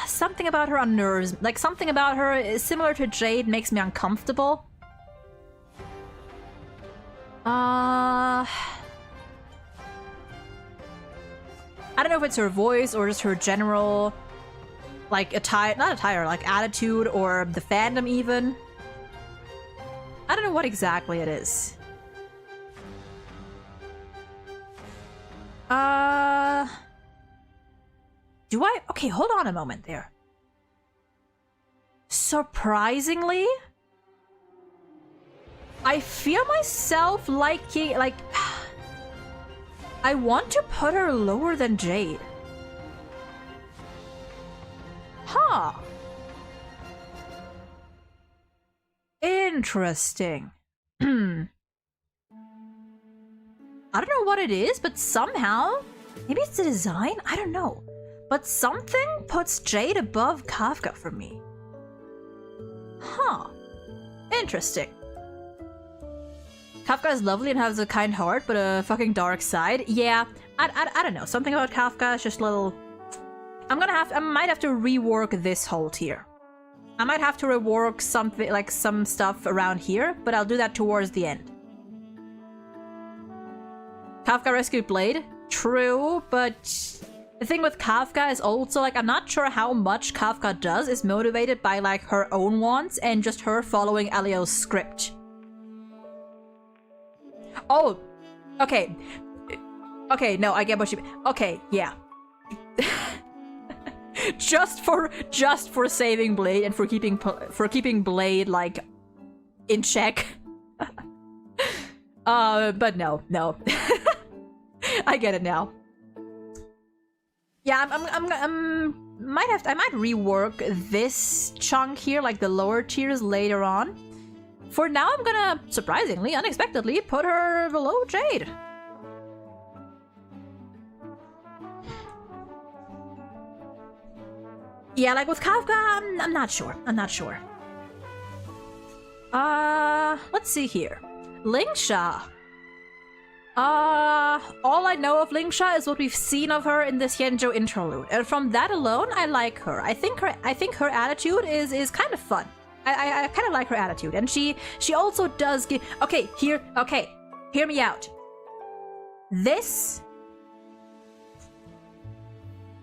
something about her unnerves. Like, something about her is similar to Jade makes me uncomfortable. I don't know if it's her voice or just her general, like, not attire, like, attitude or the fandom even. I don't know what exactly it is. Do I? Okay, hold on a moment there. Surprisingly, I feel myself liking, like, I want to put her lower than Jade. Huh. Interesting. I don't know what it is, but somehow, maybe it's the design? I don't know. But something puts Jade above Kafka for me. Huh. Interesting. Kafka is lovely and has a kind heart, but a fucking dark side. Yeah, I don't know. Something about Kafka is just a little... I might have to rework this whole tier. I might have to rework something, like some stuff around here, but I'll do that towards the end. Kafka rescued Blade? True, but the thing with Kafka is also, like, I'm not sure how much Kafka does is motivated by, like, her own wants and just her following Elio's script. Oh, okay. Okay, no, I get what you mean. Okay, yeah. just for saving Blade and for keeping Blade, like, in check. But no. I get it now. Yeah, I might rework this chunk here, like the lower tiers later on. For now, I'm gonna, surprisingly, unexpectedly, put her below Jade. Yeah, like with Kafka, I'm not sure. Let's see here. Lingsha. All I know of Lingsha is what we've seen of her in the Xianzhou interlude, and from that alone, I like her. I think her attitude is kind of fun. I kind of like her attitude, and she also does give. Okay, hear me out. This,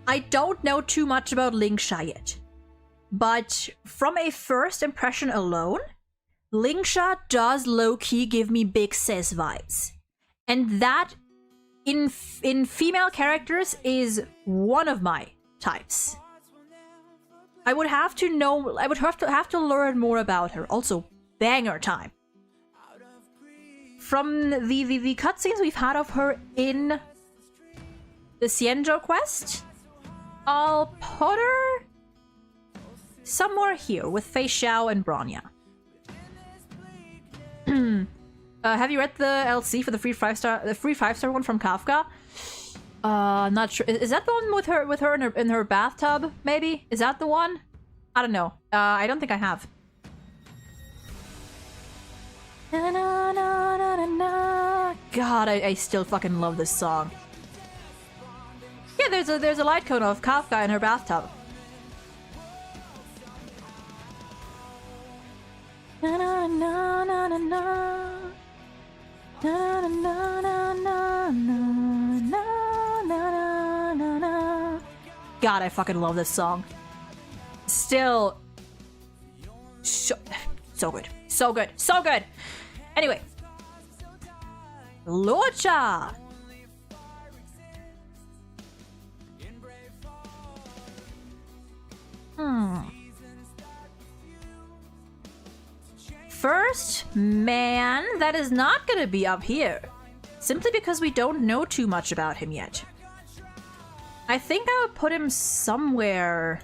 I don't know too much about Lingsha yet, but from a first impression alone, Lingsha does low-key give me Big Sis vibes. And that, in female characters, is one of my types. I would have to know, I would have to learn more about her. Also, banger time. From the cutscenes we've had of her in the Xianzhou quest, I'll put her somewhere here with Fei Xiao and Bronya. Have you read the LC for the free 5-star one from Kafka? Not sure. Is that the one with her in her bathtub? Maybe? Is that the one? I don't know. I don't think I have. Na, na, na, na, na, na. God, I still fucking love this song. Yeah, there's a light cone of Kafka in her bathtub. Na na na na na na. Na na na na na na na na na. God, I fucking love this song. Still, so good, so good, so good. Anyway, Lucha. First man that is not gonna be up here, simply because we don't know too much about him yet. I think I would put him somewhere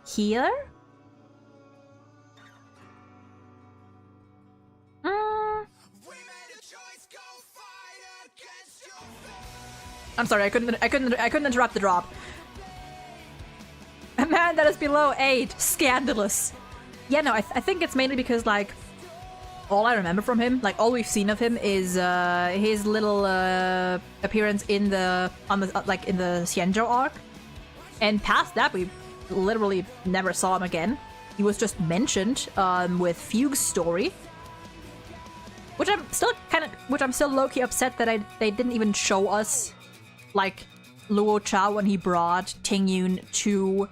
here. I'm sorry, I couldn't interrupt the drop. A man that is below 8, scandalous. Yeah, no, I think it's mainly because, like, all I remember from him, like, all we've seen of him is his little appearance in the Xianzhou arc, and past that we literally never saw him again. He was just mentioned with Fugue's story, which I'm still low-key upset that they didn't even show us, like, Luo Cha when he brought Ting Yun to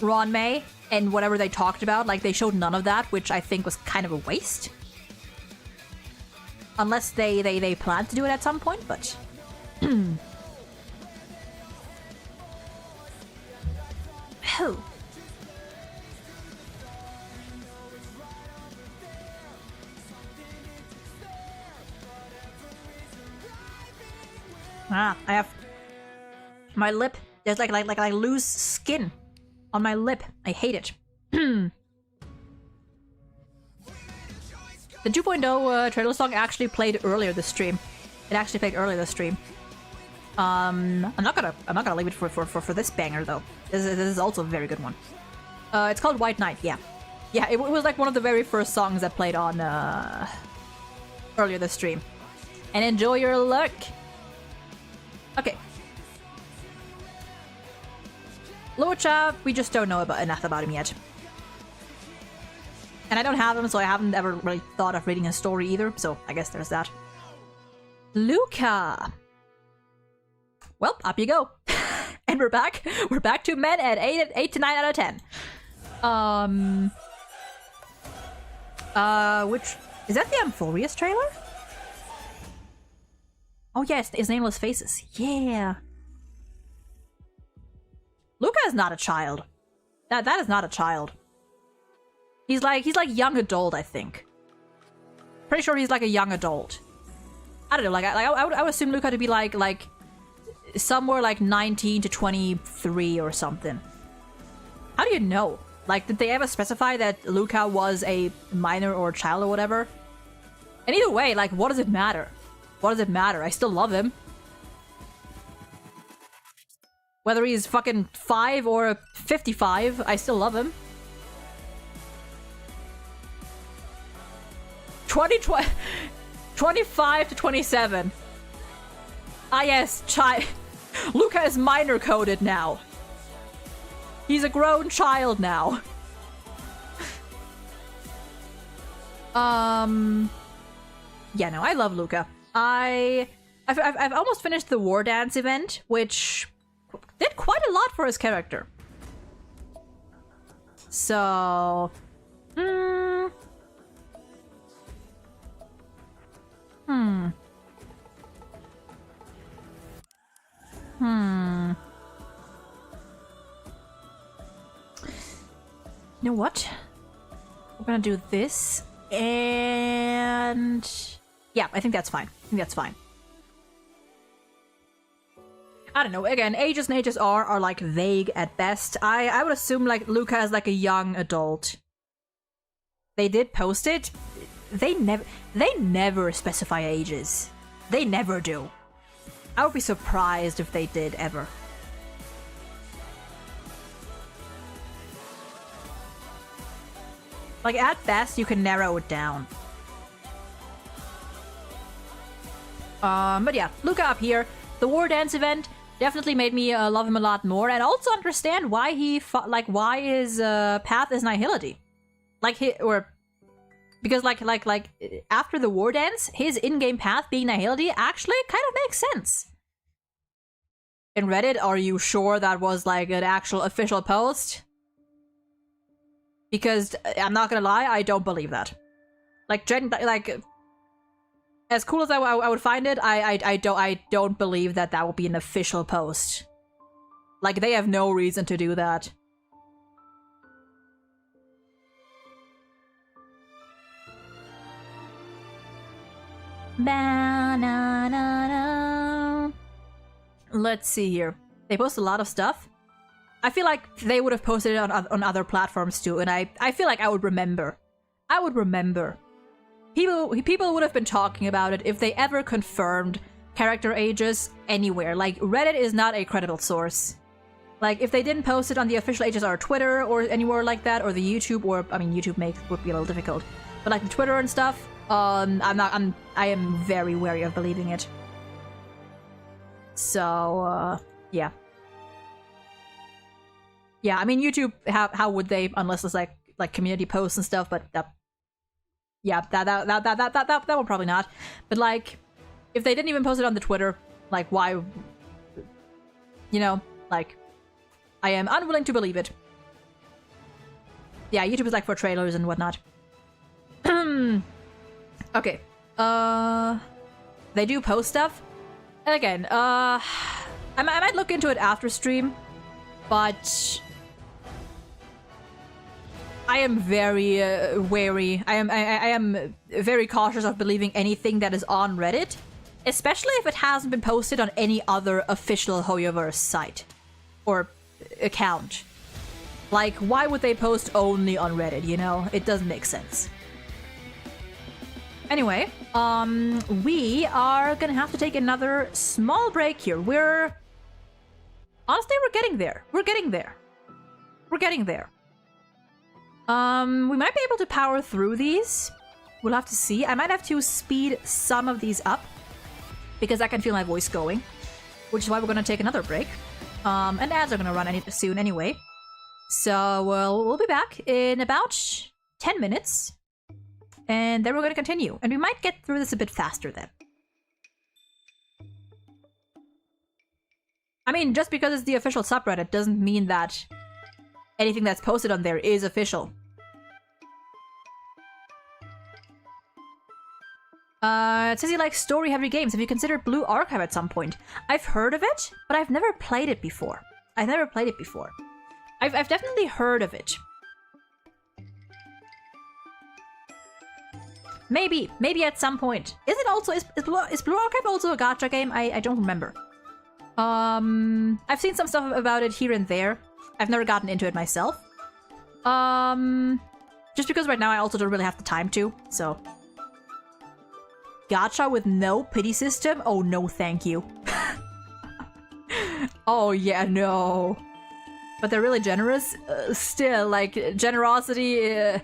Ron Mei. And whatever they talked about, like, they showed none of that, which I think was kind of a waste. Unless they plan to do it at some point, but... Oh. I have... My lip, there's like loose skin on my lip. I hate it. The 2.0 trailer song actually played earlier this stream. It actually played earlier this stream. I'm not gonna leave it for this banger though. This is also a very good one. It's called White Knight. Yeah, it was like one of the very first songs that played on earlier this stream. And enjoy your luck. Okay. Lucha, we just don't know enough about him yet. And I don't have him, so I haven't ever really thought of reading his story either, so I guess there's that. Luca! Well, up you go. And we're back. We're back to men at 8 to 9 out of 10. Which... Is that the Amphorius trailer? Oh yes, his Nameless Faces. Yeah. Luca is not a child. That is not a child. He's like young adult, I think. Pretty sure he's like a young adult. I don't know, I would assume Luca to be like somewhere like 19 to 23 or something. How do you know? Like, did they ever specify that Luca was a minor or a child or whatever? And either way, like, what does it matter? What does it matter? I still love him. Whether he's fucking 5 or 55, I still love him. 25 to 27. Ah yes, Luca is minor coded now. He's a grown child now. Yeah, no, I love Luca. I've almost finished the War Dance event, which did quite a lot for his character. So... You know what? We're gonna do this, and... Yeah, I think that's fine. I think that's fine. I don't know, again, ages and HSR are like vague at best. I would assume like Luca is like a young adult. They did post it. They never specify ages. They never do. I would be surprised if they did ever. Like, at best, you can narrow it down. But yeah, Luca up here. The War Dance event definitely made me love him a lot more, and also understand why he why his path is nihility. Because after the War Dance, his in-game path being nihility actually kind of makes sense. In Reddit, are you sure that was like an actual official post? Because I'm not gonna lie, I don't believe that. As cool as I would find it, I don't believe that would be an official post. Like, they have no reason to do that. Ba-na-na-na. Let's see here. They post a lot of stuff. I feel like they would have posted it on other platforms too, and I feel like I would remember. I would remember. People would have been talking about it if they ever confirmed character ages anywhere. Like, Reddit is not a credible source. Like, if they didn't post it on the official HSR Twitter or anywhere like that, or the YouTube, or I mean, YouTube would be a little difficult, but like the Twitter and stuff, I am very wary of believing it. So, yeah. Yeah, I mean, YouTube, how would they, unless it's like community posts and stuff, but yeah, that one probably not. But like, if they didn't even post it on the Twitter, like, why, you know, like, I am unwilling to believe it. Yeah, YouTube is like for trailers and whatnot. Okay, they do post stuff. And again, I might look into it after stream, but I am very wary. I am very cautious of believing anything that is on Reddit, especially if it hasn't been posted on any other official Hoyoverse site or account. Like, why would they post only on Reddit, you know? It doesn't make sense. Anyway, we are gonna have to take another small break here. Honestly, we're getting there. We're getting there. We're getting there. We might be able to power through these. We'll have to see. I might have to speed some of these up because I can feel my voice going, which is why we're gonna take another break. And ads are gonna run soon anyway. So we'll be back in about 10 minutes. And then we're going to continue. And we might get through this a bit faster then. I mean, just because it's the official subreddit doesn't mean that anything that's posted on there is official. It says you like story-heavy games. Have you considered Blue Archive at some point? I've heard of it, but I've never played it before. I've definitely heard of it. Maybe at some point. Is Blue Archive also a gacha game? I don't remember. I've seen some stuff about it here and there. I've never gotten into it myself. Just because right now I also don't really have the time to, so. Gacha with no pity system? Oh no, thank you. Oh yeah, no. But they're really generous. Still, like, generosity...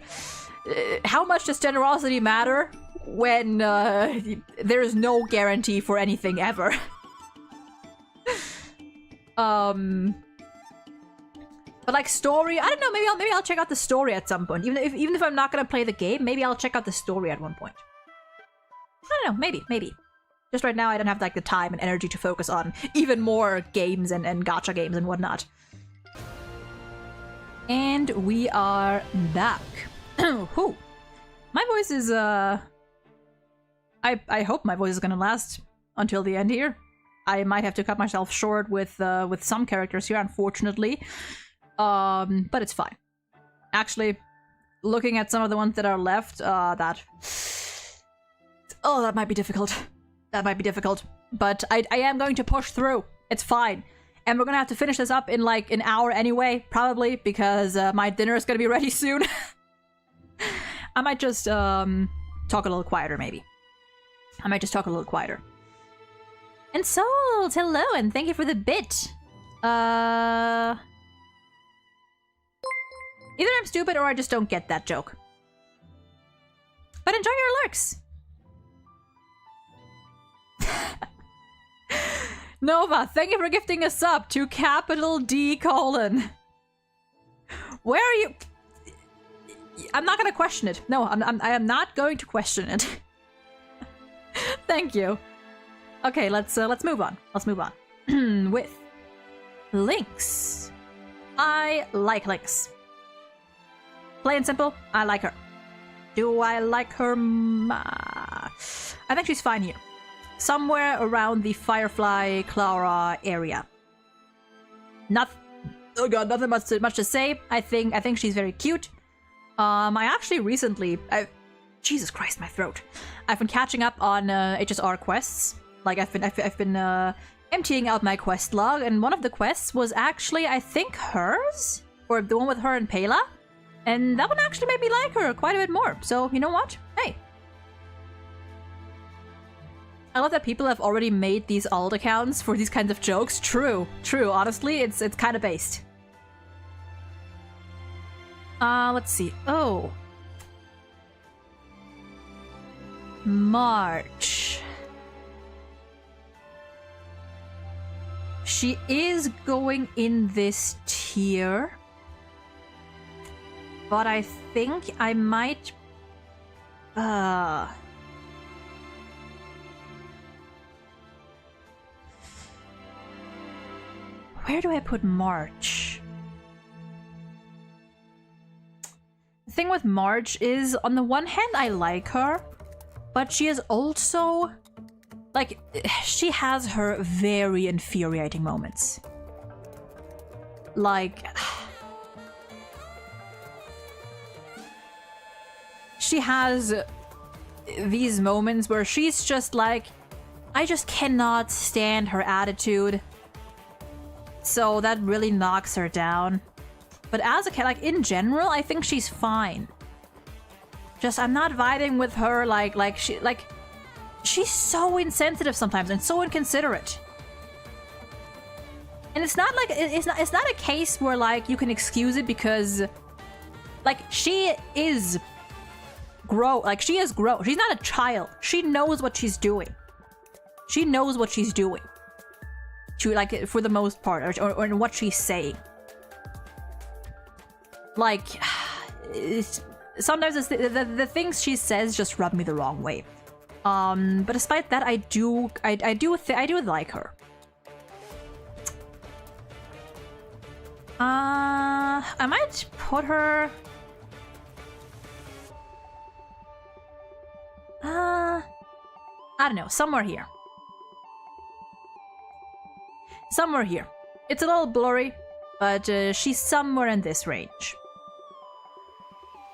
how much does generosity matter when there is no guarantee for anything ever? But like story, I don't know. Maybe I'll check out the story at some point. Even if I'm not gonna play the game, maybe I'll check out the story at one point. I don't know. Maybe. Just right now, I don't have like the time and energy to focus on even more games and gacha games and whatnot. And we are back. Whew. My voice is, I hope my voice is gonna last until the end here. I might have to cut myself short with some characters here, unfortunately. But it's fine. Actually, looking at some of the ones that are left, that might be difficult. That might be difficult. But I am going to push through. It's fine. And we're gonna have to finish this up in like an hour anyway, probably, because my dinner is gonna be ready soon. I might just talk a little quieter, maybe. I might just talk a little quieter. And Souls, hello, and thank you for the bit. Either I'm stupid or I just don't get that joke. But enjoy your lurks! Nova, thank you for gifting a sub to capital D colon. Where are you? I'm not gonna question it. No, I am not going to question it. Thank you. Okay, let's move on. Let's move on. With Lynx. I like Lynx. Plain and simple, I like her. Do I like her? I think she's fine here. Somewhere around the Firefly Clara area. Oh god, nothing much to say. I think she's very cute. I actually recently, Jesus Christ, my throat. I've been catching up on HSR quests. Like I've been emptying out my quest log, and one of the quests was actually, I think, hers, or the one with her and Pela, and that one actually made me like her quite a bit more. So you know what? Hey, I love that people have already made these alt accounts for these kinds of jokes. True. Honestly, it's kind of based. Let's see. Oh, March. She is going in this tier, but I think I might. Where do I put March? The thing with March is, on the one hand, I like her, but she is also, like, she has her very infuriating moments. Like, she has these moments where she's just like, I just cannot stand her attitude. So that really knocks her down. But as a cat, like, in general, I think she's fine. Just, I'm not vibing with her, she's so insensitive sometimes and so inconsiderate. And it's not like, it's not a case where, like, you can excuse it because, like, she is grown. She's not a child. She knows what she's doing. She knows what she's doing. Like, for the most part, or in what she's saying. Like, sometimes it's the things she says just rub me the wrong way. But despite that, I do like her. I might put her. I don't know, somewhere here. Somewhere here. It's a little blurry, but she's somewhere in this range.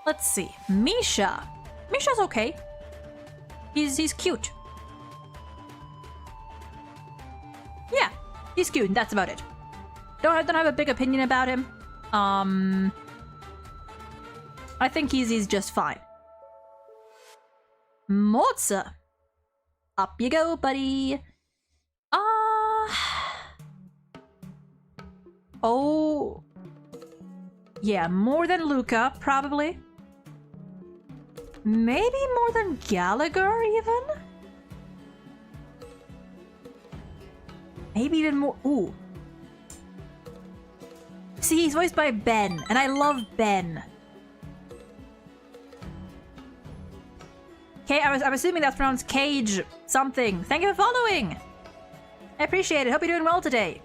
Let's see. Misha. Misha's okay. He's cute. Yeah, he's cute, and that's about it. Don't have a big opinion about him. I think he's just fine. Mozza. Up you go, buddy. Oh, yeah, more than Luca, probably. Maybe more than Gallagher, even? Maybe even more. Ooh. See, he's voiced by Ben, and I love Ben. Okay, I'm assuming that's pronounced Cage something. Thank you for following. I appreciate it. Hope you're doing well today.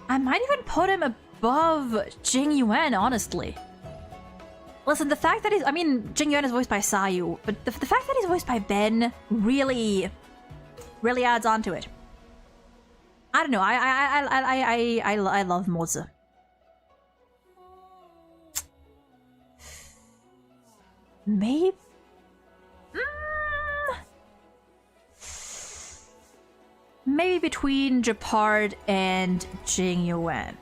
I might even put him above Jing Yuan, honestly. Listen, the fact that Jing Yuan is voiced by Sayu, but the fact that he's voiced by Ben really adds on to it. I don't know. I love Mozza. Maybe. Maybe between Japard and Jing Yuan.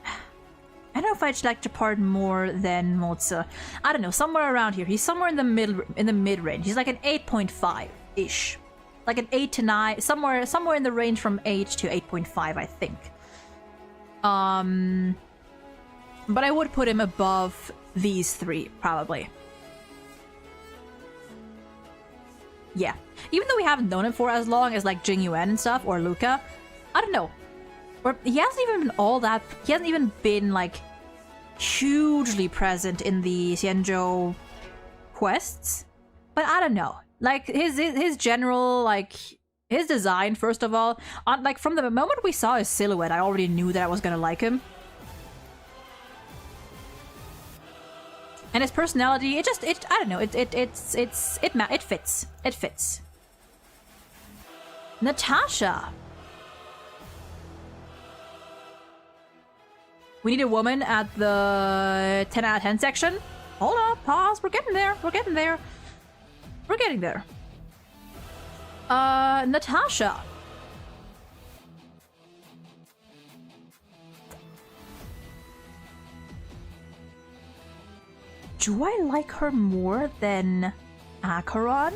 I don't know if I'd like Japard more than Mozza. I don't know, somewhere around here. He's somewhere in the mid range. He's like an 8.5-ish. Like an 8 to 9, somewhere in the range from 8 to 8.5, I think. But I would put him above these three, probably. Yeah. Even though we haven't known him for as long as like Jing Yuan and stuff, or Luca, I don't know. Or he hasn't even been all that. He hasn't even been like hugely present in the Xianzhou quests. But I don't know. Like his general, like his design, first of all, like from the moment we saw his silhouette, I already knew that I was gonna like him. And his personality, I don't know, it fits. It fits. Natasha. We need a woman at the 10 out of 10 section. Hold up, pause, we're getting there, we're getting there. We're getting there. Natasha. Do I like her more than Acheron?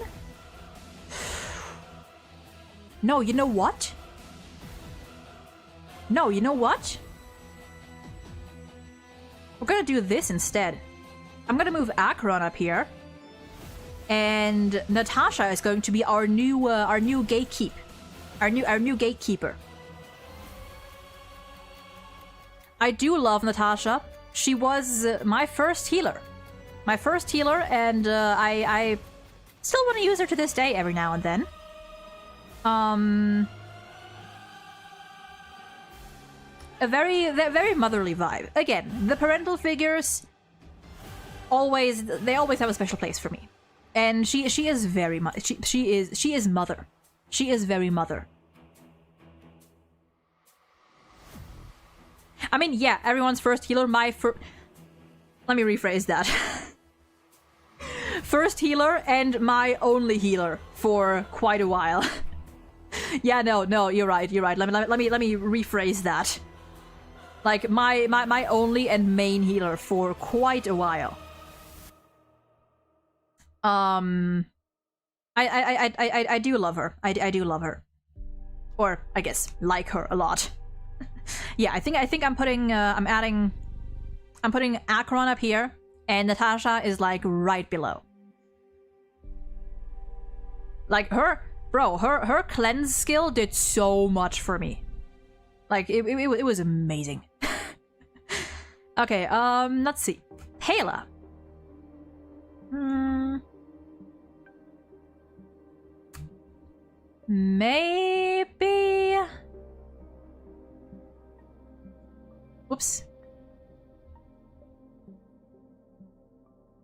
No, you know what? No, you know what? We're gonna do this instead. I'm gonna move Acheron up here. And Natasha is going to be our new gatekeep. Our new gatekeeper. I do love Natasha. She was my first healer. And I still want to use her to this day every now and then. A very motherly vibe. Again, the parental figures they always have a special place for me. And she is very much she is mother. She is very mother. I mean, yeah, everyone's first healer, let me rephrase that. First healer and my only healer for quite a while. Yeah, no, you're right. Let me rephrase that. Like my only and main healer for quite a while. I do love her. I do love her. Or I guess like her a lot. Yeah, I think I'm putting I'm putting Acheron up here, and Natasha is like right below. Like her cleanse skill did so much for me. Like it was amazing. Okay, let's see. Hela. Maybe. Whoops.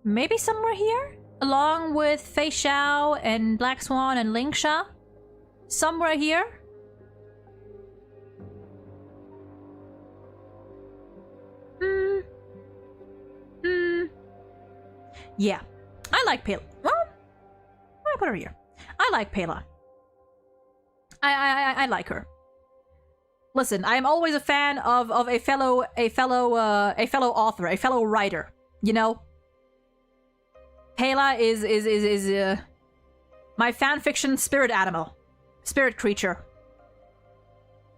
Maybe somewhere here? Along with Fei Xiao and Black Swan and Lingsha? Somewhere here? Yeah. I like Pela. Well, I'll put her here. I like Pela. I like her. Listen, I am always a fan of a fellow author, a fellow writer. You know, Pela is my fanfiction spirit animal, spirit creature.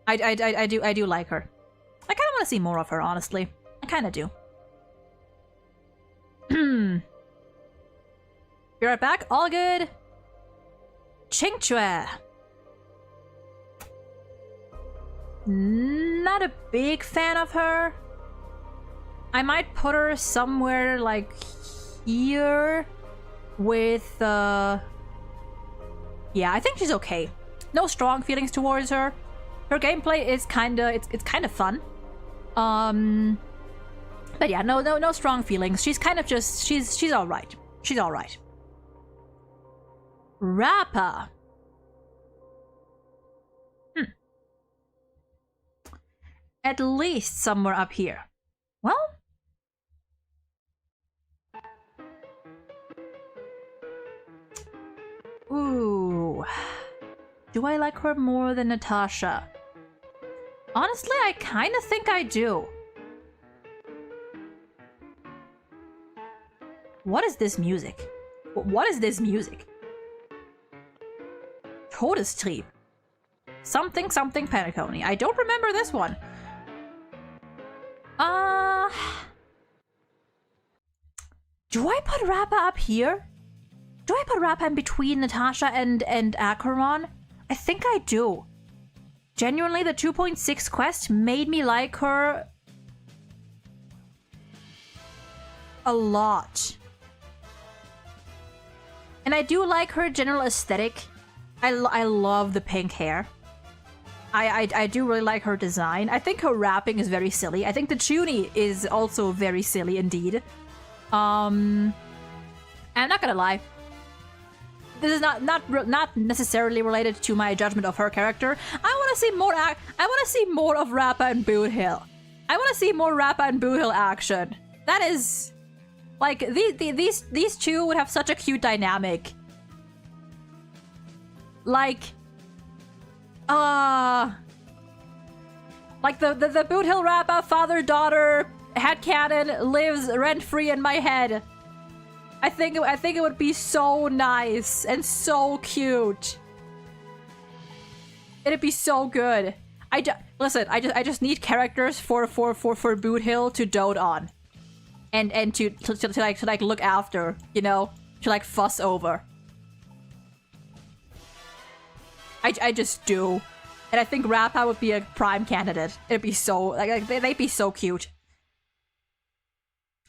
I do like her. I kind of want to see more of her, honestly. I kind of do. Be right back. All good. Qingque. Not a big fan of her. I might put her somewhere like here with yeah, I think she's okay. No strong feelings towards her. Her gameplay is it's kind of fun. But yeah, no strong feelings. She's kind of just she's all right. She's all right. Rappa. At least somewhere up here. Well, ooh, do I like her more than Natasha? Honestly, I kind of think I do. What is this music? What is this music? Todestrieb. Something something Paniconi. I don't remember this one. Do I put Rappa up here? Do I put Rappa in between Natasha and Acheron? I think I do. Genuinely, the 2.6 quest made me like her a lot. And I do like her general aesthetic. I love the pink hair. I do really like her design. I think her rapping is very silly. I think the Chuny is also very silly indeed. I'm not gonna lie. This is not necessarily related to my judgment of her character. I want to see more. I want to see more of Rappa and Boothill. I want to see more Rappa and Boothill action. That is, like, these two would have such a cute dynamic. Like, like the Boothill Rappa father-daughter headcanon lives rent-free in my head. I think it would be so nice and so cute. It'd be so good. Listen, I just need characters for Boothill to dote on, and to like look after, you know, to like fuss over. I just do, and I think Rappa would be a prime candidate. It'd be so like they'd be so cute.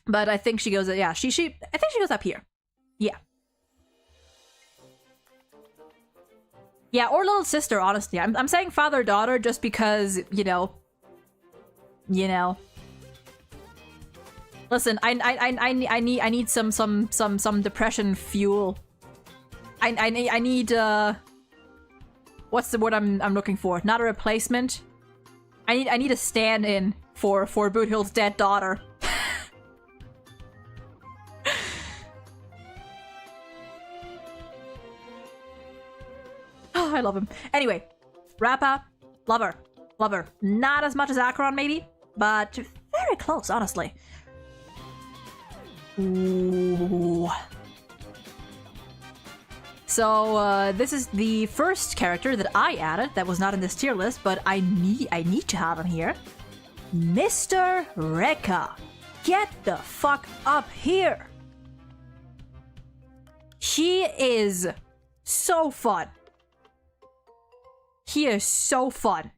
But I think she goes, yeah, I think she goes up here. Yeah. Yeah, or little sister, honestly. I'm saying father-daughter just because, you know. Listen, I need some depression fuel. I need what's the word I'm looking for? Not a replacement. I need a stand-in for Boothill's dead daughter. I love him. Anyway, Rappa, love her. Not as much as Acheron, maybe, but very close, honestly. Ooh. So, this is the first character that I added that was not in this tier list, but I need to have him here. Mr. Rekka. Get the fuck up here. He is so fun. He is so fun.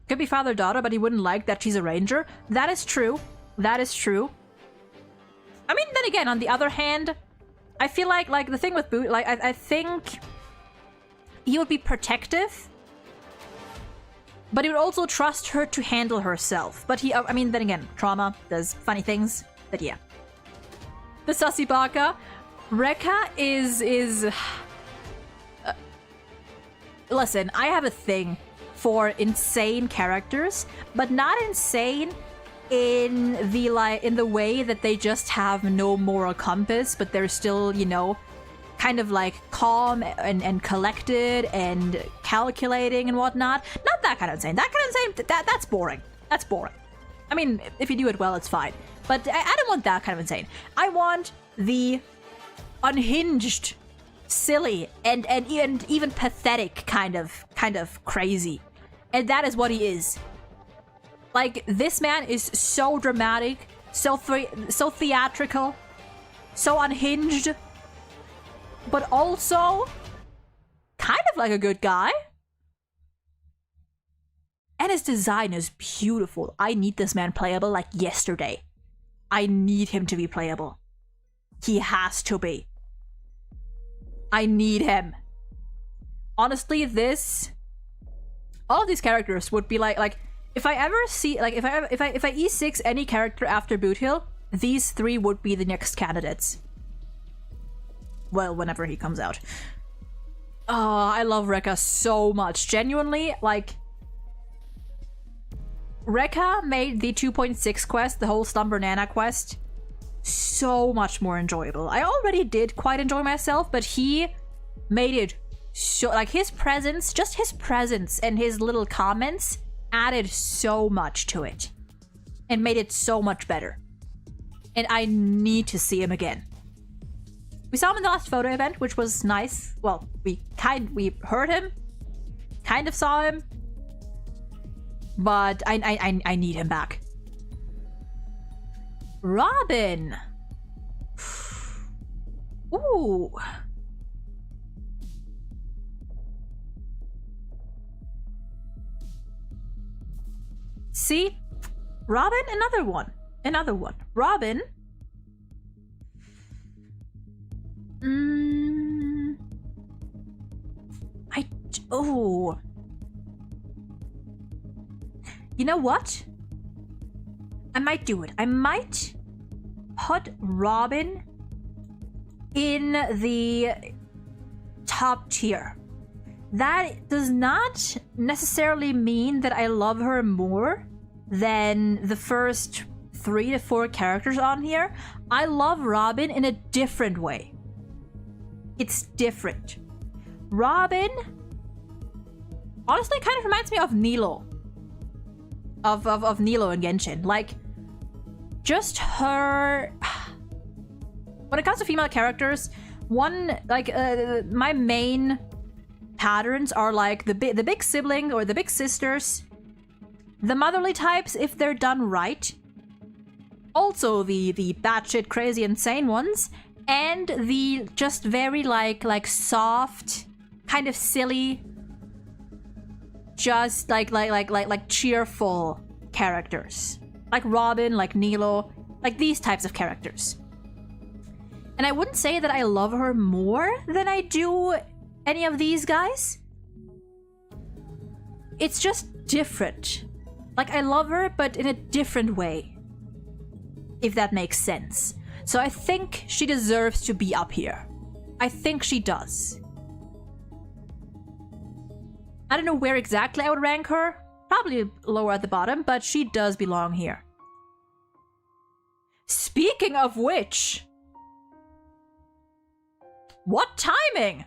Could be father-daughter, but he wouldn't like that she's a ranger. That is true. That is true. I mean, then again, on the other hand, I feel like the thing with Boot, like, I think he would be protective, but he would also trust her to handle herself. But he, I mean, then again, trauma does funny things, but yeah. The Sussy Baka. Rekka is listen, I have a thing for insane characters, but not insane in the way that they just have no moral compass, but they're still, you know, kind of like calm and collected and calculating and whatnot. Not that kind of insane. That kind of insane, that's boring. That's boring. I mean, if you do it well, it's fine. But I don't want that kind of insane. I want the unhinged, silly, and even pathetic kind of crazy. And that is what he is. Like, this man is so dramatic, so theatrical, so unhinged, but also kind of like a good guy. And his design is beautiful. I need this man playable like yesterday. I need him to be playable. He has to be. I need him. Honestly, all of these characters would be like if I ever see, like, if I E6 any character after Boothill, these three would be the next candidates. Well, whenever he comes out. Oh, I love Rekka so much. Genuinely, like, Rekka made the 2.6 quest, the whole Slumber Nana quest, so much more enjoyable. I already did quite enjoy myself, but he made it so, like, his presence, just his presence and his little comments added so much to it and made it so much better. And I need to see him again. We saw him in the last photo event, which was nice. Well, we heard him, kind of saw him, but I need him back. Robin. Ooh. See? Robin, another one. Another one. Robin. Oh. You know what? I might do it. I might put Robin in the top tier. That does not necessarily mean that I love her more than the first 3 to 4 characters on here. I love Robin in a different way. It's different. Robin honestly kind of reminds me of Nilo. Of Nilo and Genshin. Like, just her... When it comes to female characters, my main patterns are like the big sibling or the big sisters, the motherly types if they're done right, also the batshit crazy insane ones, and the just very like soft, kind of silly, just like cheerful characters, like Robin, like Nilo, like these types of characters. And I wouldn't say that I love her more than I do any of these guys. It's just different. Like, I love her, but in a different way. If that makes sense. So I think she deserves to be up here. I think she does. I don't know where exactly I would rank her. Probably lower at the bottom, but she does belong here. Speaking of which... What timing?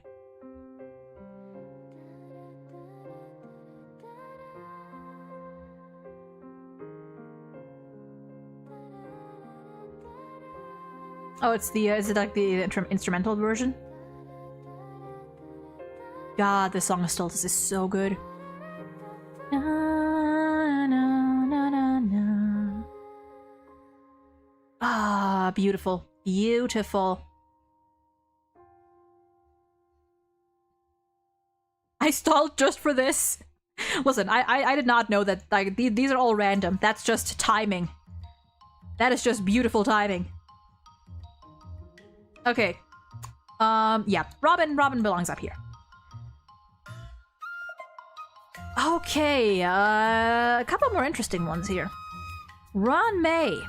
Oh, it's the, is it like the instrumental version? God, this song of Stultus is so good. Na, na, na, na, na. Ah, beautiful. Beautiful. I stalled just for this. Listen, I did not know that, like, these are all random. That's just timing. That is just beautiful timing. Okay. Yeah. Robin belongs up here. Okay, a couple more interesting ones here. Ron May.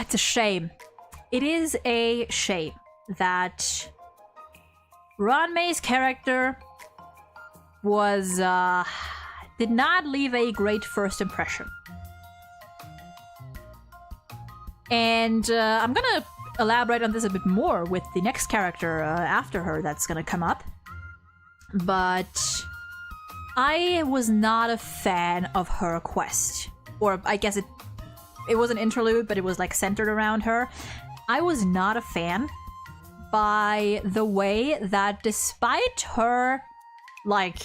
It's a shame. It is a shame that Ron May's character was, did not leave a great first impression. And I'm gonna elaborate on this a bit more with the next character after her that's gonna come up. But I was not a fan of her quest. Or I guess it was an interlude, but it was like centered around her. I was not a fan by the way that despite her, like,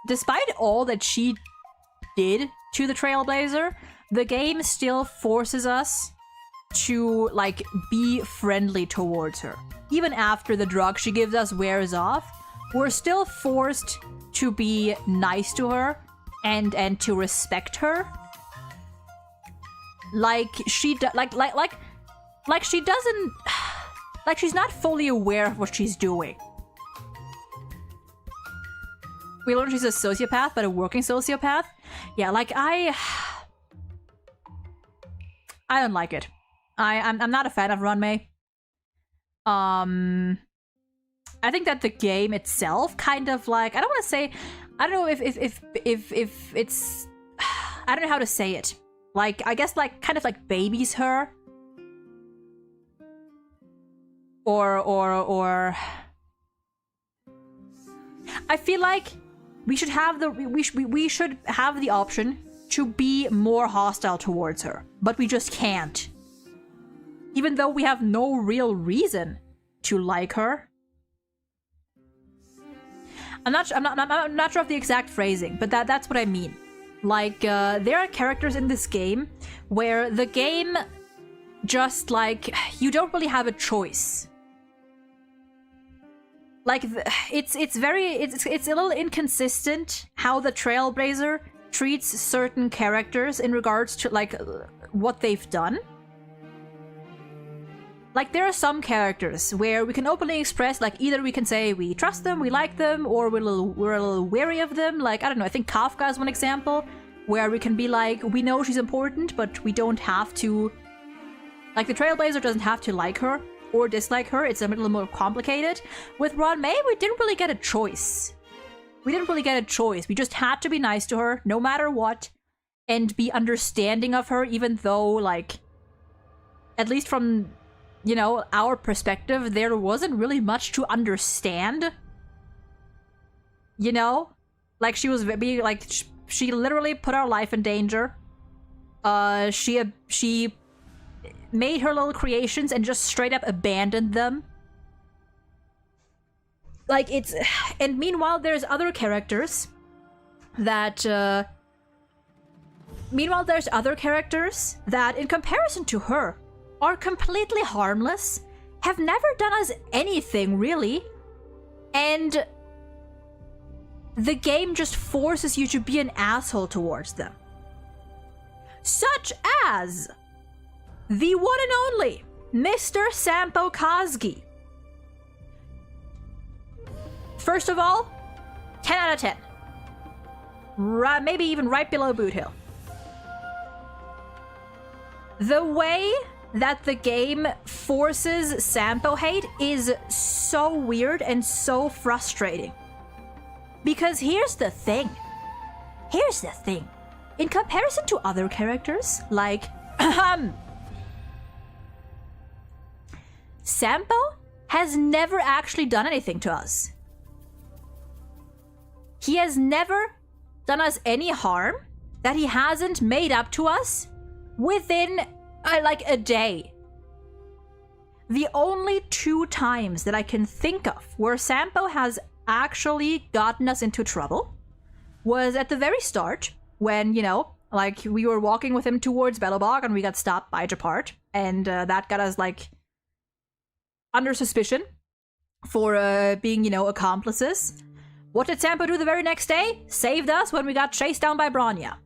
despite all that she did to the Trailblazer, the game still forces us to, like, be friendly towards her. Even after the drug she gives us wears off, we're still forced to be nice to her and to respect her. Like she she doesn't, like, she's not fully aware of what she's doing. We learned she's a sociopath, but a working sociopath. Yeah, like I don't like it. I'm not a fan of Ron May. I think that the game itself kind of, like, I don't want to say, I don't know if it's, I don't know how to say it. Like, I guess, like, kind of like babies her. Or I feel like we should have the option to be more hostile towards her, but we just can't. Even though we have no real reason to like her. I'm not sure of the exact phrasing, but that's what I mean. Like, there are characters in this game where the game just, like, you don't really have a choice. Like, it's a little inconsistent how the Trailblazer treats certain characters in regards to, like, what they've done. Like, there are some characters where we can openly express, like, either we can say we trust them, we like them, or we're a little wary of them. Like, I don't know, I think Kafka is one example, where we can be like, we know she's important, but we don't have to... Like, the Trailblazer doesn't have to like her or dislike her. It's a little more complicated. With Ron May, we didn't really get a choice. We just had to be nice to her, no matter what, and be understanding of her, even though, like, at least from... you know, our perspective, there wasn't really much to understand. You know? Like, she was being, like, she literally put our life in danger. She made her little creations and just straight up abandoned them. Like, it's... And meanwhile, there's other characters that, Meanwhile, there's other characters that, in comparison to her, are completely harmless, have never done us anything, really, and the game just forces you to be an asshole towards them. Such as the one and only Mr. Sampo Kazgi. First of all, 10 out of 10. Maybe even right below Boot Hill. The way that the game forces Sampo hate is so weird and so frustrating. Because here's the thing. In comparison to other characters, like, Sampo has never actually done anything to us. He has never done us any harm that he hasn't made up to us within like a day. The only 2 times that I can think of where Sampo has actually gotten us into trouble was at the very start when, you know, like we were walking with him towards Belobog and we got stopped by Japart, and that got us like under suspicion for being, you know, accomplices. What did Sampo do the very next day? Saved us when we got chased down by Bronya.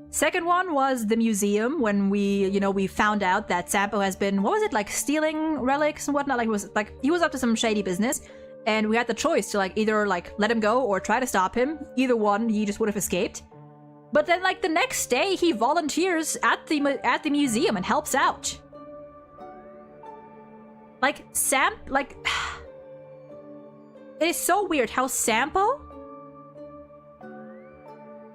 Second one was the museum, when we found out that Sampo has been, what was it, like stealing relics and whatnot. Like, it was like he was up to some shady business, and we had the choice to like either like let him go or try to stop him. Either one, he just would have escaped. But then like the next day, he volunteers at the museum and helps out. Like it is so weird how Sampo.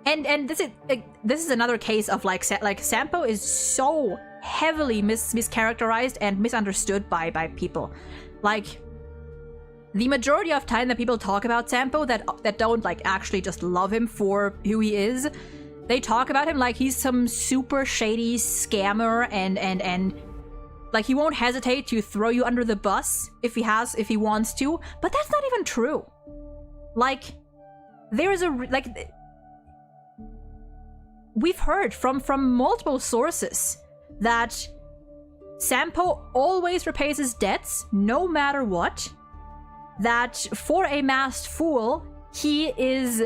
And this is another case of like Sampo is so heavily mischaracterized and misunderstood by people. Like, the majority of time that people talk about Sampo that don't like actually just love him for who he is, they talk about him like he's some super shady scammer and like he won't hesitate to throw you under the bus if he wants to. But that's not even true. Like, there is we've heard from multiple sources that Sampo always repays his debts, no matter what. That for a masked fool, he is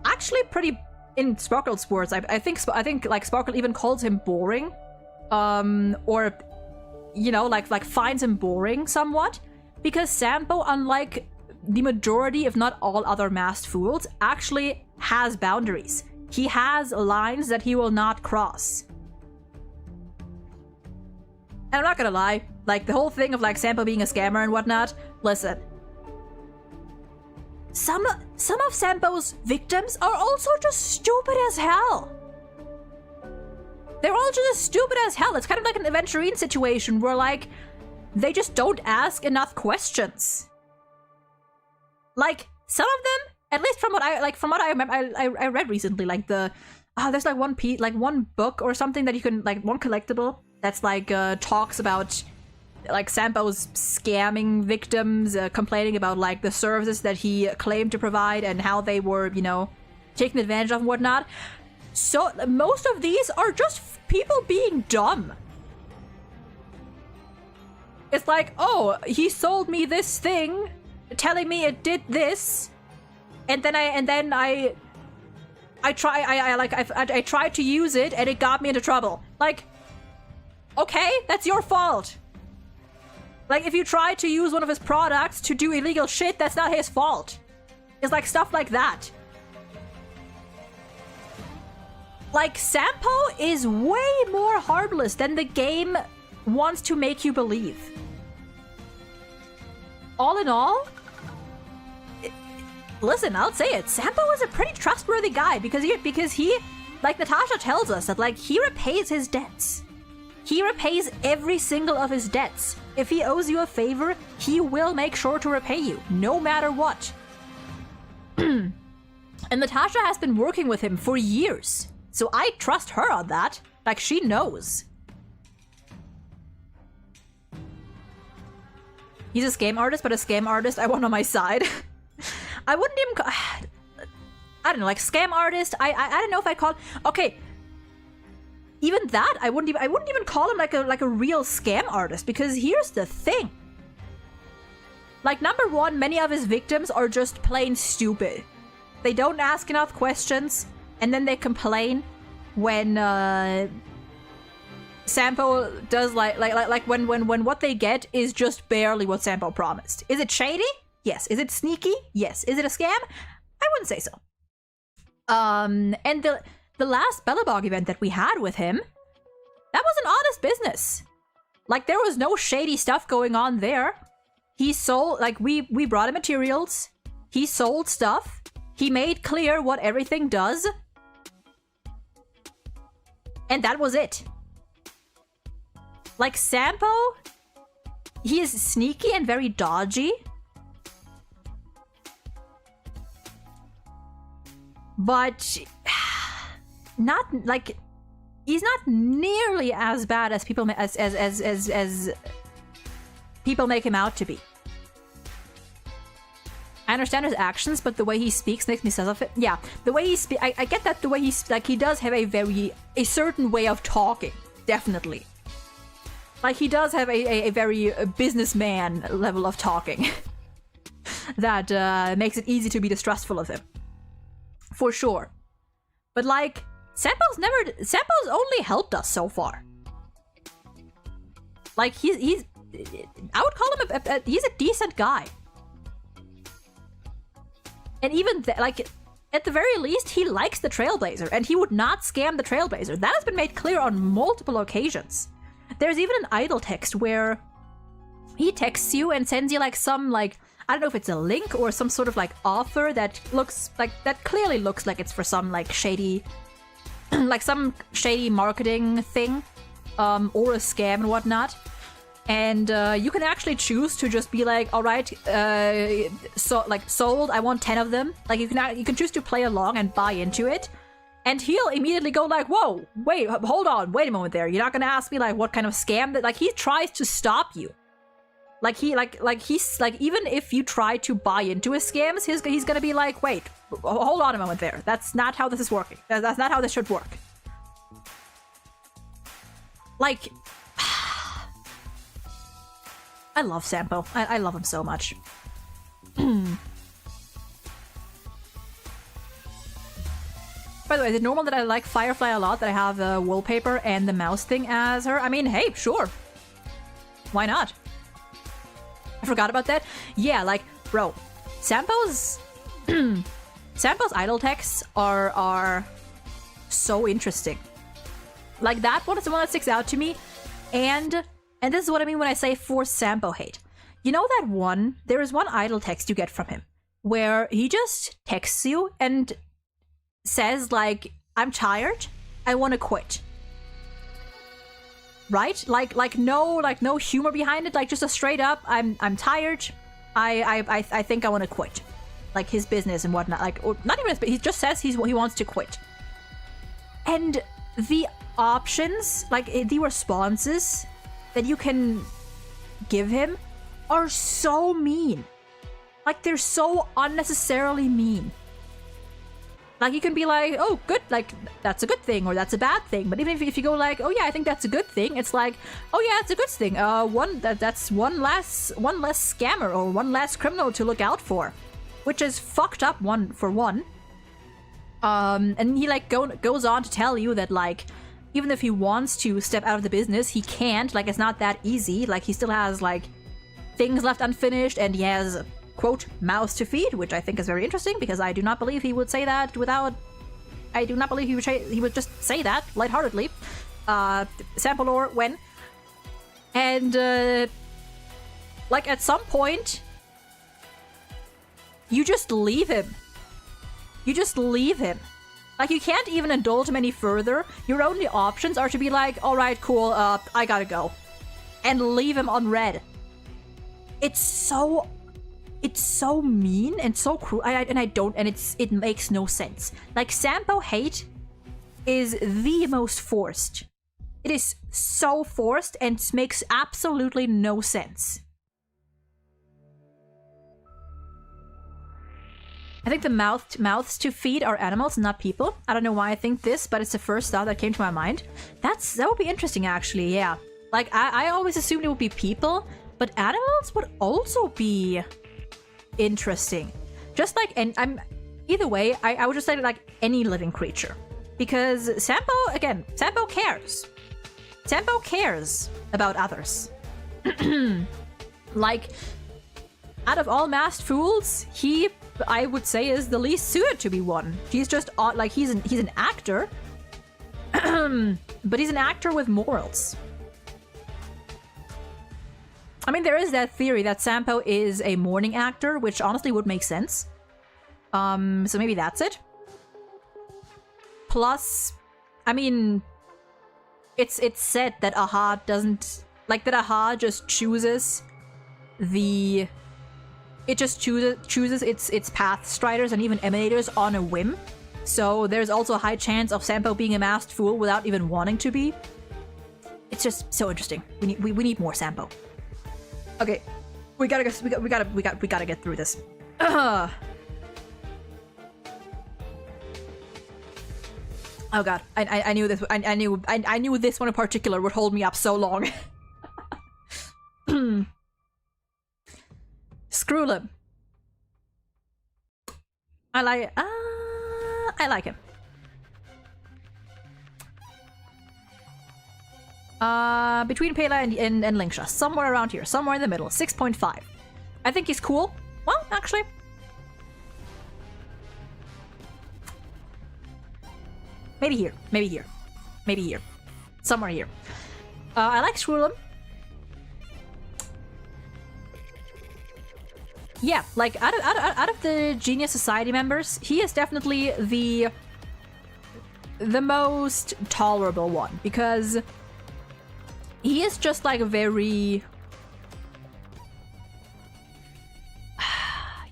actually pretty, in Sparkle's words, I think like Sparkle even calls him boring, or you know, like finds him boring somewhat, because Sampo, unlike the majority, if not all other masked fools, actually has boundaries. He has lines that he will not cross. And I'm not gonna lie, like the whole thing of like Sampo being a scammer and whatnot, listen. Some of Sampo's victims are also just stupid as hell. They're all just as stupid as hell. It's kind of like an Aventurine situation where like they just don't ask enough questions. Like, some of them At least from what I remember, I read recently, like there's like one book or something that you can, like, one collectible that's like talks about like Sampo's scamming victims, complaining about like the services that he claimed to provide and how they were, you know, taken advantage of and whatnot. So most of these are just people being dumb. It's like, oh, he sold me this thing, telling me it did this, and then I tried to use it and it got me into trouble. Like, okay, that's your fault. Like, if you try to use one of his products to do illegal shit, that's not his fault. It's like stuff like that. Like, Sampo is way more harmless than the game wants to make you believe. All in all, listen, I'll say it. Sampo is a pretty trustworthy guy because he, like Natasha tells us, that like he repays his debts. He repays every single of his debts. If he owes you a favor, he will make sure to repay you, no matter what. And Natasha has been working with him for years, so I trust her on that. Like, she knows. He's a scam artist, but a scam artist I want on my side. I wouldn't even I don't know, like scam artist. I don't know if I call. Okay, even that I wouldn't even call him like a real scam artist, because here's the thing. Like, number one, many of his victims are just plain stupid. They don't ask enough questions, and then they complain when Sampo does like when what they get is just barely what Sampo promised. Is it shady? Yes. Is it sneaky? Yes. Is it a scam? I wouldn't say so. And the last Bellabog event that we had with him, that was an honest business. Like, there was no shady stuff going on there. He sold, like, we brought him materials. He sold stuff. He made clear what everything does. And that was it. Like, Sampo, he is sneaky and very dodgy. But not like, he's not nearly as bad as people as people make him out to be. I understand his actions, but the way he speaks makes me sense of it. Yeah, the way he speaks, I get that the way he does have a certain way of talking, definitely. Like, he does have a very businessman level of talking that makes it easy to be distrustful of him. For sure. But, like, Sampo's only helped us so far. Like, he's I would call him he's a decent guy. And even, like, at the very least, he likes the Trailblazer, and he would not scam the Trailblazer. That has been made clear on multiple occasions. There's even an idle text where he texts you and sends you, like, some, like, I don't know if it's a link or some sort of, like, offer that looks like, that clearly looks like it's for some, like, shady, like, some shady marketing thing, or a scam and whatnot. And you can actually choose to just be like, all right, so, like, sold, I want 10 of them. Like, you can choose to play along and buy into it. And he'll immediately go like, whoa, wait, hold on, wait a moment there. You're not gonna ask me, like, what kind of scam that, like, he tries to stop you. Like, he's like, even if you try to buy into his scams, he's gonna be like, wait, hold on a moment there. That's not how this is working. That's not how this should work. Like, I love Sampo. I love him so much. By the way, is it normal that I like Firefly a lot, that I have the wallpaper and the mouse thing as her? I mean, hey, sure. Why not? I forgot about that. Yeah, like, bro, Sampo's Sampo's idle texts are so interesting. Like, that one is the one that sticks out to me. And this is what I mean when I say forced Sampo hate. You know that one? There is one idle text you get from him where he just texts you and says, like, I'm tired, I want to quit. Right? Like no humor behind it, like just a straight up, I'm tired, I think I want to quit. like his business and whatnot, like, or not even his, but he just says he wants to quit. And the options, like the responses that you can give him are so mean. Like, they're so unnecessarily mean. Like, you can be like, oh, good, like, that's a good thing, or that's a bad thing. But even if you go like, oh yeah, I think that's a good thing, it's like, oh yeah, it's a good thing. That's one less scammer or one less criminal to look out for, which is fucked up one for one. And he like goes on to tell you that, like, even if he wants to step out of the business, he can't. Like, it's not that easy. Like, he still has like things left unfinished, and he has, quote, mouths to feed, which I think is very interesting, because I do not believe he would say that without... I do not believe he would just say that lightheartedly. Sample lore, when? And, like, at some point, you just leave him. You just leave him. Like, you can't even indulge him any further. Your only options are to be like, alright, cool, I gotta go. And leave him unread. It's so mean and so cruel, and it makes no sense. Like, Sampo hate is the most forced. It is so forced and makes absolutely no sense. I think the mouths to feed are animals, not people. I don't know why I think this, but it's the first thought that came to my mind. That would be interesting, actually, yeah. Like, I always assumed it would be people, but animals would also be interesting. Just like, and either way, I would just say like any living creature. Because Sampo cares. Sampo cares about others. Like, out of all masked fools, he, I would say, is the least suited to be one. He's just, like, he's an actor. But he's an actor with morals. I mean, there is that theory that Sampo is a mourning actor, which honestly would make sense. So maybe that's it. Plus, I mean, it's said that Aha doesn't, like, that Aha just chooses the, it just chooses its path striders and even emanators on a whim. So there's also a high chance of Sampo being a masked fool without even wanting to be. It's just so interesting. We need more Sampo. Okay, we gotta get through this. Oh god, I knew this. I knew this one in particular would hold me up so long. Screw him. I like him. Between Pela and Lingsha. Somewhere around here. Somewhere in the middle. 6.5. I think he's cool. Well, actually. Maybe here. Maybe here. Maybe here. Somewhere here. I like Shrulam. Yeah, like, out of the Genius Society members, he is definitely the most tolerable one, because he is just like a very...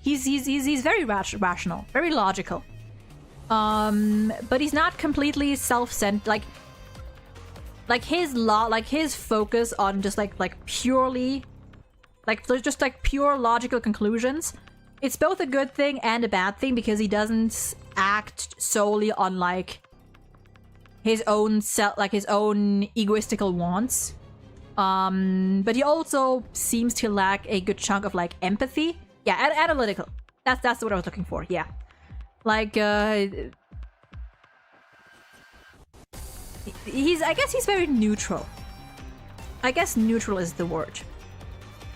he's very rational, very logical. But he's not completely self-centered. Like his focus on just like purely, like, there's just like pure logical conclusions. It's both a good thing and a bad thing, because he doesn't act solely on like his own his own egoistical wants. But he also seems to lack a good chunk of like empathy. Yeah, analytical. That's what I was looking for. Yeah, like I guess he's very neutral. I guess neutral is the word.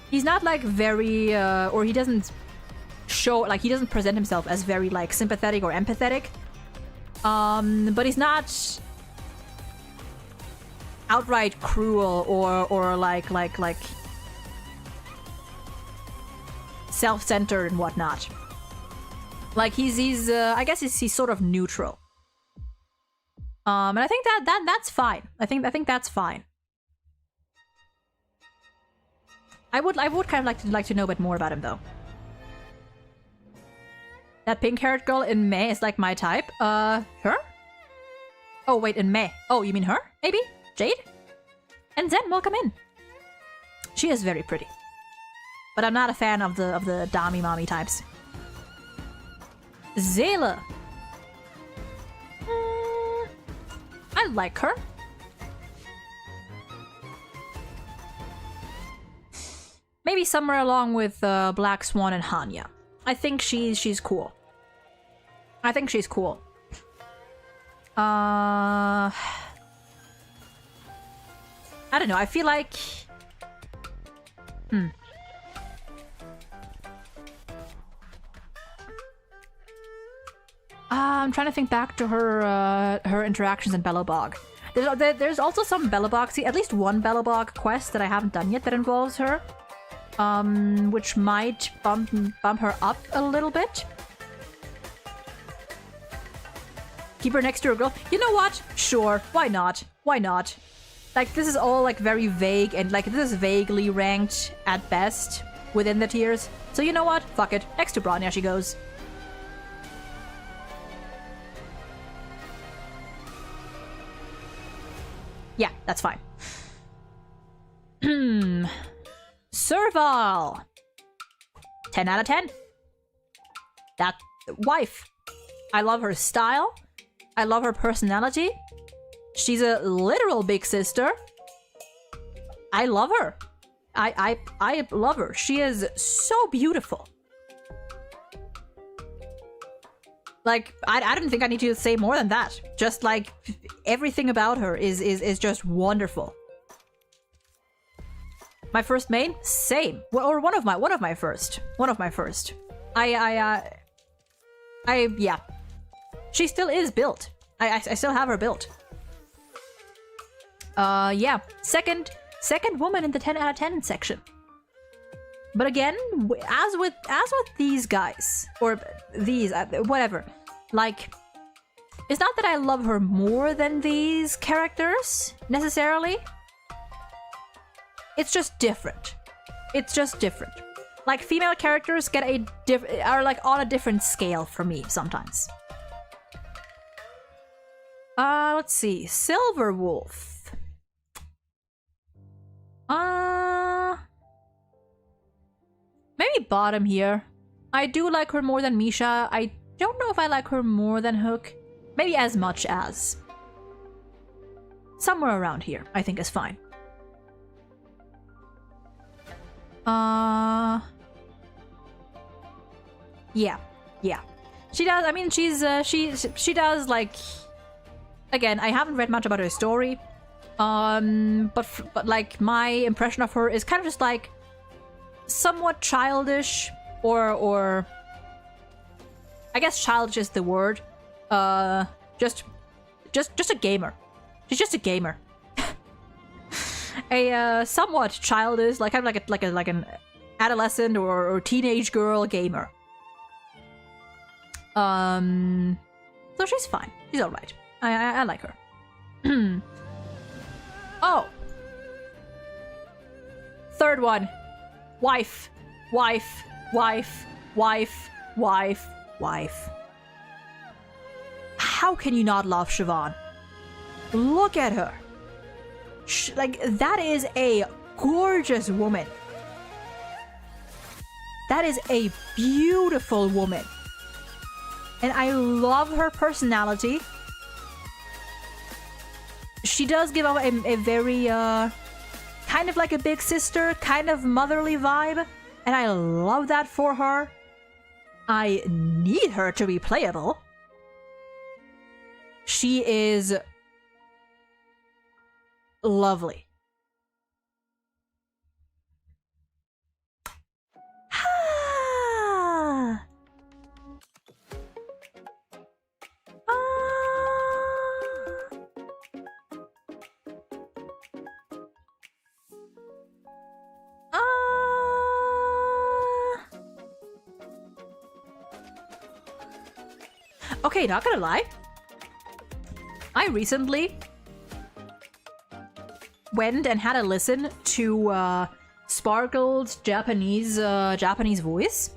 He's not like very or he doesn't show, like, he doesn't present himself as very like sympathetic or empathetic. But he's not outright cruel or like self-centered and whatnot. Like, he's I guess he's sort of neutral. And I think that's fine. I think that's fine. I would kind of like to know a bit more about him, though. That pink-haired girl in May is like my type. Her? Oh, wait, in May. Oh, you mean her? Maybe? Jade? And Zen, welcome in. She is very pretty. But I'm not a fan of the Dami mommy types. Zayla. I like her. Maybe somewhere along with Black Swan and Hanya. I think she's cool. I think she's cool. I don't know. I feel like. I'm trying to think back to her interactions in Bellabog. There's also some Bellabog, at least one Bellabog quest that I haven't done yet that involves her, which might bump her up a little bit. Keep her next to her girl. You know what? Sure. Why not? Why not? Like, this is all like very vague and like this is vaguely ranked at best within the tiers. So you know what? Fuck it. Next to Bronya she goes. Yeah, that's fine. Serval. 10 out of 10. That wife. I love her style. I love her personality. She's a literal big sister. I love her. I love her. She is so beautiful. Like, I didn't think I need to say more than that. Just like everything about her is just wonderful. My first main, same. Well, or one of my first. Yeah. She still is built. I still have her built. Yeah. Second woman in the 10 out of 10 section. But again, as with these guys, or these, whatever, like, it's not that I love her more than these characters, necessarily. It's just different. It's just different. Like, female characters get are like on a different scale for me sometimes. Let's see. Silver Wolf. Maybe bottom here. I do like her more than Misha. I don't know if I like her more than Hook. Maybe as much as. Somewhere around here, I think is fine. Yeah. She does, I mean, she does, like... Again, I haven't read much about her story. But like, my impression of her is kind of just, like, somewhat childish, or... I guess childish is the word. Just a gamer. She's just a gamer. A somewhat childish, like kind of like an adolescent or teenage girl gamer. So she's fine. She's all right. I like her. Oh, third one. Wife. How can you not love Siobhan? Look at her. Like, that is a gorgeous woman. That is a beautiful woman. And I love her personality. She does give off a very, kind of like a big sister, kind of motherly vibe. And I love that for her. I need her to be playable. She is lovely. Okay, not gonna lie. I recently went and had a listen to Sparkle's Japanese voice.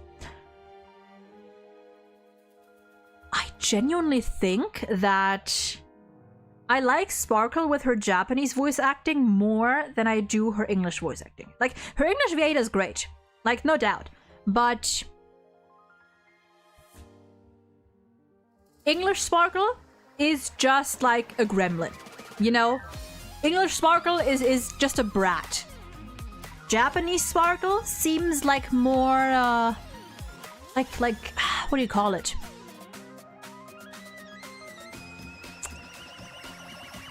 genuinely think that I like Sparkle with her Japanese voice acting more than I do her English voice acting. Like, her English VA is great. Like, no doubt. But English Sparkle is just like a gremlin, you know? English Sparkle is just a brat. Japanese Sparkle seems like more, like, what do you call it?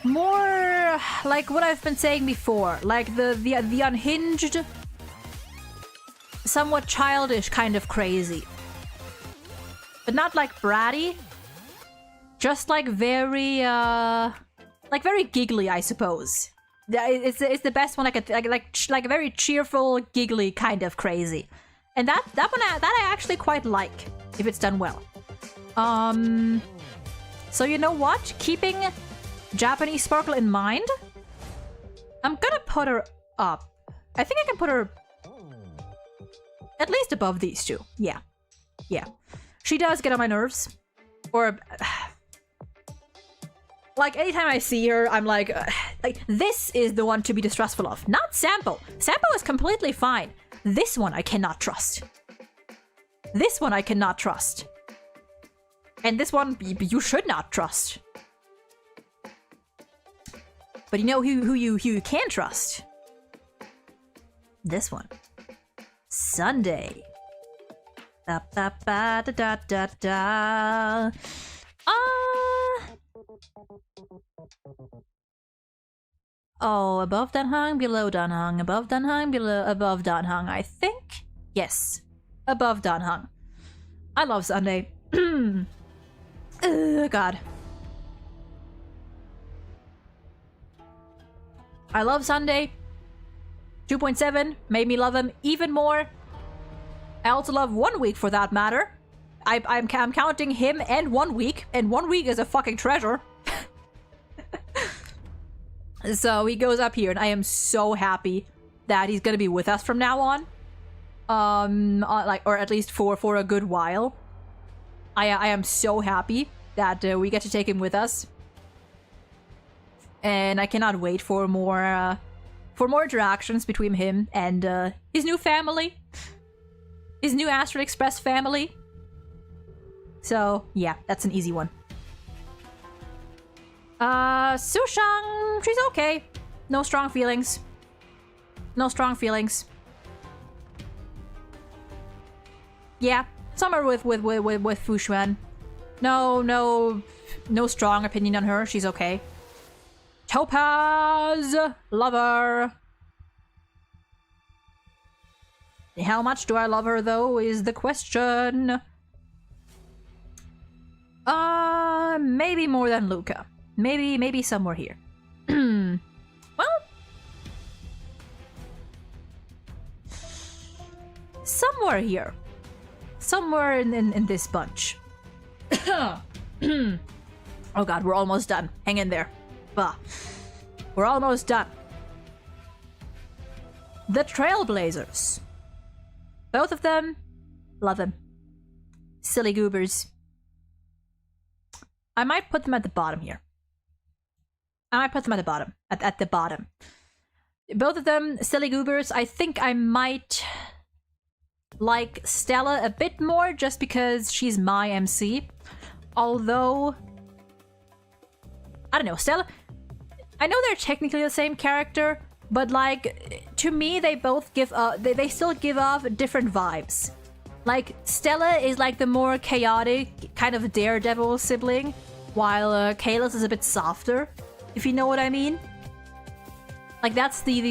More like what I've been saying before, like the unhinged, somewhat childish kind of crazy. But not like bratty, just like very giggly, I suppose. It's the best one I could like very cheerful, giggly kind of crazy. And that one I actually quite like if it's done well. So you know what? Keeping Japanese Sparkle in mind, I'm gonna put her up. I think I can put her at least above these two. Yeah. Yeah. She does get on my nerves. Or like anytime I see her, I'm like this is the one to be distrustful of. Not Sampo. Sampo is completely fine. This one I cannot trust. This one I cannot trust. And this one you should not trust. But you know who you can trust? This one. Sunday. Da da da da da da. Oh, above Danhang, below Danhang, above Danhang, below above Danhang. I think yes, above Danhang. I love Sunday. God. I love Sunday. 2.7 made me love him even more. I also love 1 week for that matter. I'm counting him and 1 week, and 1 week is a fucking treasure. So he goes up here, and I am so happy that he's gonna be with us from now on. Or at least for a good while. I am so happy that we get to take him with us. And I cannot wait for more interactions between him and his new family, his new Astral Express family. So yeah, that's an easy one. Sushang, she's okay. No strong feelings. No strong feelings. Yeah, somewhere with Fushuan. No strong opinion on her. She's okay. Topaz! Love her! How much do I love her, though, is the question. Maybe more than Luca. Maybe somewhere here. Well, somewhere here. Somewhere in this bunch. Oh god, we're almost done. Hang in there. Bah. We're almost done. The Trailblazers. Both of them, love them. Silly goobers. I might put them at the bottom here. I might put them at the bottom. At the bottom. Both of them, silly goobers. I think I might like Stella a bit more just because she's my MC. Although, I don't know, Stella... I know they're technically the same character, but like, to me, they both give they still give off different vibes. Like, Stella is like the more chaotic, kind of daredevil sibling, while Kalos is a bit softer, if you know what I mean. Like, that's the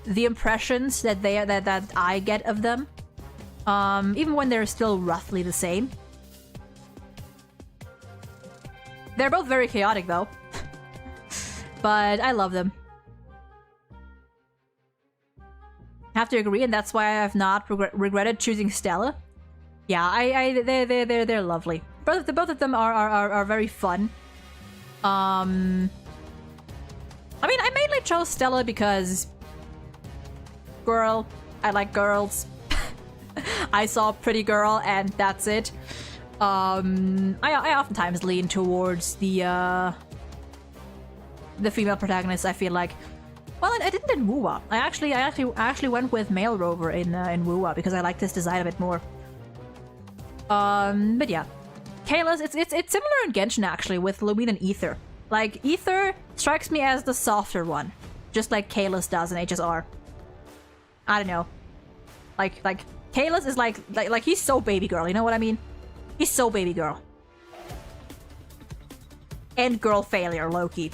impressions that I get of them. Even when they're still roughly the same. They're both very chaotic, though. But I love them. Have to agree, and that's why I have not regretted choosing Stella. Yeah, they're lovely. Both of them are very fun. I mean, I mainly chose Stella because girl, I like girls. I saw a pretty girl, and that's it. I oftentimes lean towards the female protagonist. I feel like, well, I didn't in Wuwa. I actually went with male rover in Wuwa because I like this design a bit more. But yeah, Kayla's it's similar in Genshin actually with Lumine and Ether. Like Ether strikes me as the softer one, just like Kayla's does in HSR. I don't know, like Kayla's is like he's so baby girl. You know what I mean? He's so baby girl. And girl failure, Loki.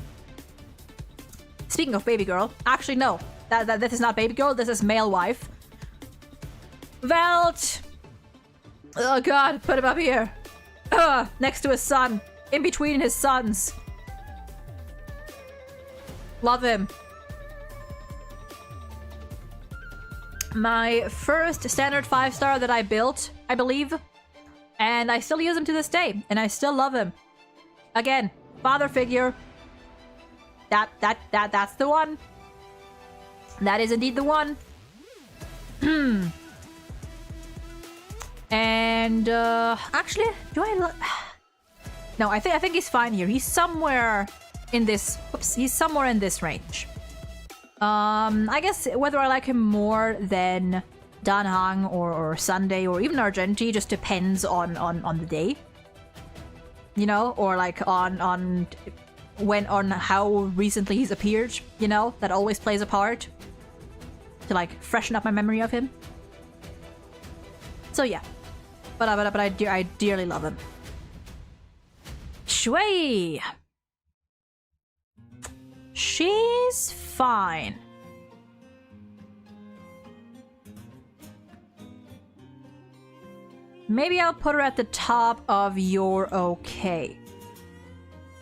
Speaking of baby girl, actually no, this is not baby girl. This is male wife. Velt. Oh god, put him up here. Next to his son. In between his sons. Love him. My first standard 5-star that I built, I believe. And I still use him to this day. And I still love him. Again, father figure. That's the one. That is indeed the one. And actually, do I no, I think he's fine here. He's somewhere in this, oops, he's somewhere in this range. I guess whether I like him more than Danhang or Sunday or even Argenti just depends on the day. You know, or like on how recently he's appeared, you know, that always plays a part to like freshen up my memory of him. So yeah, but I dearly love him. Shui, she's fine. Maybe I'll put her at the top of your okay.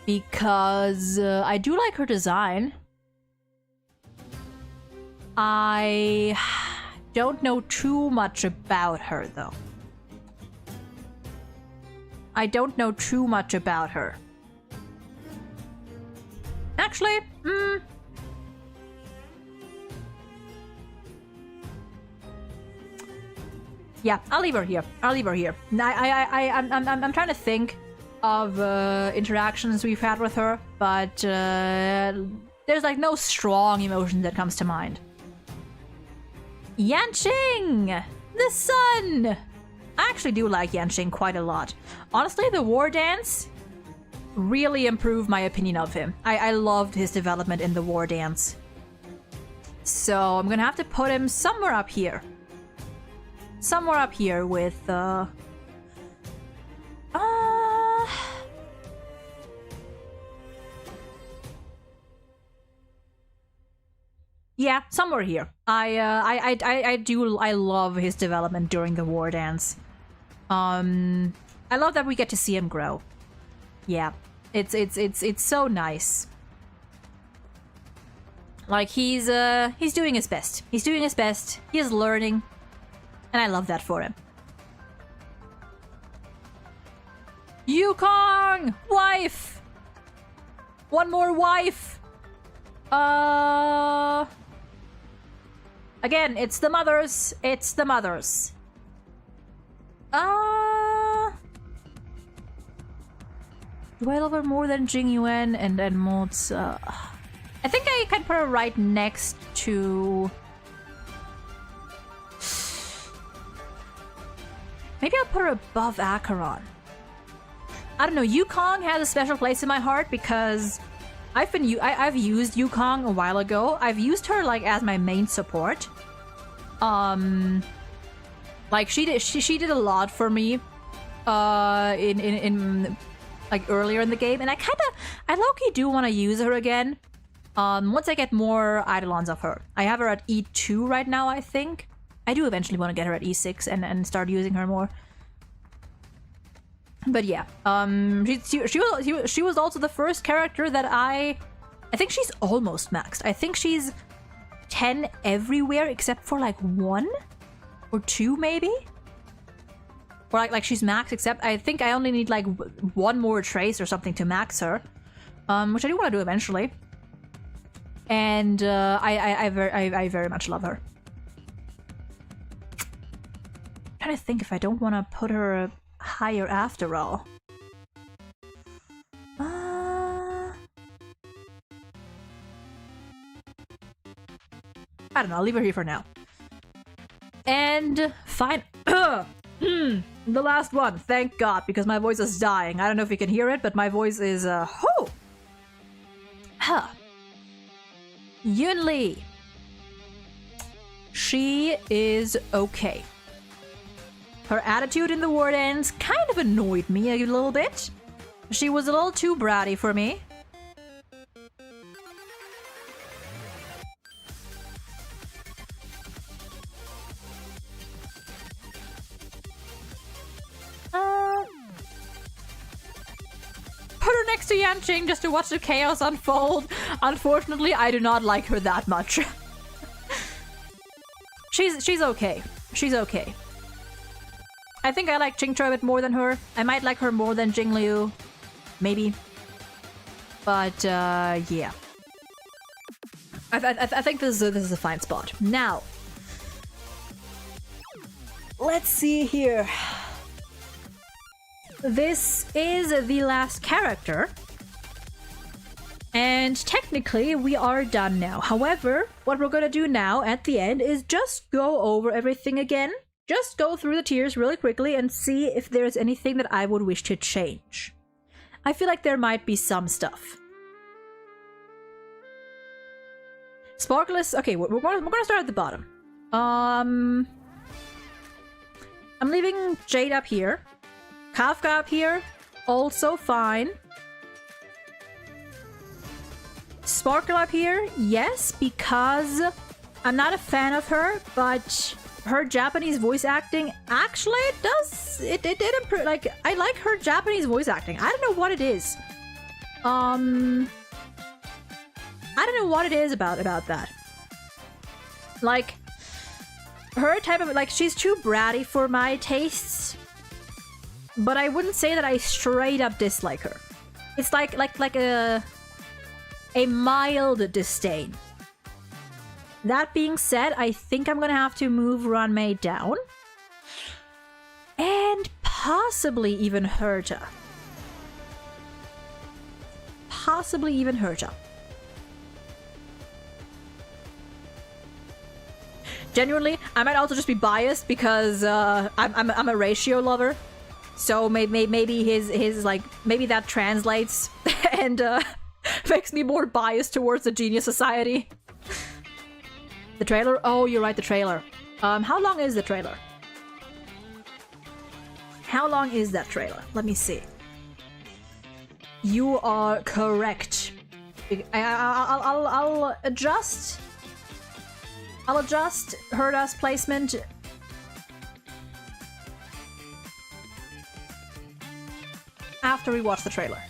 Because I do like her design. I don't know too much about her, though. I don't know too much about her. Actually, yeah, I'll leave her here. I'll leave her here. I'm trying to think of interactions we've had with her, but there's like no strong emotion that comes to mind. Yanqing, the sun. I actually do like Yanqing quite a lot. Honestly, the war dance really improved my opinion of him. I loved his development in the war dance. So I'm gonna have to put him somewhere up here. Somewhere up here with yeah, somewhere here. I love his development during the war dance. I love that we get to see him grow. Yeah, it's so nice. Like he's doing his best. He's doing his best. He is learning, and I love that for him. Yukong, wife. One more wife. Again, it's the mothers. It's the mothers. Do I love her more than Jingyuan and Mods? I think I can put her right next to... Maybe I'll put her above Acheron. I don't know, Yukong has a special place in my heart because I've used Yukong a while ago. I've used her like as my main support. Like she did a lot for me in like earlier in the game, and I low-key do want to use her again. Once I get more Eidolons of her. I have her at E2 right now, I think. I do eventually want to get her at E6 and start using her more. But yeah, she was also the first character that I think she's almost maxed. I think she's 10 everywhere except for like 1 or 2 maybe. Or like she's maxed except I think I only need like 1 more trace or something to max her, which I do want to do eventually. And I very much love her. I'm trying to think if I don't want to put her higher after all. I don't know, I'll leave her here for now. And fine. The last one, thank God, because my voice is dying. I don't know if you can hear it, but my voice is, Huh. Yun Lee. She is okay. Her attitude in the word ends kind of annoyed me a little bit. She was a little too bratty for me. Put her next to Yanqing just to watch the chaos unfold. Unfortunately, I do not like her that much. She's okay. She's okay. I think I like Qingche a bit more than her. I might like her more than Jingliu. Maybe. But, yeah. I think this is a fine spot. Now, let's see here. This is the last character. And technically, we are done now. However, what we're gonna do now at the end is just go over everything again. Just go through the tiers really quickly and see if there's anything that I would wish to change. I feel like there might be some stuff. Sparkless. Okay, we're gonna start at the bottom. I'm leaving Jade up here. Kafka up here. Also fine. Sparkle up here. Yes, because I'm not a fan of her, but her Japanese voice acting actually does it improve. Like, I like her Japanese voice acting. I don't know what it is. I don't know what it is about that. Like, her type of, like, she's too bratty for my tastes. But I wouldn't say that I straight up dislike her. It's like a mild disdain. That being said, I think I'm gonna have to move Ranmei down. And possibly even Herta. Possibly even Herta. Genuinely, I might also just be biased because I'm a ratio lover. So maybe his like, maybe that translates and makes me more biased towards the Genius Society. The trailer? Oh, you're right, the trailer. How long is the trailer? How long is that trailer? Let me see. You are correct. I'll adjust. I'll adjust Herta's placement. After we watch the trailer.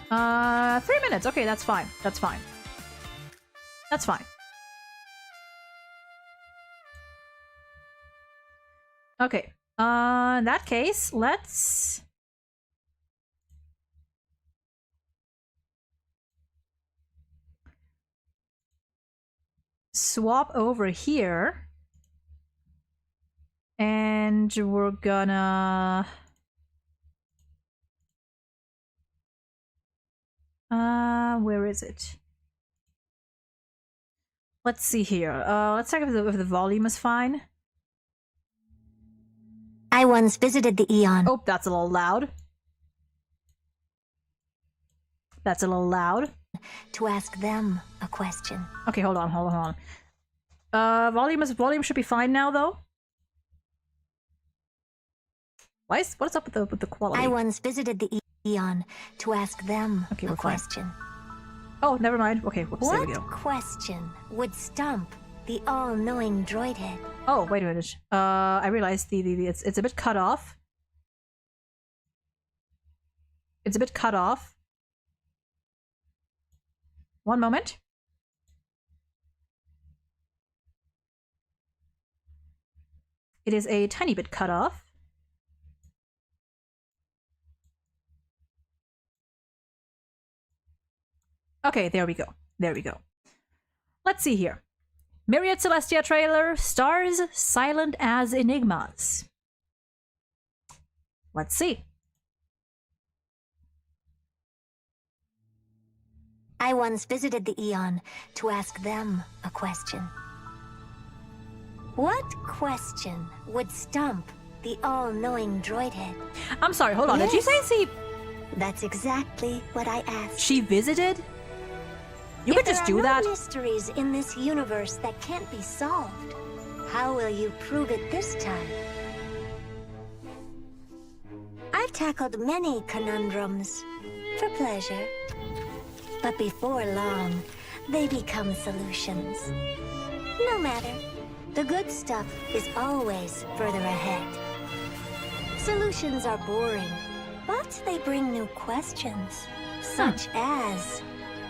3 minutes. Okay, that's fine. That's fine. That's fine. Okay. In that case, let's swap over here. And we're gonna where is it? Let's see here. Let's check if the volume is fine. I once visited the Eon. Oh, that's a little loud. That's a little loud. To ask them a question. Okay, hold on. Volume should be fine now, though. What's up with the quality? I once visited the Eon to ask them a question. Oh, never mind. Okay, whoops, there we go. What question would stump the all-knowing droid head? Oh, wait a minute. I realized it's a bit cut off. It's a bit cut off. One moment. It is a tiny bit cut off. Okay, there we go. There we go. Let's see here. Myriad Celestia trailer, stars silent as enigmas. Let's see. I once visited the Eon to ask them a question. What question would stump the all-knowing droid head? I'm sorry, hold on. Yes. Did you say she... That's exactly what I asked. She visited? You could just do If there are that? no mysteries in this universe that can't be solved, how will you prove it this time? I've tackled many conundrums for pleasure. But before long, they become solutions. No matter. The good stuff is always further ahead. Solutions are boring, but they bring new questions. Such as,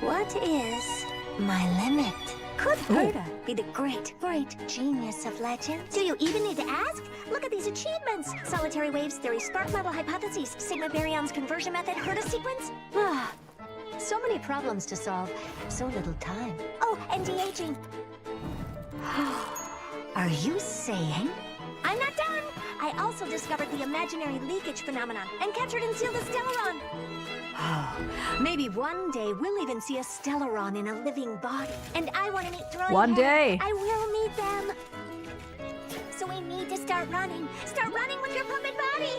what is my limit? Could Herta be the great, great genius of legend? Do you even need to ask? Look at these achievements! Solitary waves theory, spark model hypotheses, sigma baryons conversion method, Herta sequence. So many problems to solve, so little time. Oh, and de-aging. Are you saying? I'm not done! I also discovered the imaginary leakage phenomenon and captured and sealed a Stellaron. Maybe one day we'll even see a Stellaron in a living body. And I want to meet droid. One day. I will meet them. So we need to start running. Start running with your puppet body.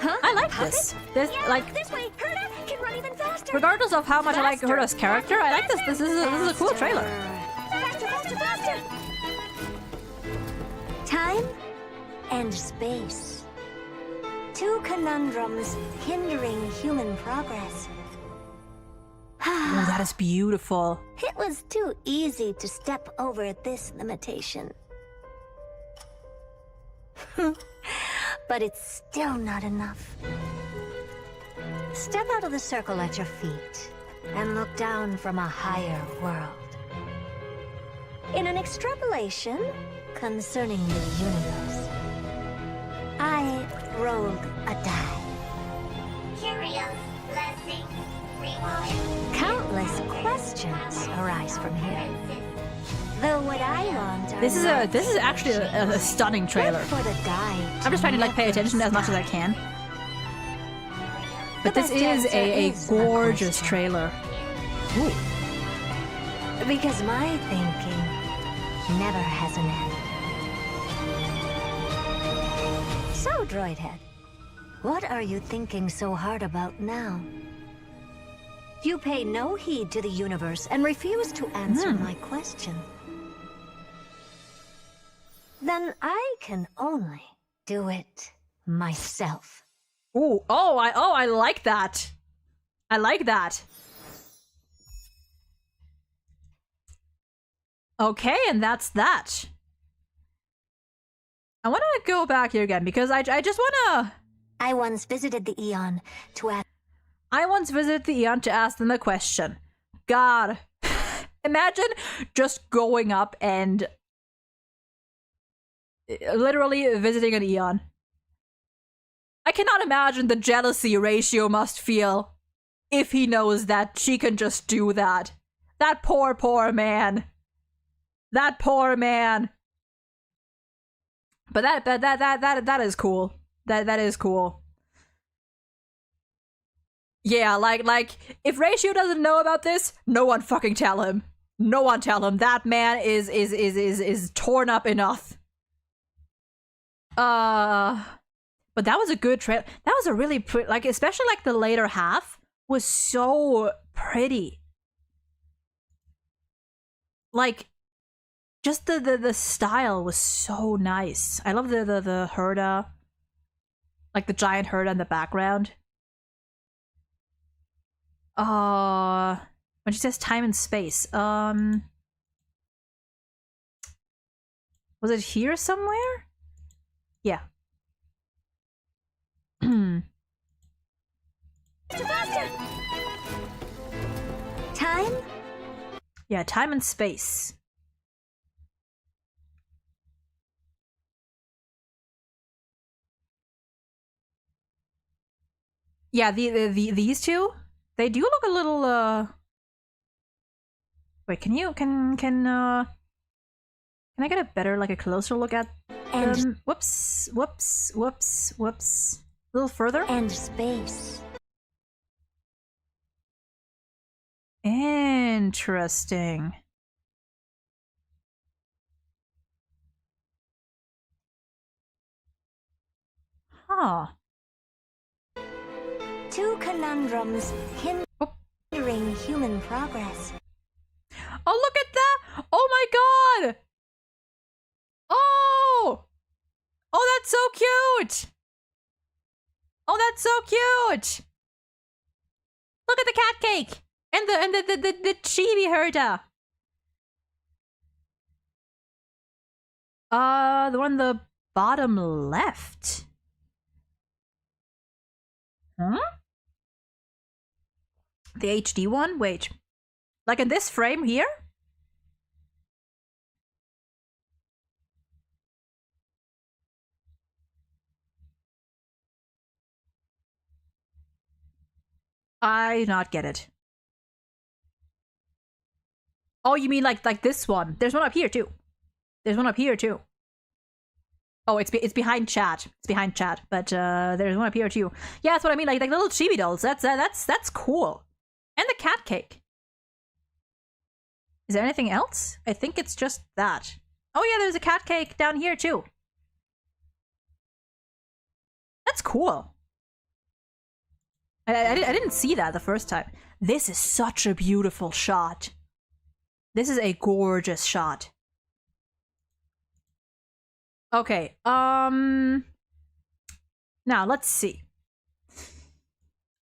Huh? I like Puppet? this. This, Yeah, like, this way, Herta can run even faster. regardless of how much I like Faster, Herta's character, I like this. This is a cool trailer. Faster, faster, faster! Time and space. Two conundrums hindering human progress. Oh, that is beautiful. It was too easy to step over this limitation. But it's still not enough. Step out of the circle at your feet and look down from a higher world. In an extrapolation concerning the universe, I rolled a die. Curious blessing reward. Countless questions arise from here. Though what I want are This is actually a stunning trailer. for the die. I'm just trying to like pay attention as much as I can. But this best is answer a is a gorgeous question. trailer. Ooh. Because my thinking never has an end. So, Droidhead, what are you thinking so hard about now? You pay no heed to the universe and refuse to answer my question. Then I can only do it myself. Ooh. I like that. I like that. Okay, and that's that. I want to go back here again because I just want to... I once visited the Eon to ask. I once visited the Eon to ask them a question. God. Imagine just going up and literally visiting an Eon. I cannot imagine the jealousy Ratio must feel if he knows that she can just do that. That poor, poor man. That poor man. But that is cool. That is cool. Yeah, like if Ratio doesn't know about this, no one fucking tell him. No one tell him. That man is torn up enough. But that was a good trailer. That was a really pretty, like, especially like the later half was so pretty. Like, just the style was so nice. I love the Herta, like the giant Herta in the background. When she says time and space, was it here somewhere? Yeah. Time? Yeah, time and space. Yeah, these two, they do look a little. Wait, can Can I get a better, like a closer look at And- them? Whoops, whoops, whoops, whoops. A little further. And space. Interesting. Huh. Two conundrums hindering human progress. Oh, look at that! Oh my god! Oh! Oh, that's so cute! Oh, that's so cute! Look at the cat cake! And the chibi Herta! The one on the bottom left. Huh? The HD one? Wait. Like in this frame here? I do not get it. Oh, you mean like this one? There's one up here too. There's one up here too. Oh, it's behind chat. It's behind chat, but there's one up here too. Yeah, that's what I mean. Like little chibi dolls. That's cool. And the cat cake. Is there anything else? I think it's just that. Oh yeah, there's a cat cake down here too. That's cool. I didn't see that the first time. This is such a beautiful shot. This is a gorgeous shot. Okay, now let's see.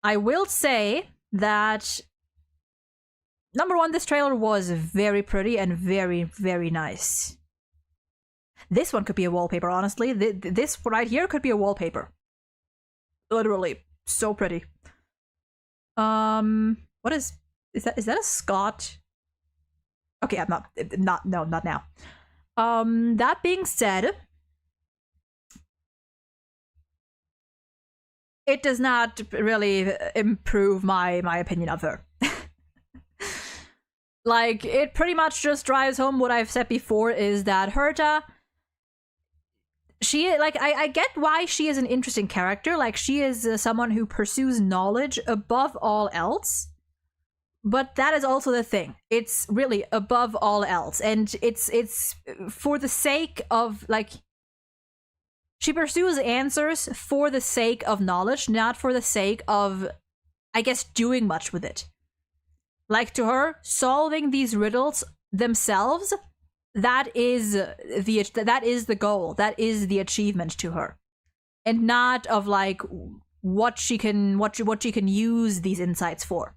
I will say that number one, this trailer was very pretty and very, very nice. This one could be a wallpaper, honestly. This right here could be a wallpaper. Literally, so pretty. What is that? Is that a Scott? Okay, I'm not now. That being said, it does not really improve my opinion of her. Like, it pretty much just drives home what I've said before, is that Herta, she, like, I get why she is an interesting character. Like, she is someone who pursues knowledge above all else. But that is also the thing. It's really above all else. And it's for the sake of, like, she pursues answers for the sake of knowledge, not for the sake of, I guess, doing much with it. Like, to her, solving these riddles themselves, that is the goal. That is the achievement to her. And not of, like, what she can use these insights for.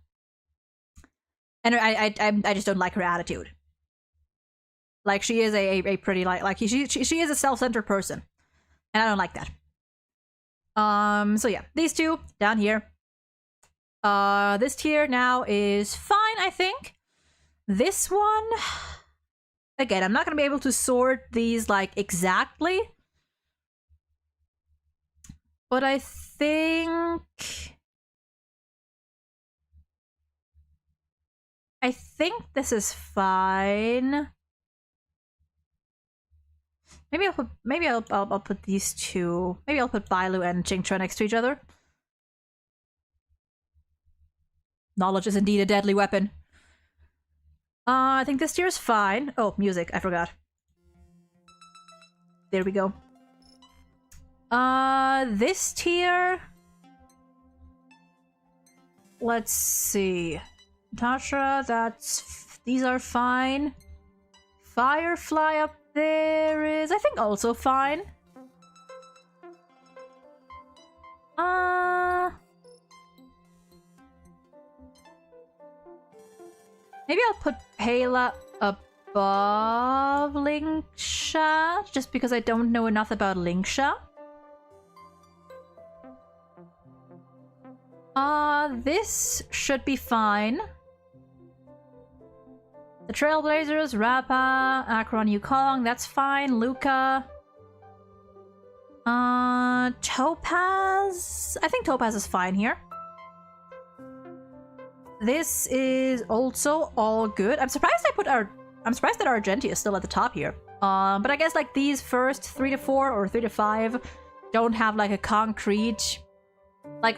And I just don't like her attitude. Like, she is a pretty, like she is a self-centered person. And I don't like that. So yeah, these two down here. This tier now is fine, I think. This one, again, I'm not gonna be able to sort these, like, exactly. But I think this is fine. Maybe I'll put these two. Maybe I'll put Bailu and Jingchua next to each other. Knowledge is indeed a deadly weapon. I think this tier is fine. Oh, music, I forgot. There we go. This tier, let's see. Tasha, these are fine. Firefly up there is, I think, also fine. Maybe I'll put Pela above Linksha, just because I don't know enough about Linksha. This should be fine. The Trailblazers, Rappa, Akron, Yukong, that's fine. Luca. Topaz? I think Topaz is fine here. This is also all good. I'm surprised I put our I'm surprised that Argentia is still at the top here. But I guess like these first 3 to 4 or 3 to 5 don't have like a concrete... Like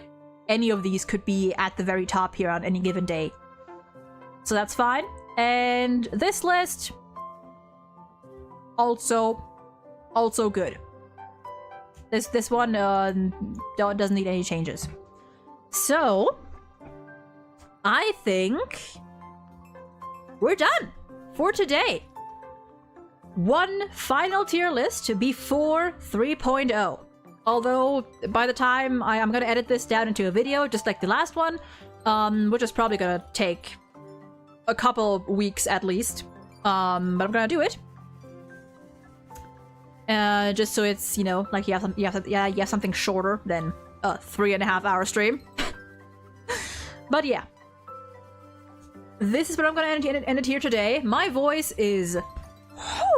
any of these could be at the very top here on any given day. So that's fine. And this list... Also good. This one doesn't need any changes. So... I think... We're done for today. One final tier list before 3.0. Although, by the time I'm gonna edit this down into a video, just like the last one, which is probably gonna take a couple weeks at least, but I'm gonna do it. Just so it's, you know, like you have something shorter than a 3.5-hour stream. But yeah. This is what I'm gonna end it here today. My voice is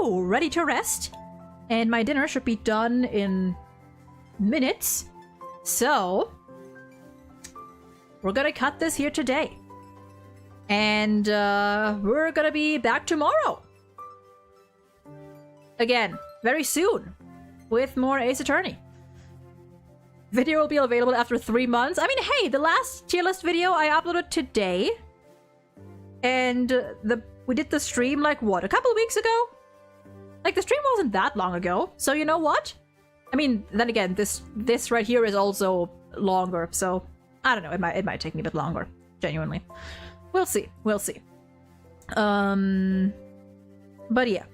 ready to rest, and my dinner should be done in minutes. So we're gonna cut this here today, and we're gonna be back tomorrow again very soon with more Ace Attorney. Video will be available after 3 months. I mean, hey, the last tier list video I uploaded today. And we did the stream, like, what, a couple of weeks ago? Like, the stream wasn't that long ago, so you know what? I mean, then again, this right here is also longer, so I don't know, it might take me a bit longer, genuinely. We'll see. But yeah.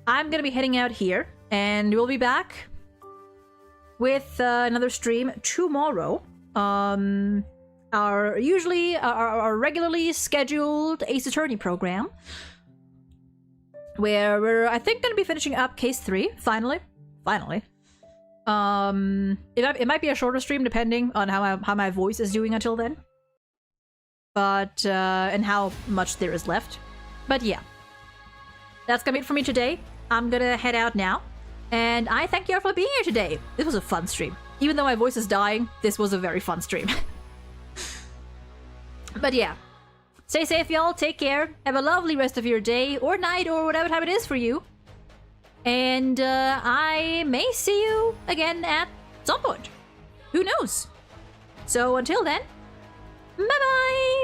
I'm gonna be heading out here, and we'll be back with another stream tomorrow. Our regularly scheduled Ace Attorney program, where we're, I think, gonna be finishing up case 3 finally. It might be a shorter stream depending on how my voice is doing until then, but and how much there is left. But yeah, that's gonna be it for me today. I'm gonna head out now, and I thank you all for being here today. This was a fun stream, even though my voice is dying. This was a very fun stream. But yeah, stay safe, y'all. Take care. Have a lovely rest of your day or night or whatever time it is for you. And I may see you again at some point. Who knows? So until then, bye-bye!